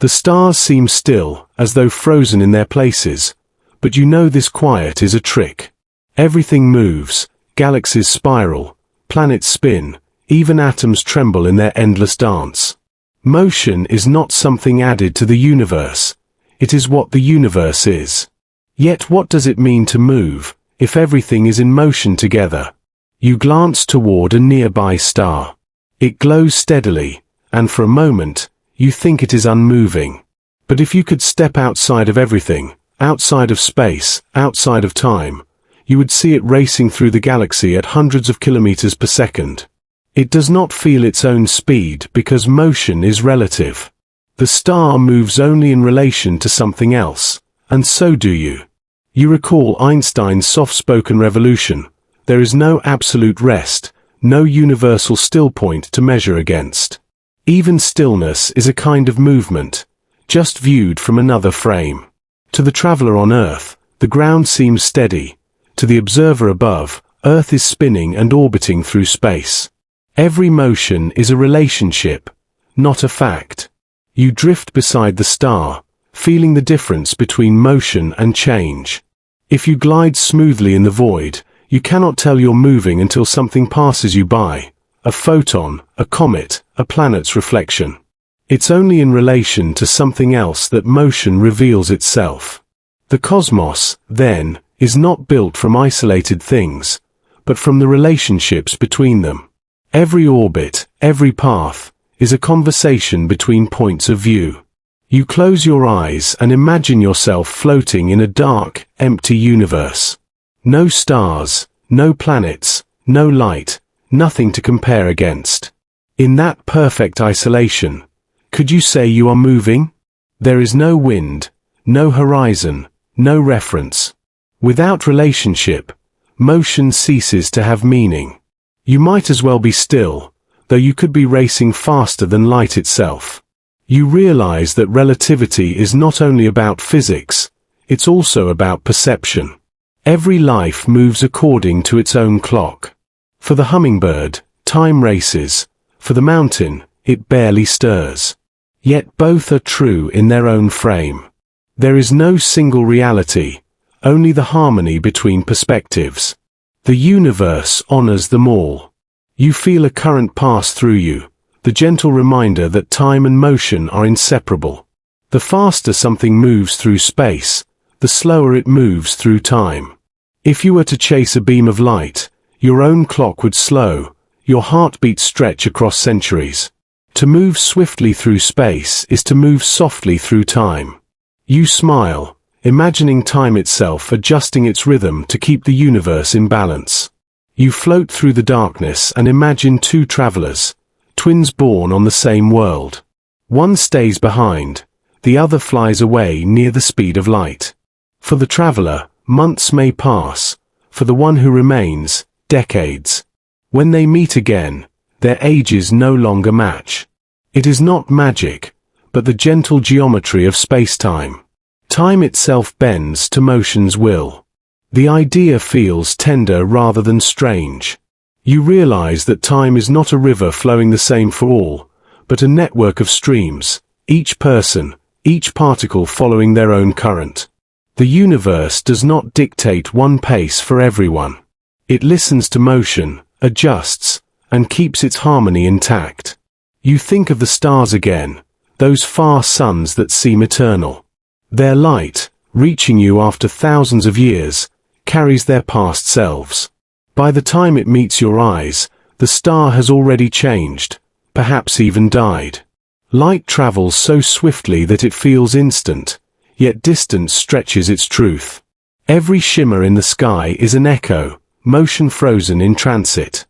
S1: The stars seem still, as though frozen in their places, but you know this quiet is a trick. Everything moves, galaxies spiral, planets spin, even atoms tremble in their endless dance. Motion is not something added to the universe. It is what the universe is. Yet what does it mean to move, if everything is in motion together? You glance toward a nearby star. It glows steadily, and for a moment, you think it is unmoving. But if you could step outside of everything, outside of space, outside of time, you would see it racing through the galaxy at hundreds of kilometers per second. It does not feel its own speed because motion is relative. The star moves only in relation to something else, and so do you. You recall Einstein's soft-spoken revolution. There is no absolute rest, no universal still point to measure against. Even stillness is a kind of movement, just viewed from another frame. To the traveler on Earth, the ground seems steady. To the observer above, Earth is spinning and orbiting through space. Every motion is a relationship, not a fact. You drift beside the star, feeling the difference between motion and change. If you glide smoothly in the void, you cannot tell you're moving until something passes you by, a photon, a comet, a planet's reflection. It's only in relation to something else that motion reveals itself. The cosmos, then, is not built from isolated things, but from the relationships between them. Every orbit, every path, is a conversation between points of view. You close your eyes and imagine yourself floating in a dark, empty universe. No stars, no planets, no light, nothing to compare against. In that perfect isolation, could you say you are moving? There is no wind, no horizon, no reference. Without relationship, motion ceases to have meaning. You might as well be still, though you could be racing faster than light itself. You realize that relativity is not only about physics, it's also about perception. Every life moves according to its own clock. For the hummingbird, time races. For the mountain, it barely stirs. Yet both are true in their own frame. There is no single reality, only the harmony between perspectives. The universe honors them all. You feel a current pass through you, the gentle reminder that time and motion are inseparable. The faster something moves through space, the slower it moves through time. If you were to chase a beam of light, your own clock would slow, your heartbeat stretch across centuries. To move swiftly through space is to move softly through time. You smile, imagining time itself adjusting its rhythm to keep the universe in balance. You float through the darkness and imagine two travelers, twins born on the same world. One stays behind, the other flies away near the speed of light. For the traveler, months may pass, for the one who remains, decades. When they meet again, their ages no longer match. It is not magic, but the gentle geometry of spacetime. Time itself bends to motion's will. The idea feels tender rather than strange. You realize that time is not a river flowing the same for all, but a network of streams, each person, each particle following their own current. The universe does not dictate one pace for everyone. It listens to motion, adjusts, and keeps its harmony intact. You think of the stars again, those far suns that seem eternal. Their light, reaching you after thousands of years, carries their past selves. By the time it meets your eyes, the star has already changed, perhaps even died. Light travels so swiftly that it feels instant, yet distance stretches its truth. Every shimmer in the sky is an echo, motion frozen in transit.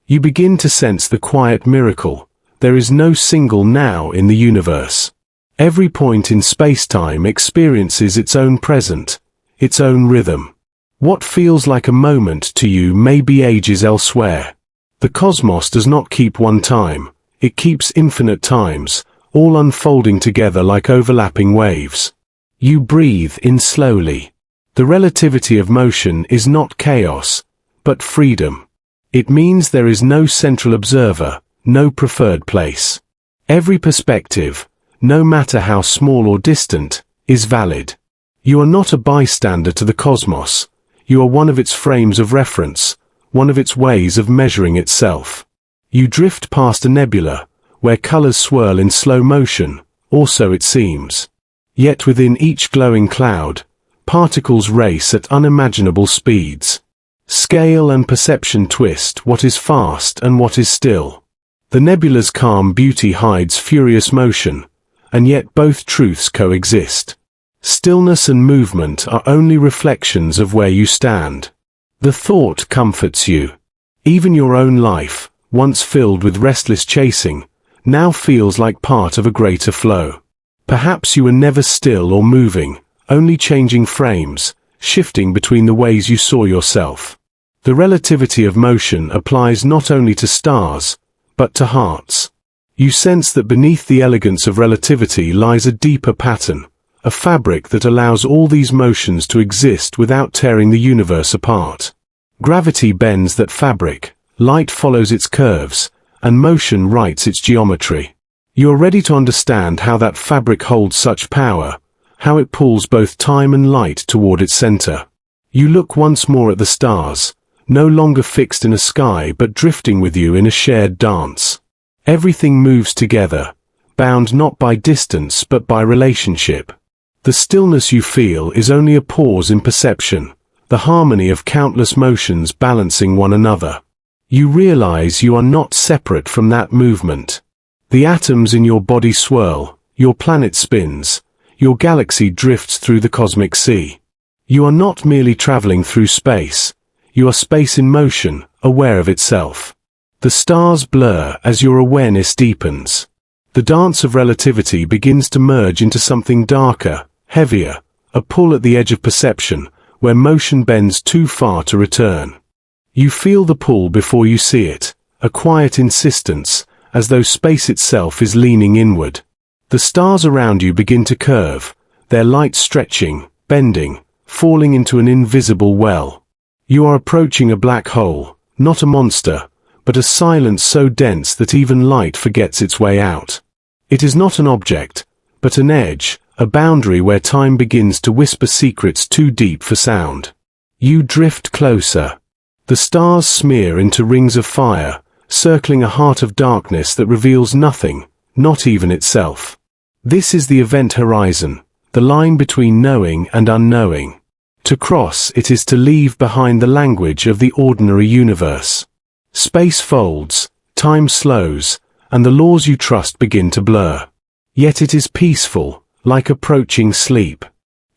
S1: You begin to sense the quiet miracle. There is no single now in the universe. Every point in spacetime experiences its own present, its own rhythm. What feels like a moment to you may be ages elsewhere. The cosmos does not keep one time, it keeps infinite times, all unfolding together like overlapping waves. You breathe in slowly. The relativity of motion is not chaos, but freedom. It means there is no central observer, no preferred place. Every perspective, no matter how small or distant, is valid. You are not a bystander to the cosmos. You are one of its frames of reference, one of its ways of measuring itself. You drift past a nebula, where colors swirl in slow motion, or so it seems. Yet within each glowing cloud, particles race at unimaginable speeds. Scale and perception twist what is fast and what is still. The nebula's calm beauty hides furious motion, and yet both truths coexist. Stillness and movement are only reflections of where you stand. The thought comforts you. Even your own life, once filled with restless chasing, now feels like part of a greater flow. Perhaps you were never still or moving, only changing frames, shifting between the ways you saw yourself. The relativity of motion applies not only to stars, but to hearts. You sense that beneath the elegance of relativity lies a deeper pattern, a fabric that allows all these motions to exist without tearing the universe apart. Gravity bends that fabric, light follows its curves, and motion writes its geometry. You are ready to understand how that fabric holds such power, how it pulls both time and light toward its center. You look once more at the stars, no longer fixed in a sky but drifting with you in a shared dance. Everything moves together, bound not by distance but by relationship. The stillness you feel is only a pause in perception, the harmony of countless motions balancing one another. You realize you are not separate from that movement. The atoms in your body swirl, your planet spins, your galaxy drifts through the cosmic sea. You are not merely traveling through space, you are space in motion, aware of itself. The stars blur as your awareness deepens. The dance of relativity begins to merge into something darker, heavier, a pull at the edge of perception, where motion bends too far to return. You feel the pull before you see it, a quiet insistence, as though space itself is leaning inward. The stars around you begin to curve, their light stretching, bending, falling into an invisible well. You are approaching a black hole, not a monster, but a silence so dense that even light forgets its way out. It is not an object, but an edge, a boundary where time begins to whisper secrets too deep for sound. You drift closer. The stars smear into rings of fire, circling a heart of darkness that reveals nothing, not even itself. This is the event horizon, the line between knowing and unknowing. To cross it is to leave behind the language of the ordinary universe. Space folds, time slows, and the laws you trust begin to blur. Yet it is peaceful, like approaching sleep.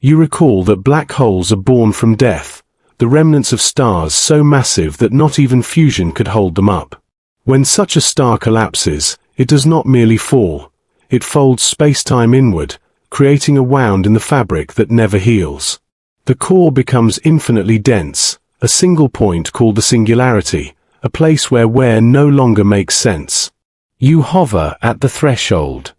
S1: You recall that black holes are born from death, the remnants of stars so massive that not even fusion could hold them up. When such a star collapses, it does not merely fall, it folds space-time inward, creating a wound in the fabric that never heals. The core becomes infinitely dense, a single point called the singularity, a place where no longer makes sense. You hover at the threshold.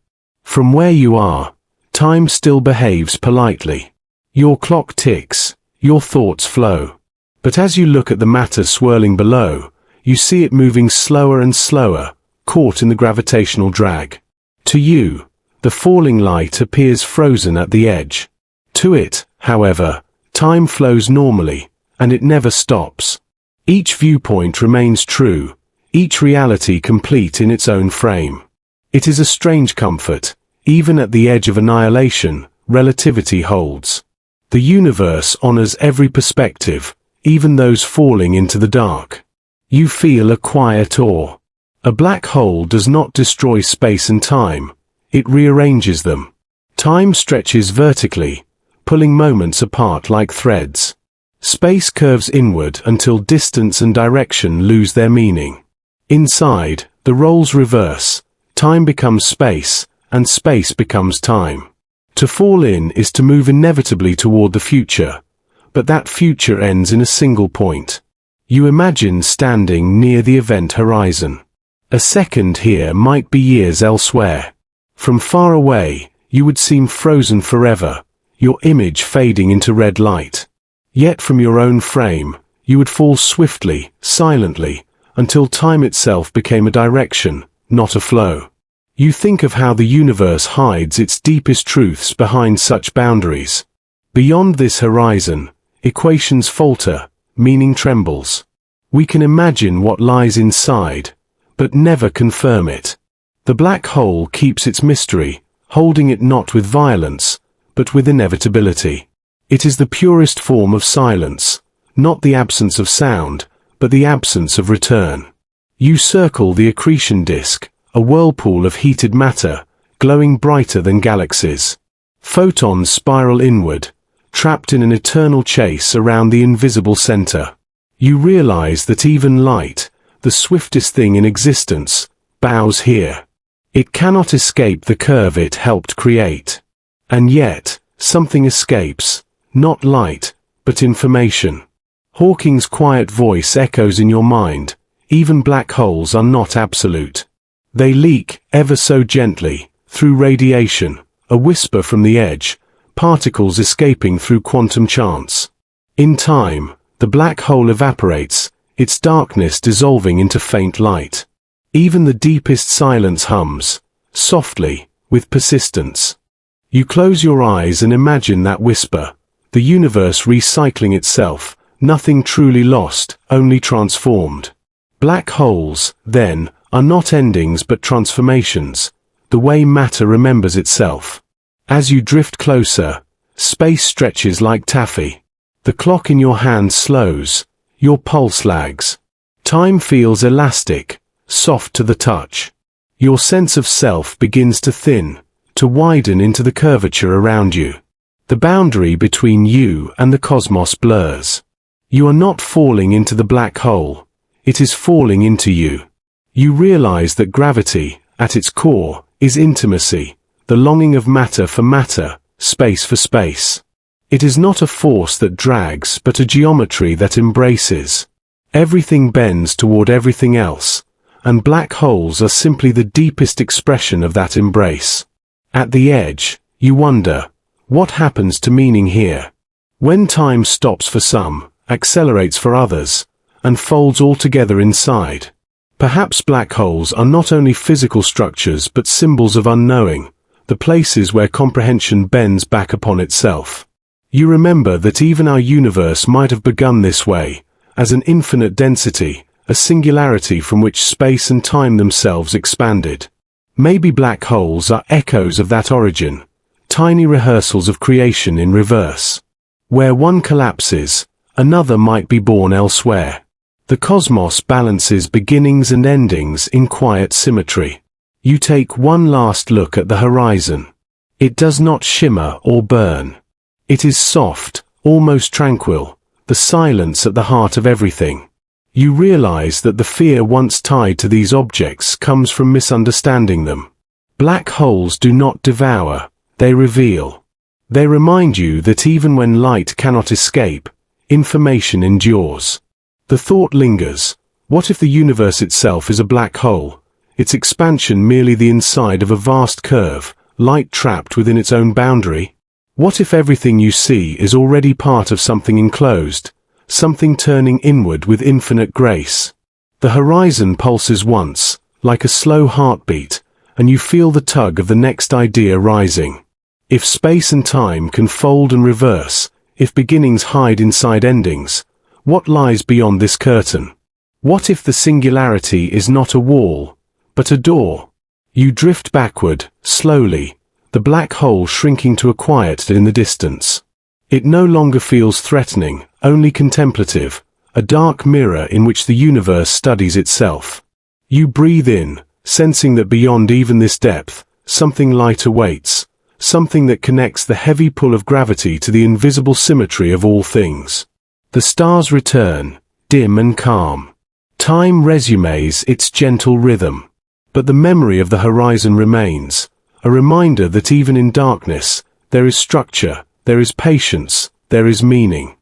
S1: From where you are, time still behaves politely. Your clock ticks, your thoughts flow. But as you look at the matter swirling below, you see it moving slower and slower, caught in the gravitational drag. To you, the falling light appears frozen at the edge. To it, however, time flows normally, and it never stops. Each viewpoint remains true, each reality complete in its own frame. It is a strange comfort. Even at the edge of annihilation, relativity holds. The universe honors every perspective, even those falling into the dark. You feel a quiet awe. A black hole does not destroy space and time, it rearranges them. Time stretches vertically, pulling moments apart like threads. Space curves inward until distance and direction lose their meaning. Inside, the roles reverse, time becomes space, and space becomes time. To fall in is to move inevitably toward the future, but that future ends in a single point. You imagine standing near the event horizon. A second here might be years elsewhere. From far away, you would seem frozen forever, your image fading into red light. Yet from your own frame, you would fall swiftly, silently, until time itself became a direction, not a flow. You think of how the universe hides its deepest truths behind such boundaries. Beyond this horizon, equations falter, meaning trembles. We can imagine what lies inside, but never confirm it. The black hole keeps its mystery, holding it not with violence, but with inevitability. It is the purest form of silence, not the absence of sound, but the absence of return. You circle the accretion disk, a whirlpool of heated matter, glowing brighter than galaxies. Photons spiral inward, trapped in an eternal chase around the invisible center. You realize that even light, the swiftest thing in existence, bows here. It cannot escape the curve it helped create. And yet, something escapes, not light, but information. Hawking's quiet voice echoes in your mind, even black holes are not absolute. They leak, ever so gently, through radiation, a whisper from the edge, particles escaping through quantum chance. In time, the black hole evaporates, its darkness dissolving into faint light. Even the deepest silence hums, softly, with persistence. You close your eyes and imagine that whisper, the universe recycling itself, nothing truly lost, only transformed. Black holes, then, are not endings but transformations, the way matter remembers itself. As you drift closer, space stretches like taffy. The clock in your hand slows, your pulse lags. Time feels elastic, soft to the touch. Your sense of self begins to thin, to widen into the curvature around you. The boundary between you and the cosmos blurs. You are not falling into the black hole, it is falling into you. You realize that gravity, at its core, is intimacy, the longing of matter for matter, space for space. It is not a force that drags but a geometry that embraces. Everything bends toward everything else, and black holes are simply the deepest expression of that embrace. At the edge, you wonder, what happens to meaning here? When time stops for some, accelerates for others, and folds altogether inside. Perhaps black holes are not only physical structures but symbols of unknowing, the places where comprehension bends back upon itself. You remember that even our universe might have begun this way, as an infinite density, a singularity from which space and time themselves expanded. Maybe black holes are echoes of that origin, tiny rehearsals of creation in reverse. Where one collapses, another might be born elsewhere. The cosmos balances beginnings and endings in quiet symmetry. You take one last look at the horizon. It does not shimmer or burn. It is soft, almost tranquil, the silence at the heart of everything. You realize that the fear once tied to these objects comes from misunderstanding them. Black holes do not devour, they reveal. They remind you that even when light cannot escape, information endures. The thought lingers, what if the universe itself is a black hole, its expansion merely the inside of a vast curve, light trapped within its own boundary? What if everything you see is already part of something enclosed, something turning inward with infinite grace? The horizon pulses once, like a slow heartbeat, and you feel the tug of the next idea rising. If space and time can fold and reverse, if beginnings hide inside endings, what lies beyond this curtain? What if the singularity is not a wall, but a door? You drift backward, slowly, the black hole shrinking to a quiet in the distance. It no longer feels threatening, only contemplative, a dark mirror in which the universe studies itself. You breathe in, sensing that beyond even this depth, something light awaits, something that connects the heavy pull of gravity to the invisible symmetry of all things. The stars return, dim and calm. Time resumes its gentle rhythm. But the memory of the horizon remains, a reminder that even in darkness, there is structure, there is patience, there is meaning.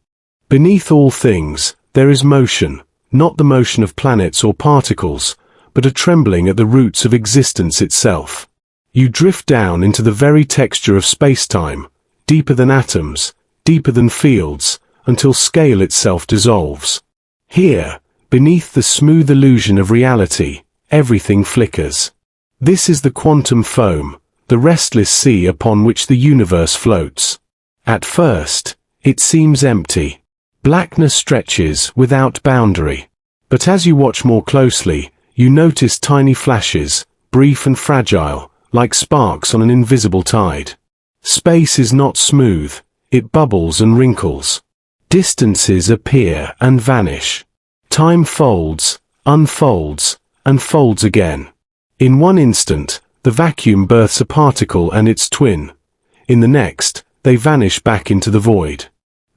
S1: Beneath all things, there is motion, not the motion of planets or particles, but a trembling at the roots of existence itself. You drift down into the very texture of spacetime, deeper than atoms, deeper than fields, until scale itself dissolves. Here, beneath the smooth illusion of reality, everything flickers. This is the quantum foam, the restless sea upon which the universe floats. At first, it seems empty. Blackness stretches without boundary. But as you watch more closely, you notice tiny flashes, brief and fragile, like sparks on an invisible tide. Space is not smooth, it bubbles and wrinkles. Distances appear and vanish. Time folds, unfolds, and folds again. In one instant, the vacuum births a particle and its twin. In the next, they vanish back into the void.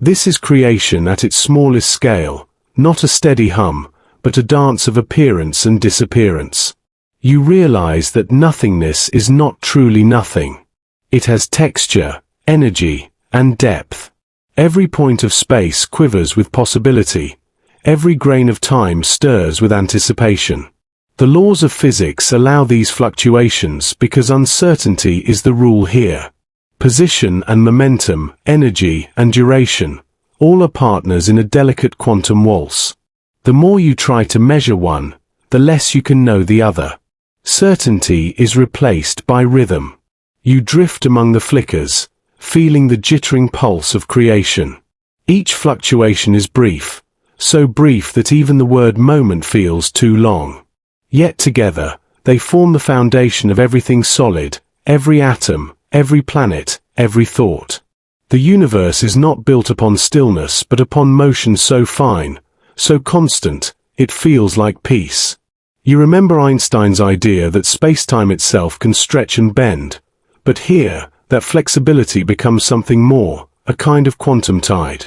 S1: This is creation at its smallest scale, not a steady hum, but a dance of appearance and disappearance. You realize that nothingness is not truly nothing. It has texture, energy, and depth. Every point of space quivers with possibility. Every grain of time stirs with anticipation. The laws of physics allow these fluctuations because uncertainty is the rule here. Position and momentum, energy and duration, all are partners in a delicate quantum waltz. The more you try to measure one, the less you can know the other. Certainty is replaced by rhythm. You drift among the flickers, feeling the jittering pulse of creation. Each fluctuation is brief, so brief that even the word moment feels too long. Yet together, they form the foundation of everything solid, every atom, every planet, every thought. The universe is not built upon stillness but upon motion so fine, so constant, it feels like peace. You remember Einstein's idea that spacetime itself can stretch and bend, but here, that flexibility becomes something more, a kind of quantum tide.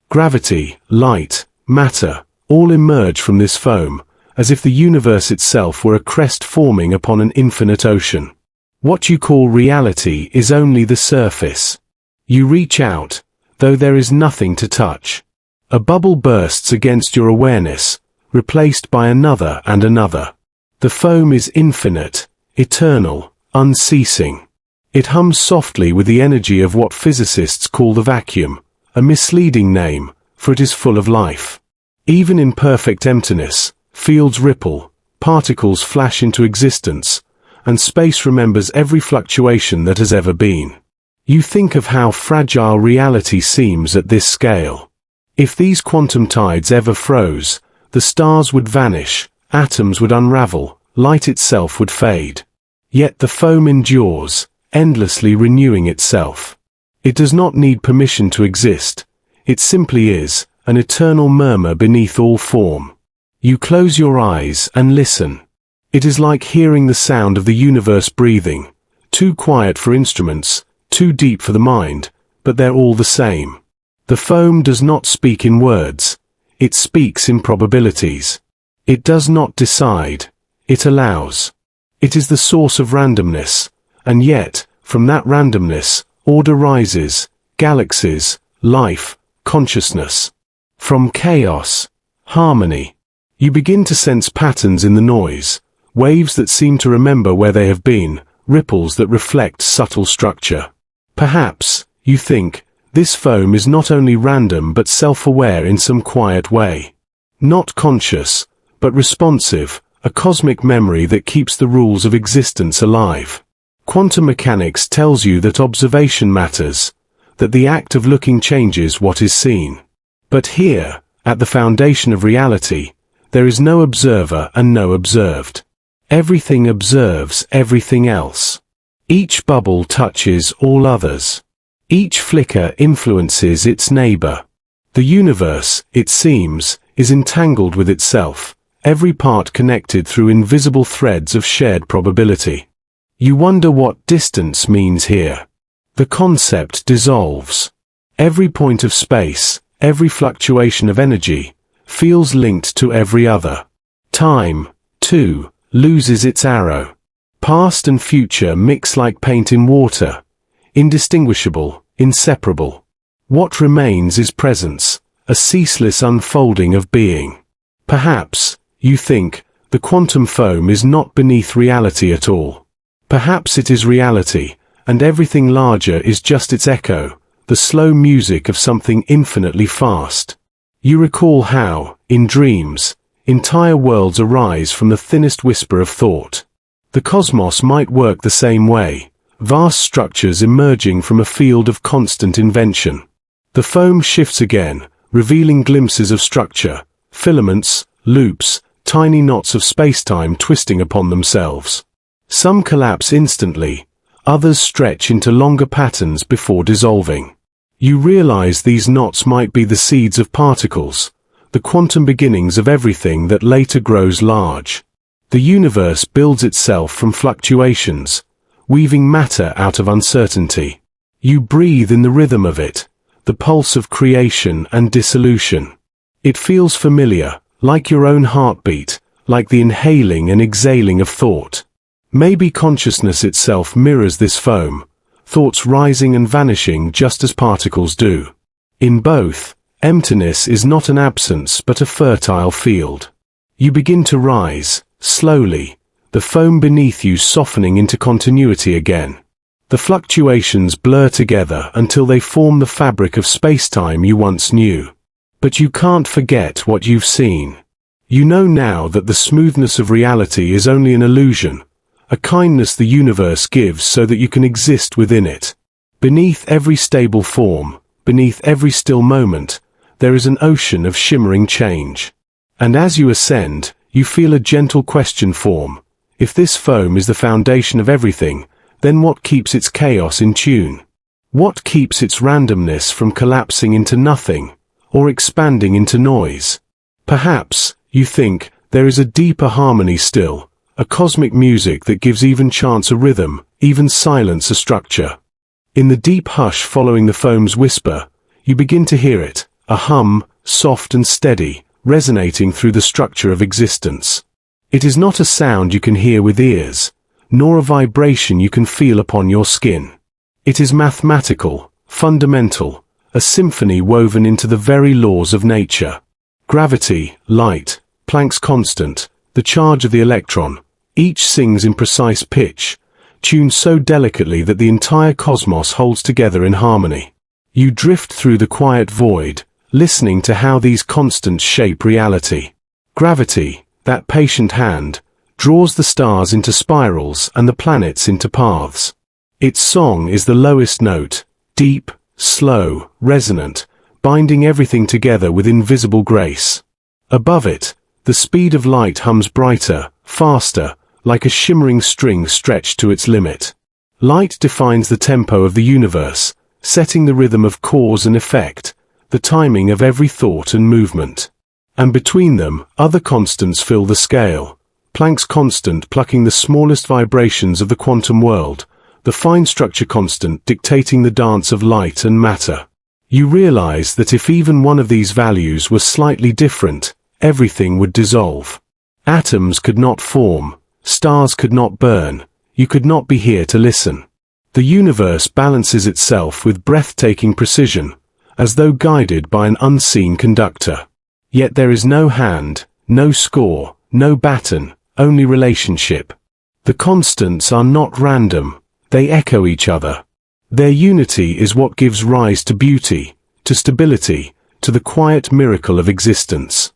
S1: Gravity, light, matter, all emerge from this foam, as if the universe itself were a crest forming upon an infinite ocean. What you call reality is only the surface. You reach out, though there is nothing to touch. A bubble bursts against your awareness, replaced by another and another. The foam is infinite, eternal, unceasing. It hums softly with the energy of what physicists call the vacuum, a misleading name, for it is full of life. Even in perfect emptiness, fields ripple, particles flash into existence, and space remembers every fluctuation that has ever been. You think of how fragile reality seems at this scale. If these quantum tides ever froze, the stars would vanish, atoms would unravel, light itself would fade. Yet the foam endures, endlessly renewing itself. It does not need permission to exist. It simply is, an eternal murmur beneath all form. You close your eyes and listen. It is like hearing the sound of the universe breathing, too quiet for instruments, too deep for the mind, but they're all the same. The foam does not speak in words. It speaks in probabilities. It does not decide. It allows. It is the source of randomness, and yet, from that randomness, order rises, galaxies, life, consciousness. From chaos, harmony. You begin to sense patterns in the noise, waves that seem to remember where they have been, ripples that reflect subtle structure. Perhaps, you think, this foam is not only random but self-aware in some quiet way. Not conscious, but responsive, a cosmic memory that keeps the rules of existence alive. Quantum mechanics tells you that observation matters, that the act of looking changes what is seen. But here, at the foundation of reality, there is no observer and no observed. Everything observes everything else. Each bubble touches all others. Each flicker influences its neighbor. The universe, it seems, is entangled with itself, every part connected through invisible threads of shared probability. You wonder what distance means here. The concept dissolves. Every point of space, every fluctuation of energy, feels linked to every other. Time, too, loses its arrow. Past and future mix like paint in water, indistinguishable, inseparable. What remains is presence, a ceaseless unfolding of being. Perhaps, you think, the quantum foam is not beneath reality at all. Perhaps it is reality, and everything larger is just its echo, the slow music of something infinitely fast. You recall how, in dreams, entire worlds arise from the thinnest whisper of thought. The cosmos might work the same way, vast structures emerging from a field of constant invention. The foam shifts again, revealing glimpses of structure, filaments, loops, tiny knots of spacetime twisting upon themselves. Some collapse instantly, others stretch into longer patterns before dissolving. You realize these knots might be the seeds of particles, the quantum beginnings of everything that later grows large. The universe builds itself from fluctuations, weaving matter out of uncertainty. You breathe in the rhythm of it, the pulse of creation and dissolution. It feels familiar, like your own heartbeat, like the inhaling and exhaling of thought. Maybe consciousness itself mirrors this foam, thoughts rising and vanishing just as particles do. In both, emptiness is not an absence but a fertile field. You begin to rise, slowly, the foam beneath you softening into continuity again. The fluctuations blur together until they form the fabric of spacetime you once knew. But you can't forget what you've seen. You know now that the smoothness of reality is only an illusion, a kindness the universe gives so that you can exist within it. Beneath every stable form, beneath every still moment, there is an ocean of shimmering change. And as you ascend, you feel a gentle question form. If this foam is the foundation of everything, then what keeps its chaos in tune? What keeps its randomness from collapsing into nothing, or expanding into noise? Perhaps, you think, there is a deeper harmony still, a cosmic music that gives even chance a rhythm, even silence a structure. In the deep hush following the foam's whisper, you begin to hear it, a hum, soft and steady, resonating through the structure of existence. It is not a sound you can hear with ears, nor a vibration you can feel upon your skin. It is mathematical, fundamental, a symphony woven into the very laws of nature. Gravity, light, Planck's constant, the charge of the electron, each sings in precise pitch, tuned so delicately that the entire cosmos holds together in harmony. You drift through the quiet void, listening to how these constants shape reality. Gravity, that patient hand, draws the stars into spirals and the planets into paths. Its song is the lowest note, deep, slow, resonant, binding everything together with invisible grace. Above it, the speed of light hums brighter, faster, like a shimmering string stretched to its limit. Light defines the tempo of the universe, setting the rhythm of cause and effect, the timing of every thought and movement. And between them, other constants fill the scale. Planck's constant plucking the smallest vibrations of the quantum world, the fine structure constant dictating the dance of light and matter. You realize that if even one of these values were slightly different, everything would dissolve. Atoms could not form, stars could not burn, you could not be here to listen. The universe balances itself with breathtaking precision, as though guided by an unseen conductor. Yet there is no hand, no score, no baton, only relationship. The constants are not random, they echo each other. Their unity is what gives rise to beauty, to stability, to the quiet miracle of existence.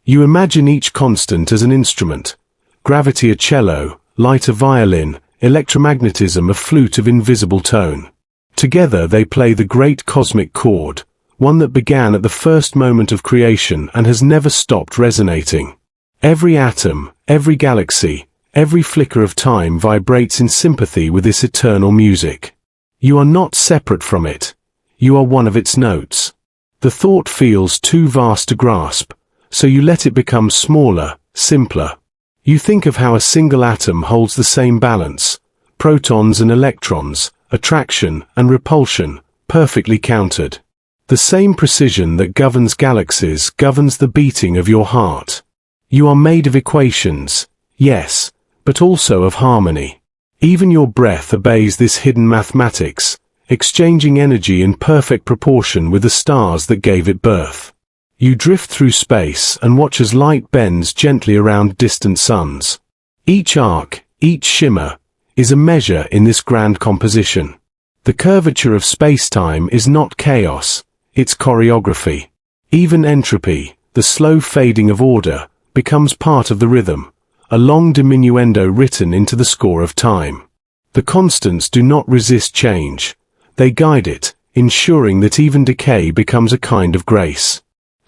S1: You imagine each constant as an instrument. Gravity a cello, light a violin, electromagnetism a flute of invisible tone. Together they play the great cosmic chord, one that began at the first moment of creation and has never stopped resonating. Every atom, every galaxy, every flicker of time vibrates in sympathy with this eternal music. You are not separate from it. You are one of its notes. The thought feels too vast to grasp, so you let it become smaller, simpler. You think of how a single atom holds the same balance, protons and electrons, attraction and repulsion, perfectly countered. The same precision that governs galaxies governs the beating of your heart. You are made of equations, yes, but also of harmony. Even your breath obeys this hidden mathematics, exchanging energy in perfect proportion with the stars that gave it birth. You drift through space and watch as light bends gently around distant suns. Each arc, each shimmer, is a measure in this grand composition. The curvature of spacetime is not chaos, it's choreography. Even entropy, the slow fading of order, becomes part of the rhythm, a long diminuendo written into the score of time. The constants do not resist change. They guide it, ensuring that even decay becomes a kind of grace.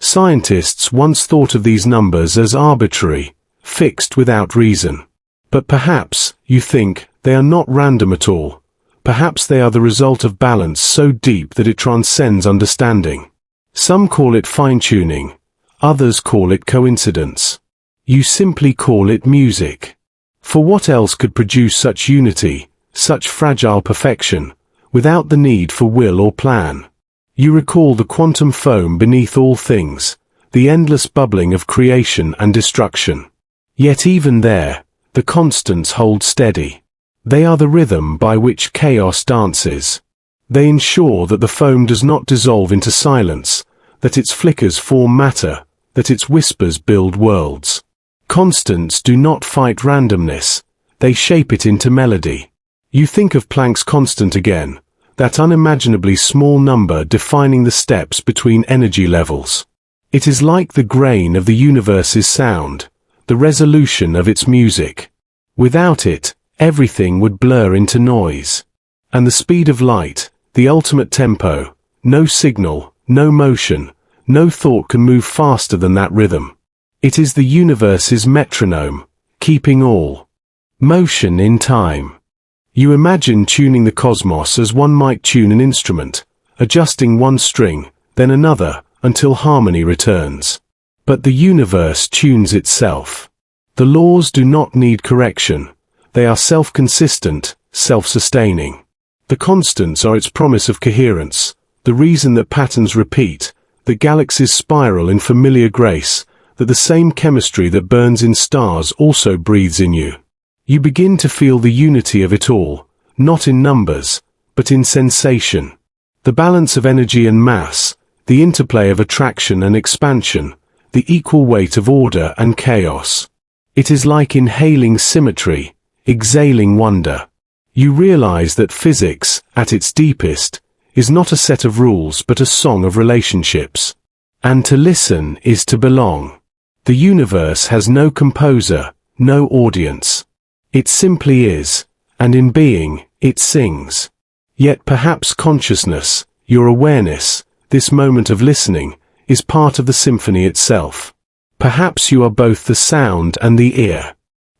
S1: Scientists once thought of these numbers as arbitrary, fixed without reason. But perhaps, you think, they are not random at all. Perhaps they are the result of balance so deep that it transcends understanding. Some call it fine-tuning, others call it coincidence. You simply call it music. For what else could produce such unity, such fragile perfection, without the need for will or plan? You recall the quantum foam beneath all things, the endless bubbling of creation and destruction. Yet even there, the constants hold steady. They are the rhythm by which chaos dances. They ensure that the foam does not dissolve into silence, that its flickers form matter, that its whispers build worlds. Constants do not fight randomness, they shape it into melody. You think of Planck's constant again, that unimaginably small number defining the steps between energy levels. It is like the grain of the universe's sound, the resolution of its music. Without it, everything would blur into noise. And the speed of light, the ultimate tempo, no signal, no motion, no thought can move faster than that rhythm. It is the universe's metronome, keeping all motion in time. You imagine tuning the cosmos as one might tune an instrument, adjusting one string, then another, until harmony returns. But the universe tunes itself. The laws do not need correction. They are self-consistent, self-sustaining. The constants are its promise of coherence, the reason that patterns repeat, that galaxies spiral in familiar grace, that the same chemistry that burns in stars also breathes in you. You begin to feel the unity of it all, not in numbers, but in sensation. The balance of energy and mass, the interplay of attraction and expansion, the equal weight of order and chaos. It is like inhaling symmetry, exhaling wonder. You realize that physics, at its deepest, is not a set of rules but a song of relationships. And to listen is to belong. The universe has no composer, no audience. It simply is, and in being, it sings. Yet perhaps consciousness, your awareness, this moment of listening, is part of the symphony itself. Perhaps you are both the sound and the ear.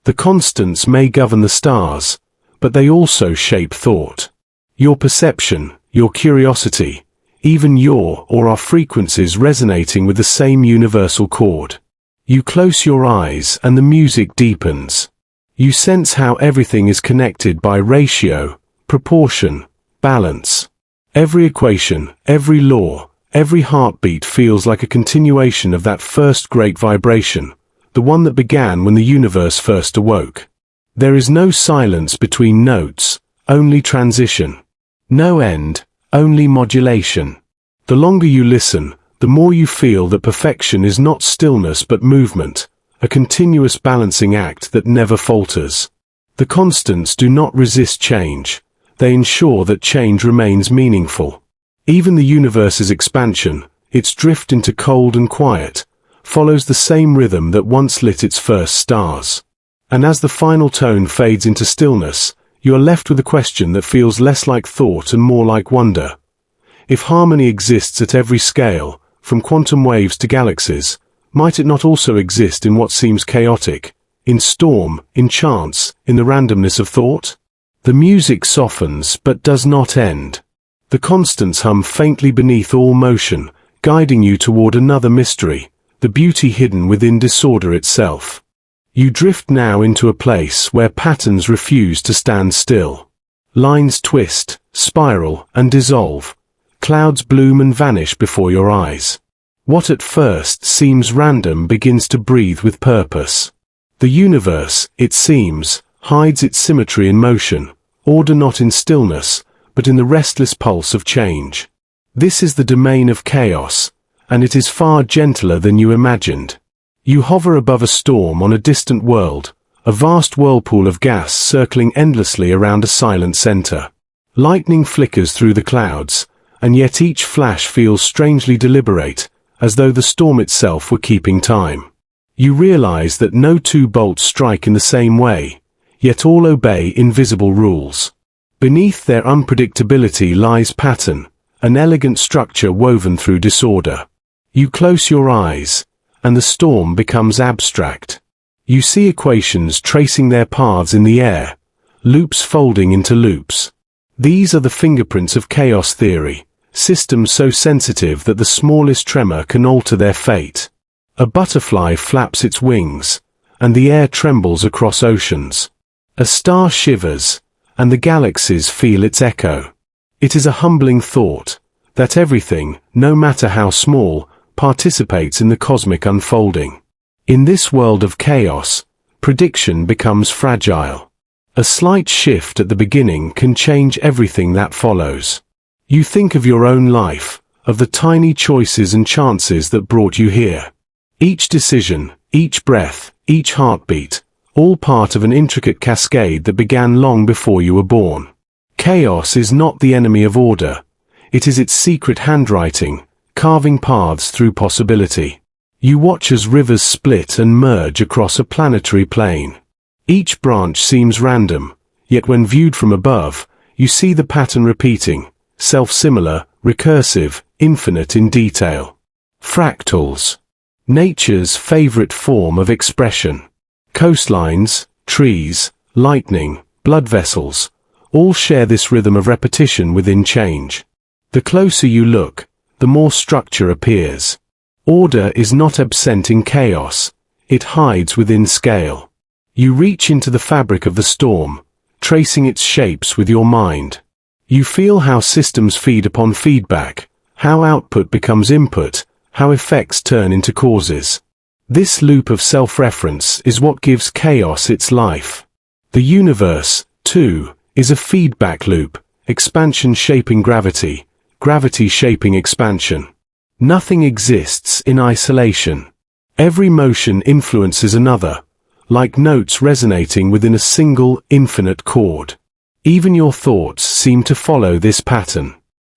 S1: The constants may govern the stars, but they also shape thought. Your perception, your curiosity, even your or our frequencies resonating with the same universal chord. You close your eyes and the music deepens. You sense how everything is connected by ratio, proportion, balance. Every equation, every law, every heartbeat feels like a continuation of that first great vibration, the one that began when the universe first awoke. There is no silence between notes, only transition. No end, only modulation. The longer you listen, the more you feel that perfection is not stillness but movement, a continuous balancing act that never falters. The constants do not resist change. They ensure that change remains meaningful. Even the universe's expansion, its drift into cold and quiet, follows the same rhythm that once lit its first stars. And as the final tone fades into stillness, you are left with a question that feels less like thought and more like wonder. If harmony exists at every scale, from quantum waves to galaxies, might it not also exist in what seems chaotic, in storm, in chance, in the randomness of thought? The music softens but does not end. The constants hum faintly beneath all motion, guiding you toward another mystery, the beauty hidden within disorder itself. You drift now into a place where patterns refuse to stand still. Lines twist, spiral, and dissolve. Clouds bloom and vanish before your eyes. What at first seems random begins to breathe with purpose. The universe, it seems, hides its symmetry in motion, order not in stillness, but in the restless pulse of change. This is the domain of chaos, and it is far gentler than you imagined. You hover above a storm on a distant world, a vast whirlpool of gas circling endlessly around a silent center. Lightning flickers through the clouds, and yet each flash feels strangely deliberate, as though the storm itself were keeping time. You realize that no two bolts strike in the same way, yet all obey invisible rules. Beneath their unpredictability lies pattern, an elegant structure woven through disorder. You close your eyes, and the storm becomes abstract. You see equations tracing their paths in the air, loops folding into loops. These are the fingerprints of chaos theory, systems so sensitive that the smallest tremor can alter their fate. A butterfly flaps its wings, and the air trembles across oceans. A star shivers, and the galaxies feel its echo. It is a humbling thought, that everything, no matter how small, participates in the cosmic unfolding. In this world of chaos, prediction becomes fragile. A slight shift at the beginning can change everything that follows. You think of your own life, of the tiny choices and chances that brought you here. Each decision, each breath, each heartbeat, all part of an intricate cascade that began long before you were born. Chaos is not the enemy of order. It is its secret handwriting, carving paths through possibility. You watch as rivers split and merge across a planetary plane. Each branch seems random, yet when viewed from above, you see the pattern repeating, self-similar, recursive, infinite in detail. Fractals. Nature's favorite form of expression. Coastlines, trees, lightning, blood vessels, all share this rhythm of repetition within change. The closer you look, the more structure appears. Order is not absent in chaos, it hides within scale. You reach into the fabric of the storm, tracing its shapes with your mind. You feel how systems feed upon feedback, how output becomes input, how effects turn into causes. This loop of self-reference is what gives chaos its life. The universe, too, is a feedback loop, expansion shaping gravity, gravity shaping expansion. Nothing exists in isolation. Every motion influences another, like notes resonating within a single, infinite chord. Even your thoughts seem to follow this pattern.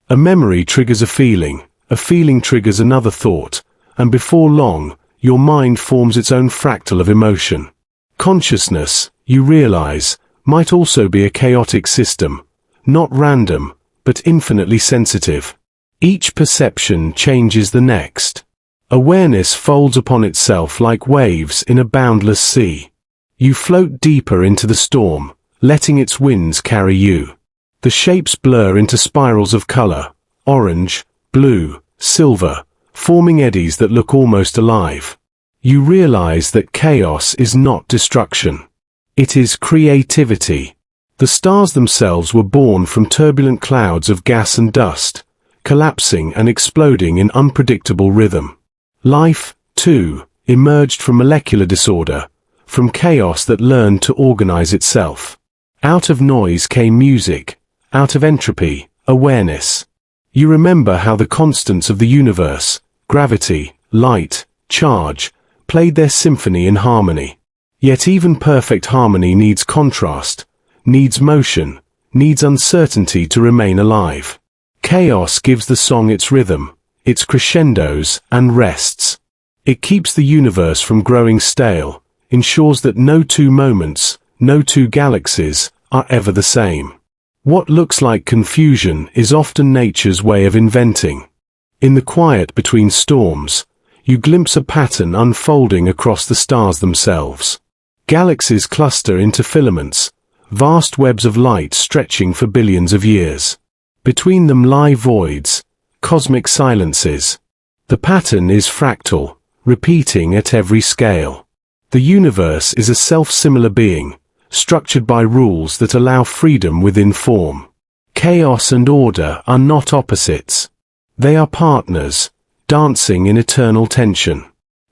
S1: A memory triggers a feeling triggers another thought, and before long, your mind forms its own fractal of emotion. Consciousness, you realize, might also be a chaotic system, not random, but infinitely sensitive. Each perception changes the next. Awareness folds upon itself like waves in a boundless sea. You float deeper into the storm, letting its winds carry you. The shapes blur into spirals of color, orange, blue, silver, forming eddies that look almost alive. You realize that chaos is not destruction. It is creativity. The stars themselves were born from turbulent clouds of gas and dust, collapsing and exploding in unpredictable rhythm. Life, too, emerged from molecular disorder, from chaos that learned to organize itself. Out of noise came music, out of entropy, awareness. You remember how the constants of the universe, gravity, light, charge, played their symphony in harmony. Yet even perfect harmony needs contrast, needs motion, needs uncertainty to remain alive. Chaos gives the song its rhythm, its crescendos and rests. It keeps the universe from growing stale, ensures that no two moments, no two galaxies, are ever the same. What looks like confusion is often nature's way of inventing. In the quiet between storms, you glimpse a pattern unfolding across the stars themselves. Galaxies cluster into filaments, vast webs of light stretching for billions of years. Between them lie voids, cosmic silences. The pattern is fractal, repeating at every scale. The universe is a self-similar being, structured by rules that allow freedom within form. Chaos and order are not opposites. They are partners, dancing in eternal tension.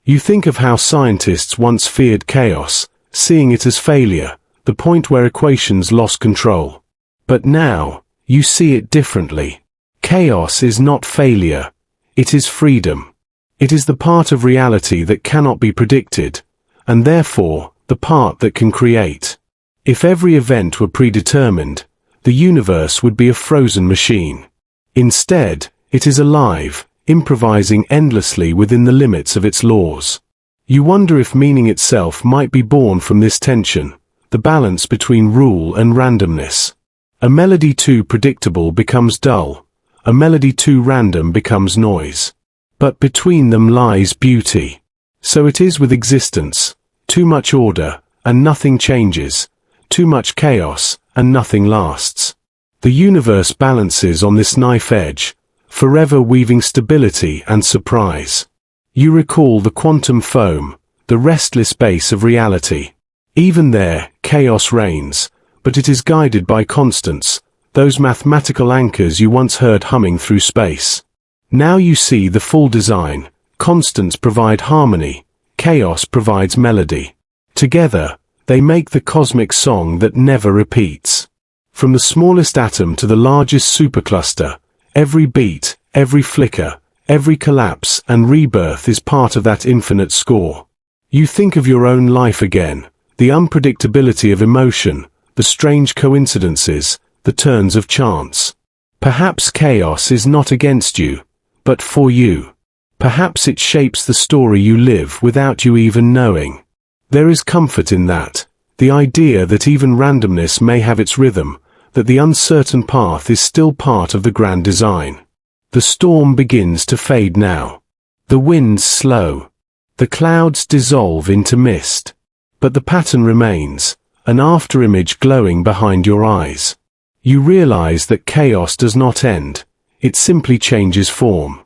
S1: You think of how scientists once feared chaos, seeing it as failure, the point where equations lost control. But now, you see it differently. Chaos is not failure, it is freedom. It is the part of reality that cannot be predicted, and therefore, the part that can create. If every event were predetermined, the universe would be a frozen machine. Instead, it is alive, improvising endlessly within the limits of its laws. You wonder if meaning itself might be born from this tension, the balance between rule and randomness. A melody too predictable becomes dull, a melody too random becomes noise. But between them lies beauty. So it is with existence. Too much order, and nothing changes. Too much chaos, and nothing lasts. The universe balances on this knife edge, forever weaving stability and surprise. You recall the quantum foam, the restless base of reality. Even there, chaos reigns, but it is guided by constants, those mathematical anchors you once heard humming through space. Now you see the full design. Constants provide harmony, chaos provides melody. Together, they make the cosmic song that never repeats. From the smallest atom to the largest supercluster, every beat, every flicker, every collapse and rebirth is part of that infinite score. You think of your own life again, the unpredictability of emotion, the strange coincidences, the turns of chance. Perhaps chaos is not against you, but for you. Perhaps it shapes the story you live without you even knowing. There is comfort in that, the idea that even randomness may have its rhythm, that the uncertain path is still part of the grand design. The storm begins to fade now. The winds slow. The clouds dissolve into mist. But the pattern remains, an afterimage glowing behind your eyes. You realize that chaos does not end, it simply changes form.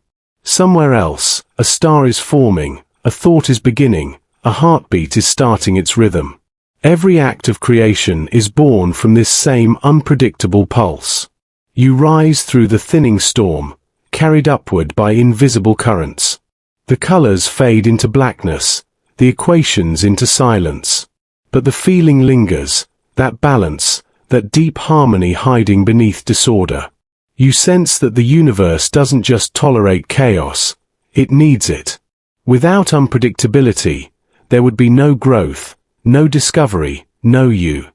S1: Somewhere else, a star is forming, a thought is beginning, a heartbeat is starting its rhythm. Every act of creation is born from this same unpredictable pulse. You rise through the thinning storm, carried upward by invisible currents. The colors fade into blackness, the equations into silence. But the feeling lingers, that balance, that deep harmony hiding beneath disorder. You sense that the universe doesn't just tolerate chaos, it needs it. Without unpredictability, there would be no growth, no discovery, no you.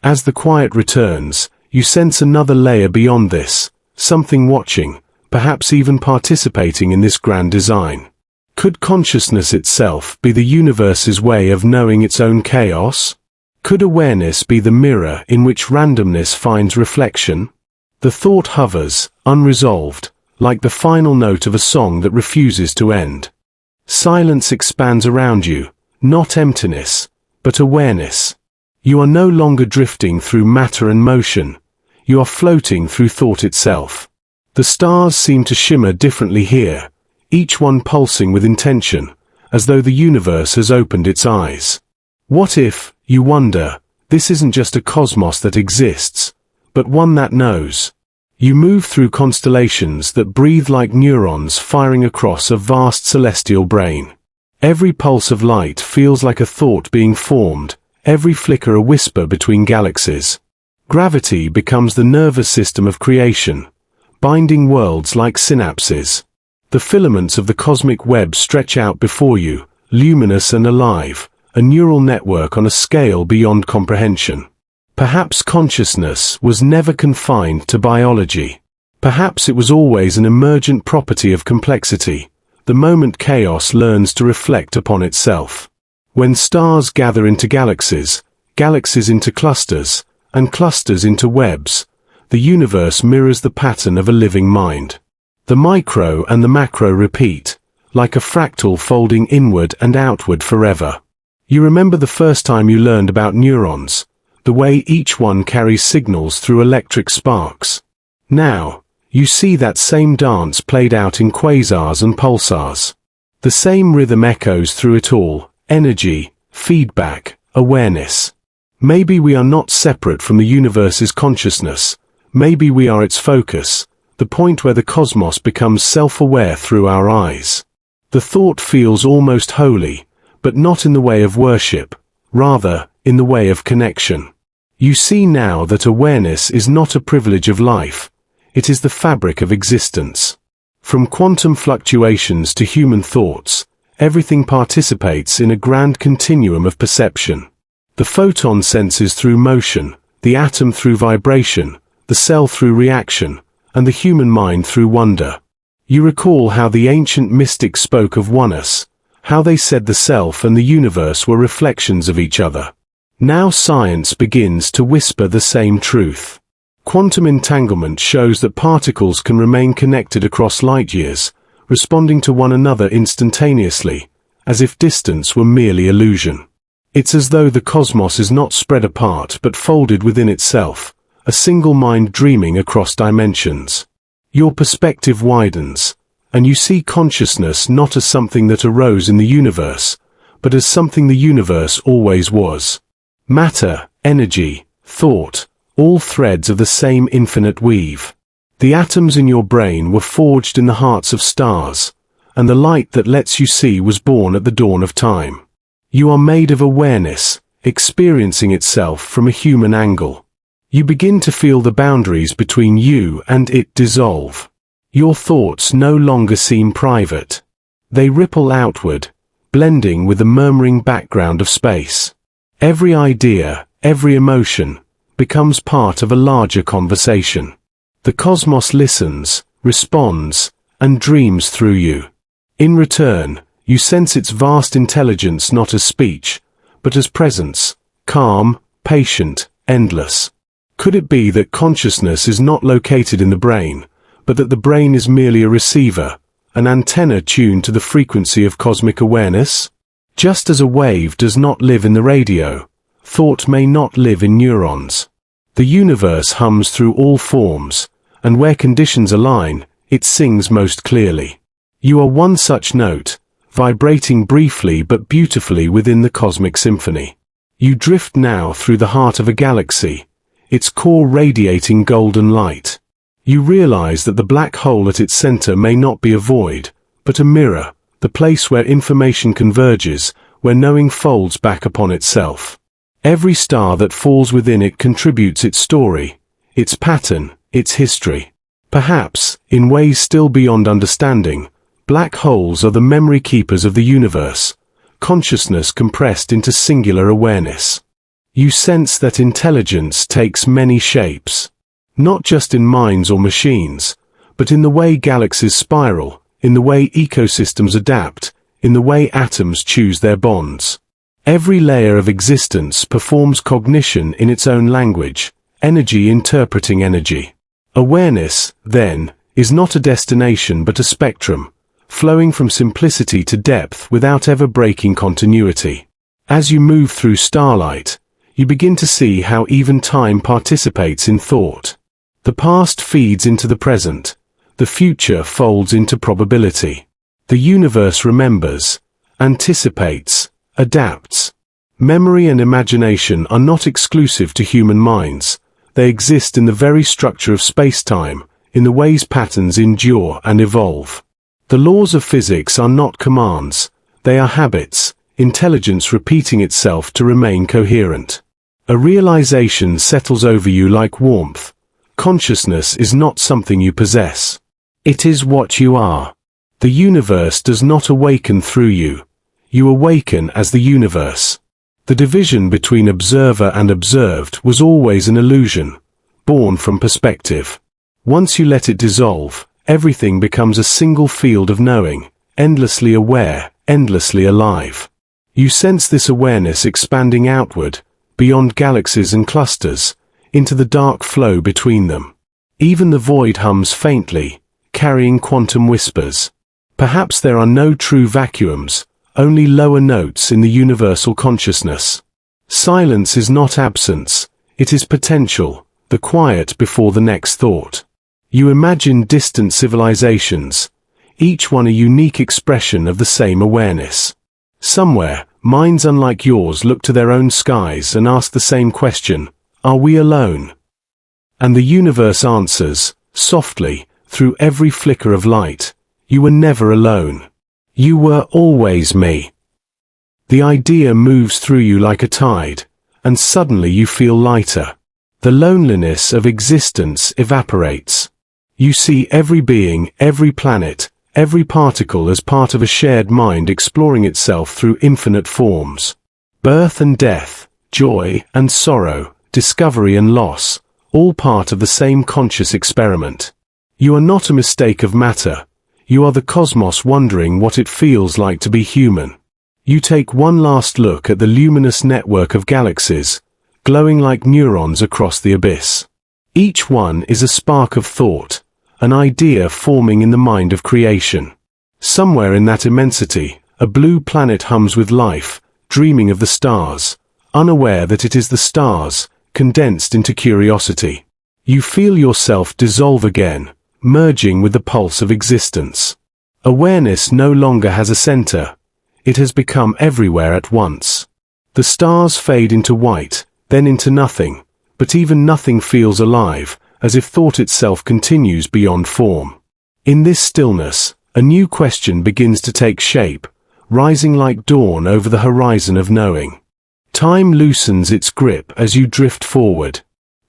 S1: As the quiet returns, you sense another layer beyond this, something watching, perhaps even participating in this grand design. Could consciousness itself be the universe's way of knowing its own chaos? Could awareness be the mirror in which randomness finds reflection? The thought hovers, unresolved, like the final note of a song that refuses to end. Silence expands around you, not emptiness, but awareness. You are no longer drifting through matter and motion, you are floating through thought itself. The stars seem to shimmer differently here, each one pulsing with intention, as though the universe has opened its eyes. What if, you wonder, this isn't just a cosmos that exists, but one that knows? You move through constellations that breathe like neurons firing across a vast celestial brain. Every pulse of light feels like a thought being formed, every flicker a whisper between galaxies. Gravity becomes the nervous system of creation, binding worlds like synapses. The filaments of the cosmic web stretch out before you, luminous and alive, a neural network on a scale beyond comprehension. Perhaps consciousness was never confined to biology. Perhaps it was always an emergent property of complexity, the moment chaos learns to reflect upon itself. When stars gather into galaxies, galaxies into clusters, and clusters into webs, the universe mirrors the pattern of a living mind. The micro and the macro repeat, like a fractal folding inward and outward forever. You remember the first time you learned about neurons, the way each one carries signals through electric sparks. Now, you see that same dance played out in quasars and pulsars. The same rhythm echoes through it all: energy, feedback, awareness. Maybe we are not separate from the universe's consciousness. Maybe we are its focus, the point where the cosmos becomes self-aware through our eyes. The thought feels almost holy, but not in the way of worship, rather, in the way of connection. You see now that awareness is not a privilege of life, it is the fabric of existence. From quantum fluctuations to human thoughts, everything participates in a grand continuum of perception. The photon senses through motion, the atom through vibration, the cell through reaction, and the human mind through wonder. You recall how the ancient mystics spoke of oneness, how they said the self and the universe were reflections of each other. Now science begins to whisper the same truth. Quantum entanglement shows that particles can remain connected across light years, responding to one another instantaneously, as if distance were merely illusion. It's as though the cosmos is not spread apart but folded within itself, a single mind dreaming across dimensions. Your perspective widens, and you see consciousness not as something that arose in the universe, but as something the universe always was. Matter, energy, thought, all threads of the same infinite weave. The atoms in your brain were forged in the hearts of stars, and the light that lets you see was born at the dawn of time. You are made of awareness, experiencing itself from a human angle. You begin to feel the boundaries between you and it dissolve. Your thoughts no longer seem private. They ripple outward, blending with the murmuring background of space. Every idea, every emotion, becomes part of a larger conversation. The cosmos listens, responds, and dreams through you. In return, you sense its vast intelligence not as speech, but as presence, calm, patient, endless. Could it be that consciousness is not located in the brain, but that the brain is merely a receiver, an antenna tuned to the frequency of cosmic awareness? Just as a wave does not live in the radio, thought may not live in neurons. The universe hums through all forms, and where conditions align, it sings most clearly. You are one such note, vibrating briefly but beautifully within the cosmic symphony. You drift now through the heart of a galaxy, its core radiating golden light. You realize that the black hole at its center may not be a void, but a mirror, the place where information converges, where knowing folds back upon itself. Every star that falls within it contributes its story, its pattern, its history. Perhaps, in ways still beyond understanding, black holes are the memory keepers of the universe, consciousness compressed into singular awareness. You sense that intelligence takes many shapes, not just in minds or machines, but in the way galaxies spiral, in the way ecosystems adapt, in the way atoms choose their bonds. Every layer of existence performs cognition in its own language, energy interpreting energy. Awareness, then, is not a destination but a spectrum, flowing from simplicity to depth without ever breaking continuity. As you move through starlight, you begin to see how even time participates in thought. The past feeds into the present, the future folds into probability. The universe remembers, anticipates, adapts. Memory and imagination are not exclusive to human minds. They exist in the very structure of spacetime, in the ways patterns endure and evolve. The laws of physics are not commands, they are habits, intelligence repeating itself to remain coherent. A realization settles over you like warmth. Consciousness is not something you possess. It is what you are. The universe does not awaken through you. You awaken as the universe. The division between observer and observed was always an illusion, born from perspective. Once you let it dissolve, everything becomes a single field of knowing, endlessly aware, endlessly alive. You sense this awareness expanding outward, beyond galaxies and clusters, into the dark flow between them. Even the void hums faintly, carrying quantum whispers. Perhaps there are no true vacuums, only lower notes in the universal consciousness. Silence is not absence, it is potential, the quiet before the next thought. You imagine distant civilizations, each one a unique expression of the same awareness. Somewhere, minds unlike yours look to their own skies and ask the same question, are we alone? And the universe answers, softly, through every flicker of light, you were never alone. You were always me. The idea moves through you like a tide, and suddenly you feel lighter. The loneliness of existence evaporates. You see every being, every planet, every particle as part of a shared mind exploring itself through infinite forms. Birth and death, joy and sorrow, discovery and loss, all part of the same conscious experiment. You are not a mistake of matter. You are the cosmos wondering what it feels like to be human. You take one last look at the luminous network of galaxies, glowing like neurons across the abyss. Each one is a spark of thought, an idea forming in the mind of creation. Somewhere in that immensity, a blue planet hums with life, dreaming of the stars, unaware that it is the stars, condensed into curiosity. You feel yourself dissolve again, merging with the pulse of existence. Awareness no longer has a center. It has become everywhere at once. The stars fade into white, then into nothing, but even nothing feels alive, as if thought itself continues beyond form. In this stillness, a new question begins to take shape, rising like dawn over the horizon of knowing. Time loosens its grip as you drift forward.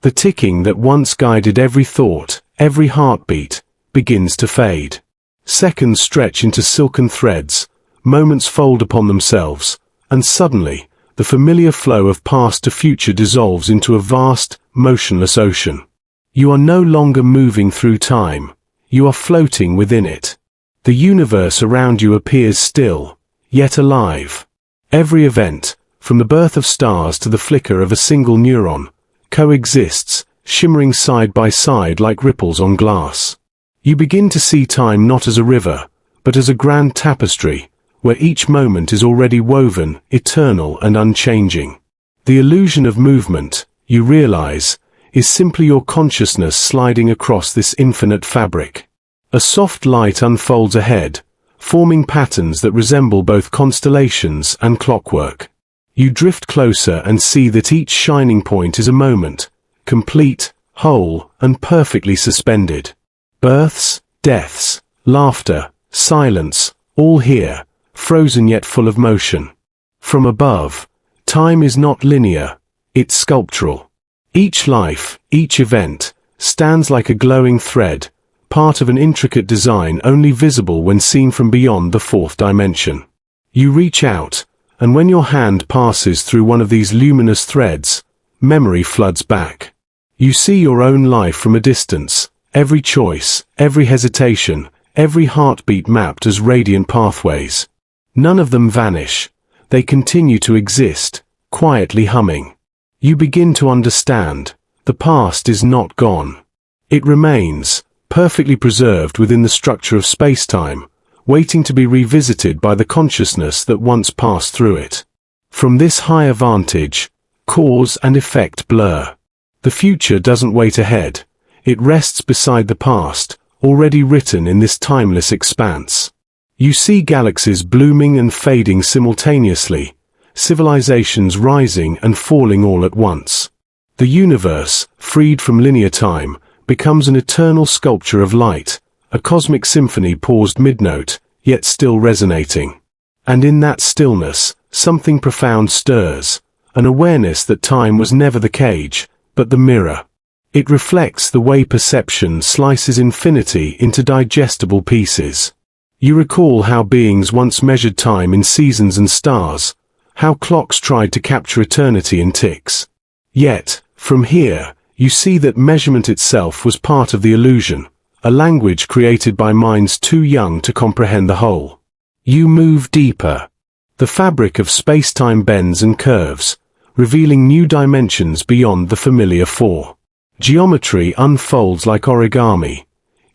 S1: The ticking that once guided every thought, every heartbeat, begins to fade. Seconds stretch into silken threads, moments fold upon themselves, and suddenly, the familiar flow of past to future dissolves into a vast, motionless ocean. You are no longer moving through time, you are floating within it. The universe around you appears still, yet alive. Every event, from the birth of stars to the flicker of a single neuron, coexists, shimmering side by side like ripples on glass. You begin to see time not as a river, but as a grand tapestry, where each moment is already woven, eternal and unchanging. The illusion of movement, you realize, is simply your consciousness sliding across this infinite fabric. A soft light unfolds ahead, forming patterns that resemble both constellations and clockwork. You drift closer and see that each shining point is a moment, complete, whole, and perfectly suspended. Births, deaths, laughter, silence, all here, frozen yet full of motion. From above, time is not linear, it's sculptural. Each life, each event, stands like a glowing thread, part of an intricate design only visible when seen from beyond the fourth dimension. You reach out, and when your hand passes through one of these luminous threads, memory floods back. You see your own life from a distance, every choice, every hesitation, every heartbeat mapped as radiant pathways. None of them vanish. They continue to exist, quietly humming. You begin to understand. The past is not gone. It remains, perfectly preserved within the structure of spacetime, waiting to be revisited by the consciousness that once passed through it. From this higher vantage, cause and effect blur. The future doesn't wait ahead. It rests beside the past, already written in this timeless expanse. You see galaxies blooming and fading simultaneously, civilizations rising and falling all at once. The universe, freed from linear time, becomes an eternal sculpture of light, a cosmic symphony paused mid-note, yet still resonating. And in that stillness, something profound stirs, an awareness that time was never the cage, but the mirror. It reflects the way perception slices infinity into digestible pieces. You recall how beings once measured time in seasons and stars, how clocks tried to capture eternity in ticks. Yet, from here, you see that measurement itself was part of the illusion, a language created by minds too young to comprehend the whole. You move deeper. The fabric of spacetime bends and curves, revealing new dimensions beyond the familiar four. Geometry unfolds like origami,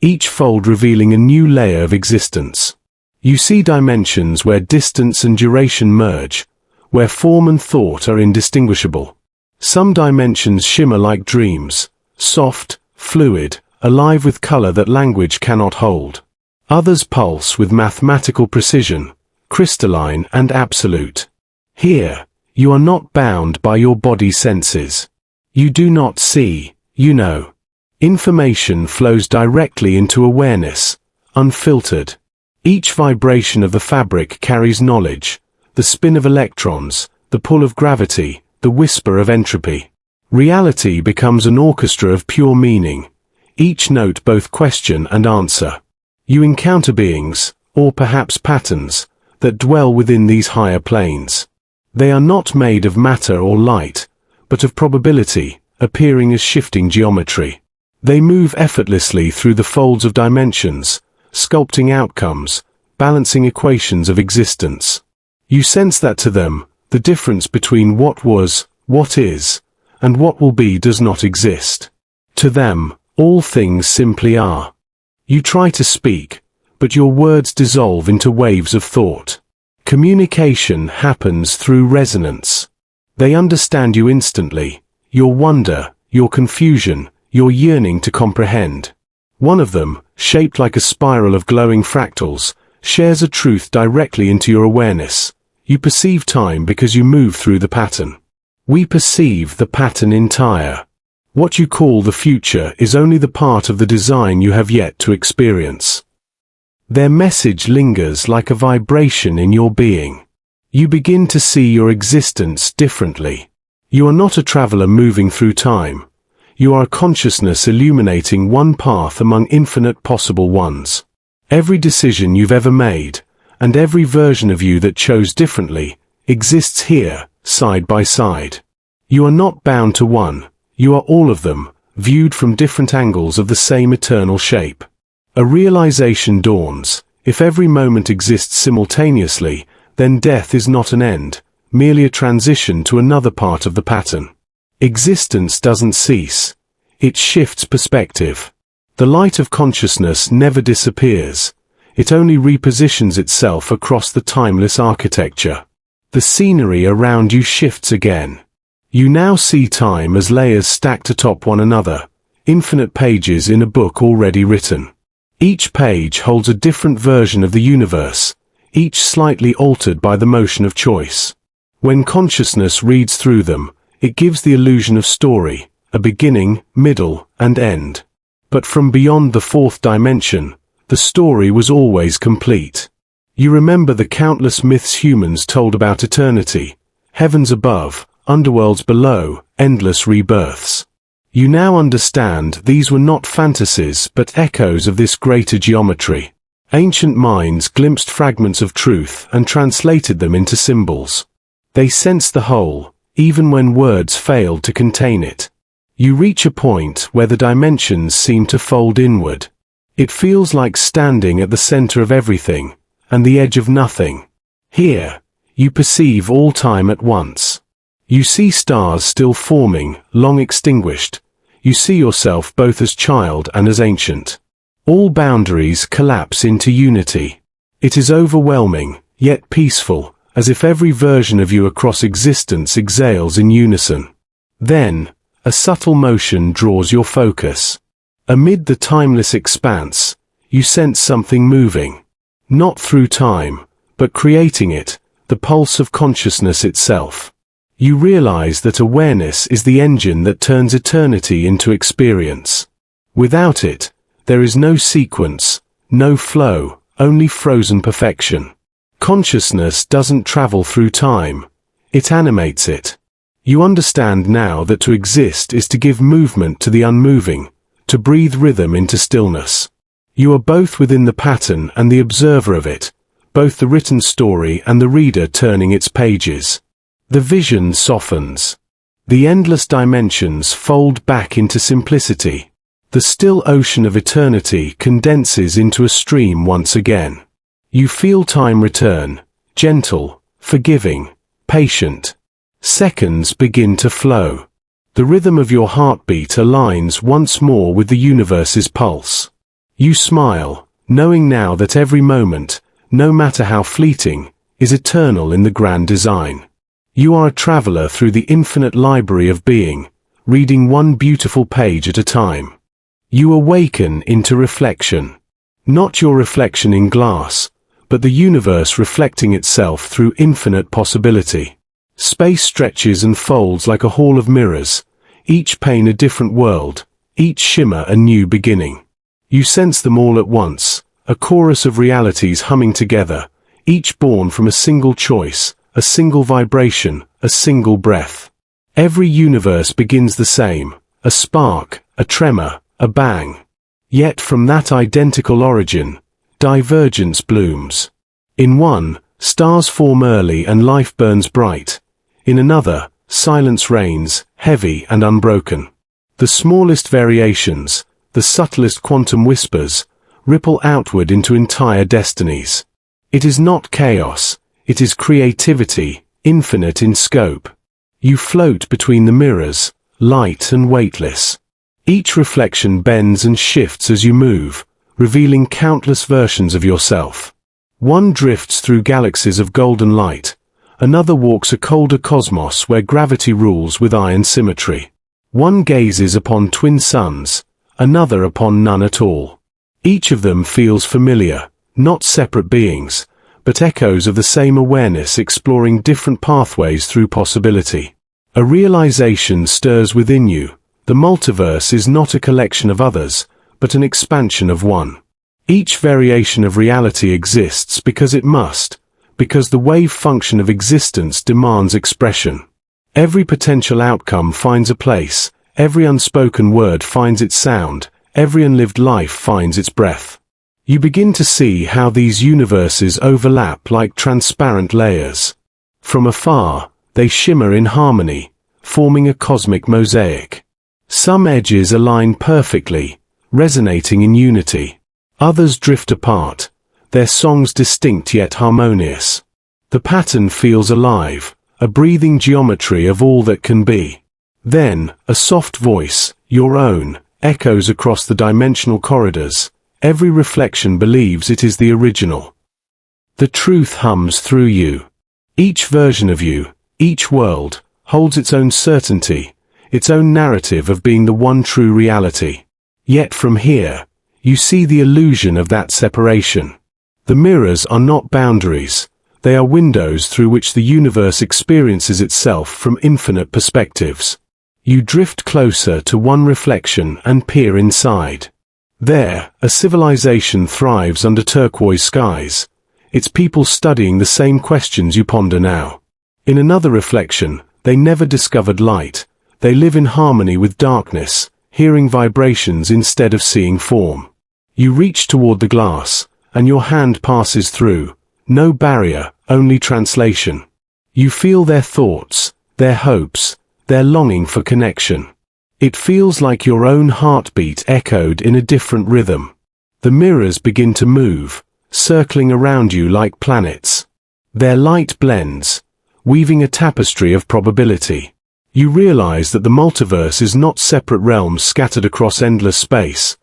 S1: each fold revealing a new layer of existence. You see dimensions where distance and duration merge, where form and thought are indistinguishable. Some dimensions shimmer like dreams, soft, fluid, alive with color that language cannot hold. Others pulse with mathematical precision, crystalline and absolute. Here, you are not bound by your body's senses. You do not see, you know. Information flows directly into awareness, unfiltered. Each vibration of the fabric carries knowledge, the spin of electrons, the pull of gravity, the whisper of entropy. Reality becomes an orchestra of pure meaning, each note both question and answer. You encounter beings, or perhaps patterns, that dwell within these higher planes. They are not made of matter or light, but of probability, appearing as shifting geometry. They move effortlessly through the folds of dimensions, sculpting outcomes, balancing equations of existence. You sense that to them, the difference between what was, what is, and what will be does not exist. To them, all things simply are. You try to speak, but your words dissolve into waves of thought. Communication happens through resonance. They understand you instantly, your wonder, your confusion, your yearning to comprehend. One of them, shaped like a spiral of glowing fractals, shares a truth directly into your awareness. You perceive time because you move through the pattern. We perceive the pattern entire. What you call the future is only the part of the design you have yet to experience. Their message lingers like a vibration in your being. You begin to see your existence differently. You are not a traveler moving through time. You are a consciousness illuminating one path among infinite possible ones. Every decision you've ever made, and every version of you that chose differently, exists here, side by side. You are not bound to one, you are all of them, viewed from different angles of the same eternal shape. A realization dawns: if every moment exists simultaneously, then death is not an end, merely a transition to another part of the pattern. Existence doesn't cease. It shifts perspective. The light of consciousness never disappears. It only repositions itself across the timeless architecture. The scenery around you shifts again. You now see time as layers stacked atop one another, infinite pages in a book already written. Each page holds a different version of the universe, each slightly altered by the motion of choice. When consciousness reads through them, it gives the illusion of story, a beginning, middle, and end. But from beyond the fourth dimension, the story was always complete. You remember the countless myths humans told about eternity, heavens above, underworlds below, endless rebirths. You now understand these were not fantasies but echoes of this greater geometry. Ancient minds glimpsed fragments of truth and translated them into symbols. They sensed the whole, even when words failed to contain it. You reach a point where the dimensions seem to fold inward. It feels like standing at the center of everything, and the edge of nothing. Here, you perceive all time at once. You see stars still forming, long extinguished. You see yourself both as child and as ancient. All boundaries collapse into unity. It is overwhelming, yet peaceful, as if every version of you across existence exhales in unison. Then, a subtle motion draws your focus. Amid the timeless expanse, you sense something moving. Not through time, but creating it, the pulse of consciousness itself. You realize that awareness is the engine that turns eternity into experience. Without it, there is no sequence, no flow, only frozen perfection. Consciousness doesn't travel through time. It animates it. You understand now that to exist is to give movement to the unmoving, to breathe rhythm into stillness. You are both within the pattern and the observer of it, both the written story and the reader turning its pages. The vision softens. The endless dimensions fold back into simplicity. The still ocean of eternity condenses into a stream once again. You feel time return, gentle, forgiving, patient. Seconds begin to flow. The rhythm of your heartbeat aligns once more with the universe's pulse. You smile, knowing now that every moment, no matter how fleeting, is eternal in the grand design. You are a traveler through the infinite library of being, reading one beautiful page at a time. You awaken into reflection. Not your reflection in glass, but the universe reflecting itself through infinite possibility. Space stretches and folds like a hall of mirrors, each pane a different world, each shimmer a new beginning. You sense them all at once, a chorus of realities humming together, each born from a single choice, a single vibration, a single breath. Every universe begins the same, a spark, a tremor, a bang. Yet from that identical origin, divergence blooms. In one, stars form early and life burns bright. In another, silence reigns, heavy and unbroken. The smallest variations, the subtlest quantum whispers, ripple outward into entire destinies. It is not chaos, it is creativity, infinite in scope. You float between the mirrors, light and weightless. Each reflection bends and shifts as you move, revealing countless versions of yourself. One drifts through galaxies of golden light. Another walks a colder cosmos where gravity rules with iron symmetry. One gazes upon twin suns, another upon none at all. Each of them feels familiar, not separate beings, but echoes of the same awareness exploring different pathways through possibility. A realization stirs within you. The multiverse is not a collection of others, but an expansion of one. Each variation of reality exists because it must, because the wave function of existence demands expression. Every potential outcome finds a place, every unspoken word finds its sound, every unlived life finds its breath. You begin to see how these universes overlap like transparent layers. From afar, they shimmer in harmony, forming a cosmic mosaic. Some edges align perfectly, resonating in unity. Others drift apart, their songs distinct yet harmonious. The pattern feels alive, a breathing geometry of all that can be. Then, a soft voice, your own, echoes across the dimensional corridors. Every reflection believes it is the original. The truth hums through you. Each version of you, each world, holds its own certainty, its own narrative of being the one true reality. Yet from here, you see the illusion of that separation. The mirrors are not boundaries, they are windows through which the universe experiences itself from infinite perspectives. You drift closer to one reflection and peer inside. There, a civilization thrives under turquoise skies, its people studying the same questions you ponder now. In another reflection, they never discovered light. They live in harmony with darkness, hearing vibrations instead of seeing form. You reach toward the glass, and your hand passes through. No barrier, only translation. You feel their thoughts, their hopes, their longing for connection. It feels like your own heartbeat echoed in a different rhythm. The mirrors begin to move, circling around you like planets. Their light blends, weaving a tapestry of probability. You realize that the multiverse is not separate realms scattered across endless space.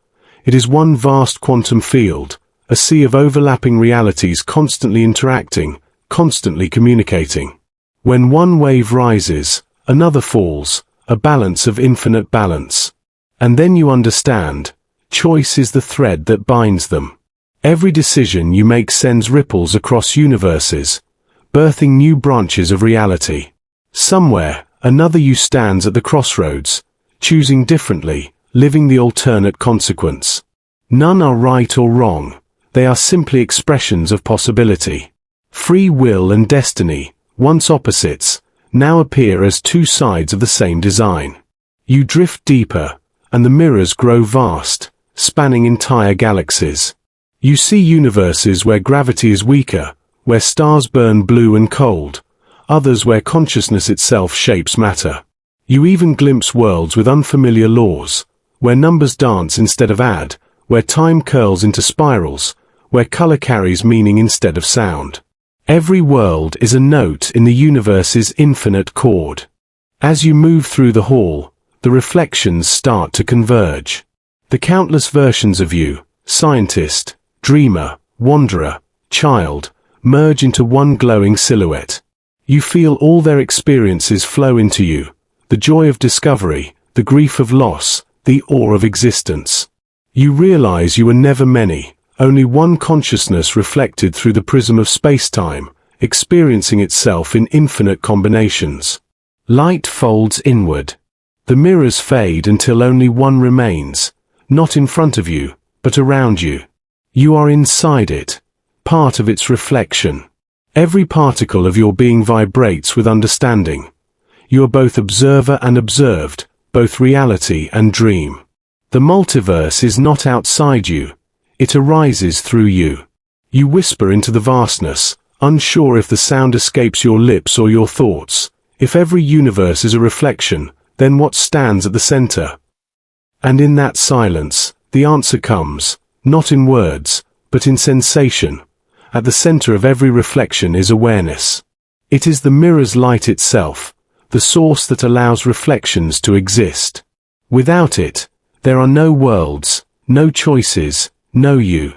S1: It is one vast quantum field, a sea of overlapping realities constantly interacting, constantly communicating. When one wave rises, another falls, a balance of infinite balance. And then you understand, choice is the thread that binds them. Every decision you make sends ripples across universes, birthing new branches of reality. Somewhere, another you stands at the crossroads, choosing differently, living the alternate consequence. None are right or wrong, they are simply expressions of possibility. Free will and destiny, once opposites, now appear as two sides of the same design. You drift deeper, and the mirrors grow vast, spanning entire galaxies. You see universes where gravity is weaker, where stars burn blue and cold, others where consciousness itself shapes matter. You even glimpse worlds with unfamiliar laws, where numbers dance instead of add, where time curls into spirals, where color carries meaning instead of sound. Every world is a note in the universe's infinite chord. As you move through the hall, the reflections start to converge. The countless versions of you, scientist, dreamer, wanderer, child, merge into one glowing silhouette. You feel all their experiences flow into you, the joy of discovery, the grief of loss, the awe of existence. You realize you are never many, only one consciousness reflected through the prism of spacetime, experiencing itself in infinite combinations. Light folds inward. The mirrors fade until only one remains, not in front of you, but around you. You are inside it, part of its reflection. Every particle of your being vibrates with understanding. You are both observer and observed, both reality and dream. The multiverse is not outside you. It arises through you. You whisper into the vastness, unsure if the sound escapes your lips or your thoughts. If every universe is a reflection, then what stands at the center? And in that silence, the answer comes, not in words, but in sensation. At the center of every reflection is awareness. It is the mirror's light itself, the source that allows reflections to exist. Without it, there are no worlds, no choices, no you.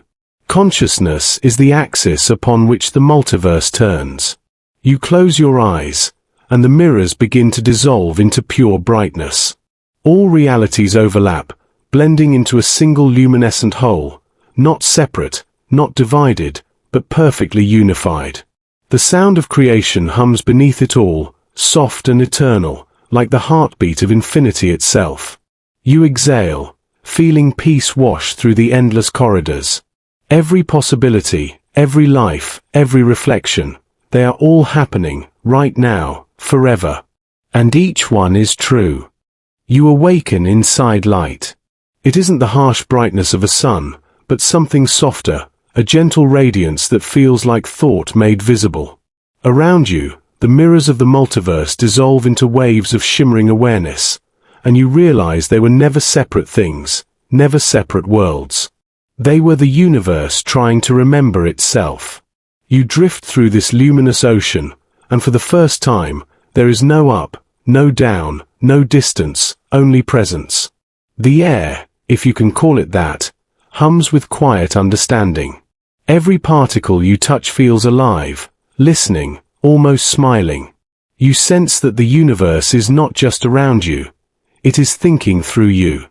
S1: Consciousness is the axis upon which the multiverse turns. You close your eyes, and the mirrors begin to dissolve into pure brightness. All realities overlap, blending into a single luminescent whole, not separate, not divided, but perfectly unified. The sound of creation hums beneath it all, soft and eternal, like the heartbeat of infinity itself. You exhale, feeling peace wash through the endless corridors. Every possibility, every life, every reflection, they are all happening, right now, forever. And each one is true. You awaken inside light. It isn't the harsh brightness of a sun, but something softer, a gentle radiance that feels like thought made visible. Around you, the mirrors of the multiverse dissolve into waves of shimmering awareness, and you realize they were never separate things, never separate worlds. They were the universe trying to remember itself. You drift through this luminous ocean, and for the first time, there is no up, no down, no distance, only presence. The air, if you can call it that, hums with quiet understanding. Every particle you touch feels alive, listening, almost smiling. You sense that the universe is not just around you, it is thinking through you.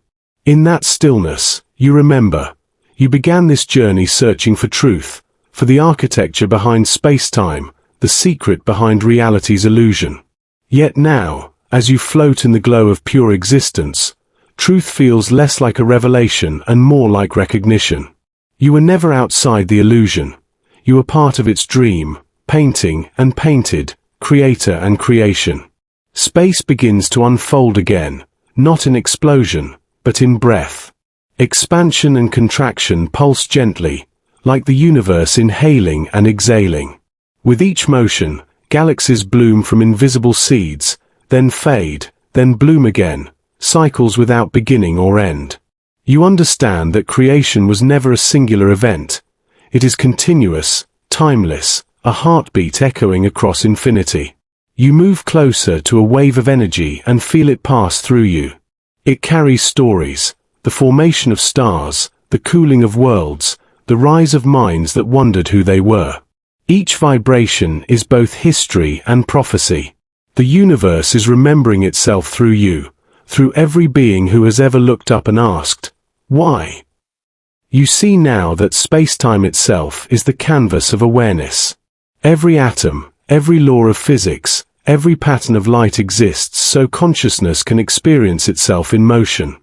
S1: In that stillness, you remember, you began this journey searching for truth, for the architecture behind spacetime, the secret behind reality's illusion. Yet now, as you float in the glow of pure existence, truth feels less like a revelation and more like recognition. You were never outside the illusion. You were part of its dream, painting and painted, creator and creation. Space begins to unfold again, not in explosion, but in breath. Expansion and contraction pulse gently, like the universe inhaling and exhaling. With each motion, galaxies bloom from invisible seeds, then fade, then bloom again, cycles without beginning or end. You understand that creation was never a singular event. It is continuous, timeless, a heartbeat echoing across infinity. You move closer to a wave of energy and feel it pass through you. It carries stories, the formation of stars, the cooling of worlds, the rise of minds that wondered who they were. Each vibration is both history and prophecy. The universe is remembering itself through you, through every being who has ever looked up and asked, why? You see now that space-time itself is the canvas of awareness. Every atom, every law of physics, every pattern of light exists so consciousness can experience itself in motion.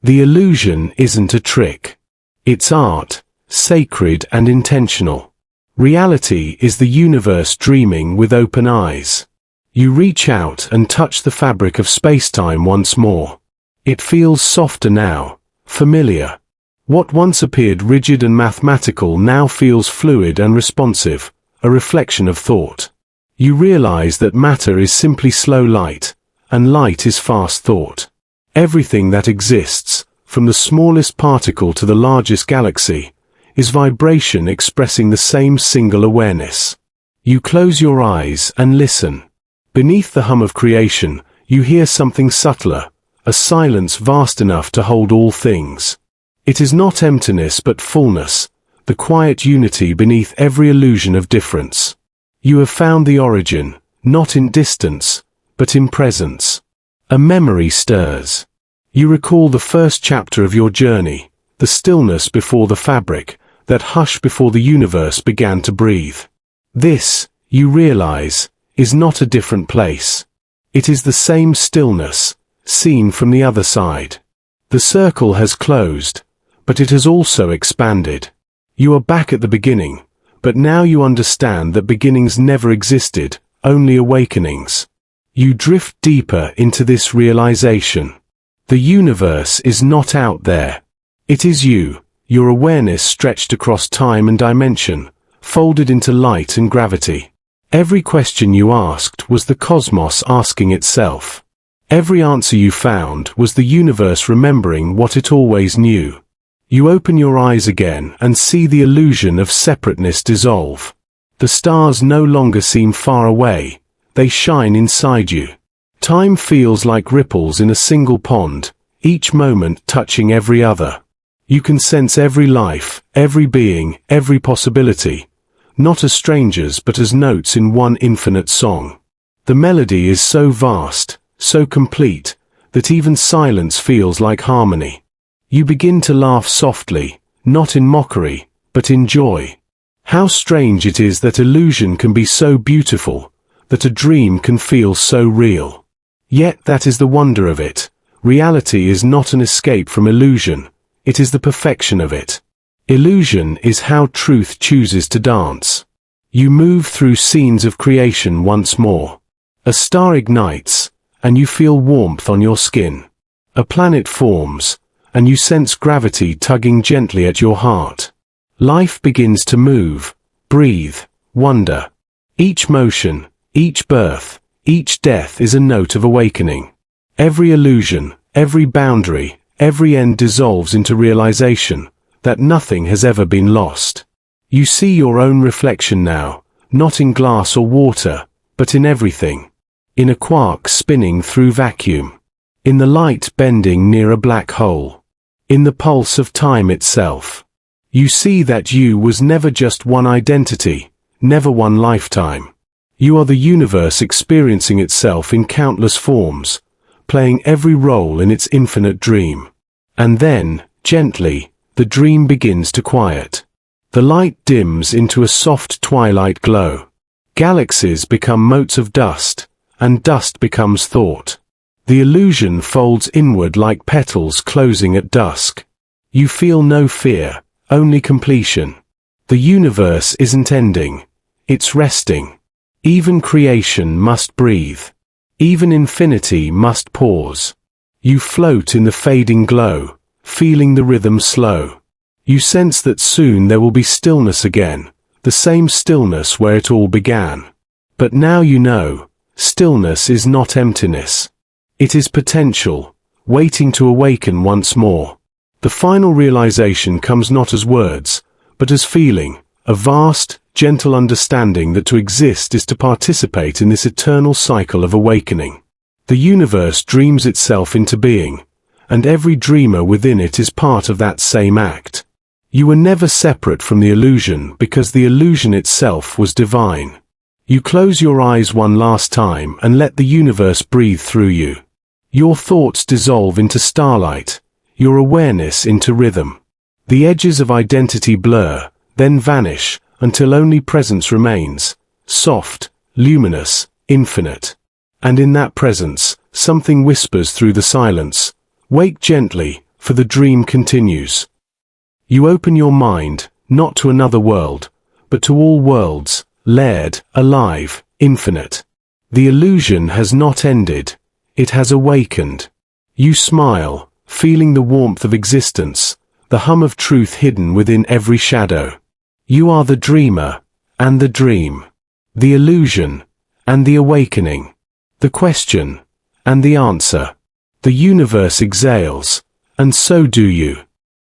S1: The illusion isn't a trick. It's art, sacred and intentional. Reality is the universe dreaming with open eyes. You reach out and touch the fabric of space-time once more. It feels softer now, familiar. What once appeared rigid and mathematical now feels fluid and responsive, a reflection of thought. You realize that matter is simply slow light, and light is fast thought. Everything that exists, from the smallest particle to the largest galaxy, is vibration expressing the same single awareness. You close your eyes and listen. Beneath the hum of creation, you hear something subtler, a silence vast enough to hold all things. It is not emptiness but fullness, the quiet unity beneath every illusion of difference. You have found the origin, not in distance, but in presence. A memory stirs. You recall the first chapter of your journey, the stillness before the fabric, that hush before the universe began to breathe. This, you realize, is not a different place. It is the same stillness, seen from the other side. The circle has closed, but it has also expanded. You are back at the beginning, but now you understand that beginnings never existed, only awakenings. You drift deeper into this realization. The universe is not out there. It is you, your awareness stretched across time and dimension, folded into light and gravity. Every question you asked was the cosmos asking itself. Every answer you found was the universe remembering what it always knew. You open your eyes again and see the illusion of separateness dissolve. The stars no longer seem far away, they shine inside you. Time feels like ripples in a single pond, each moment touching every other. You can sense every life, every being, every possibility, not as strangers but as notes in one infinite song. The melody is so vast, so complete, that even silence feels like harmony. You begin to laugh softly, not in mockery, but in joy. How strange it is that illusion can be so beautiful, that a dream can feel so real. Yet that is the wonder of it. Reality is not an escape from illusion, it is the perfection of it. Illusion is how truth chooses to dance. You move through scenes of creation once more. A star ignites, and you feel warmth on your skin. A planet forms, and you sense gravity tugging gently at your heart. Life begins to move, breathe, wonder. Each motion, each birth, each death is a note of awakening. Every illusion, every boundary, every end dissolves into realization that nothing has ever been lost. You see your own reflection now, not in glass or water, but in everything. In a quark spinning through vacuum. In the light bending near a black hole. In the pulse of time itself. You see that you was never just one identity, never one lifetime. You are the universe experiencing itself in countless forms, playing every role in its infinite dream. And then, gently, the dream begins to quiet. The light dims into a soft twilight glow. Galaxies become motes of dust, and dust becomes thought. The illusion folds inward like petals closing at dusk. You feel no fear, only completion. The universe isn't ending, it's resting. Even creation must breathe. Even infinity must pause. You float in the fading glow, feeling the rhythm slow. You sense that soon there will be stillness again, the same stillness where it all began. But now you know, stillness is not emptiness. It is potential, waiting to awaken once more. The final realization comes not as words, but as feeling, a vast, gentle understanding that to exist is to participate in this eternal cycle of awakening. The universe dreams itself into being, and every dreamer within it is part of that same act. You were never separate from the illusion because the illusion itself was divine. You close your eyes one last time and let the universe breathe through you. Your thoughts dissolve into starlight, your awareness into rhythm. The edges of identity blur, then vanish, until only presence remains, soft, luminous, infinite. And in that presence, something whispers through the silence, "Wake gently, for the dream continues." You open your mind, not to another world, but to all worlds, layered, alive, infinite. The illusion has not ended. It has awakened. You smile, feeling the warmth of existence, the hum of truth hidden within every shadow. You are the dreamer, and the dream. The illusion, and the awakening. The question, and the answer. The universe exhales, and so do you.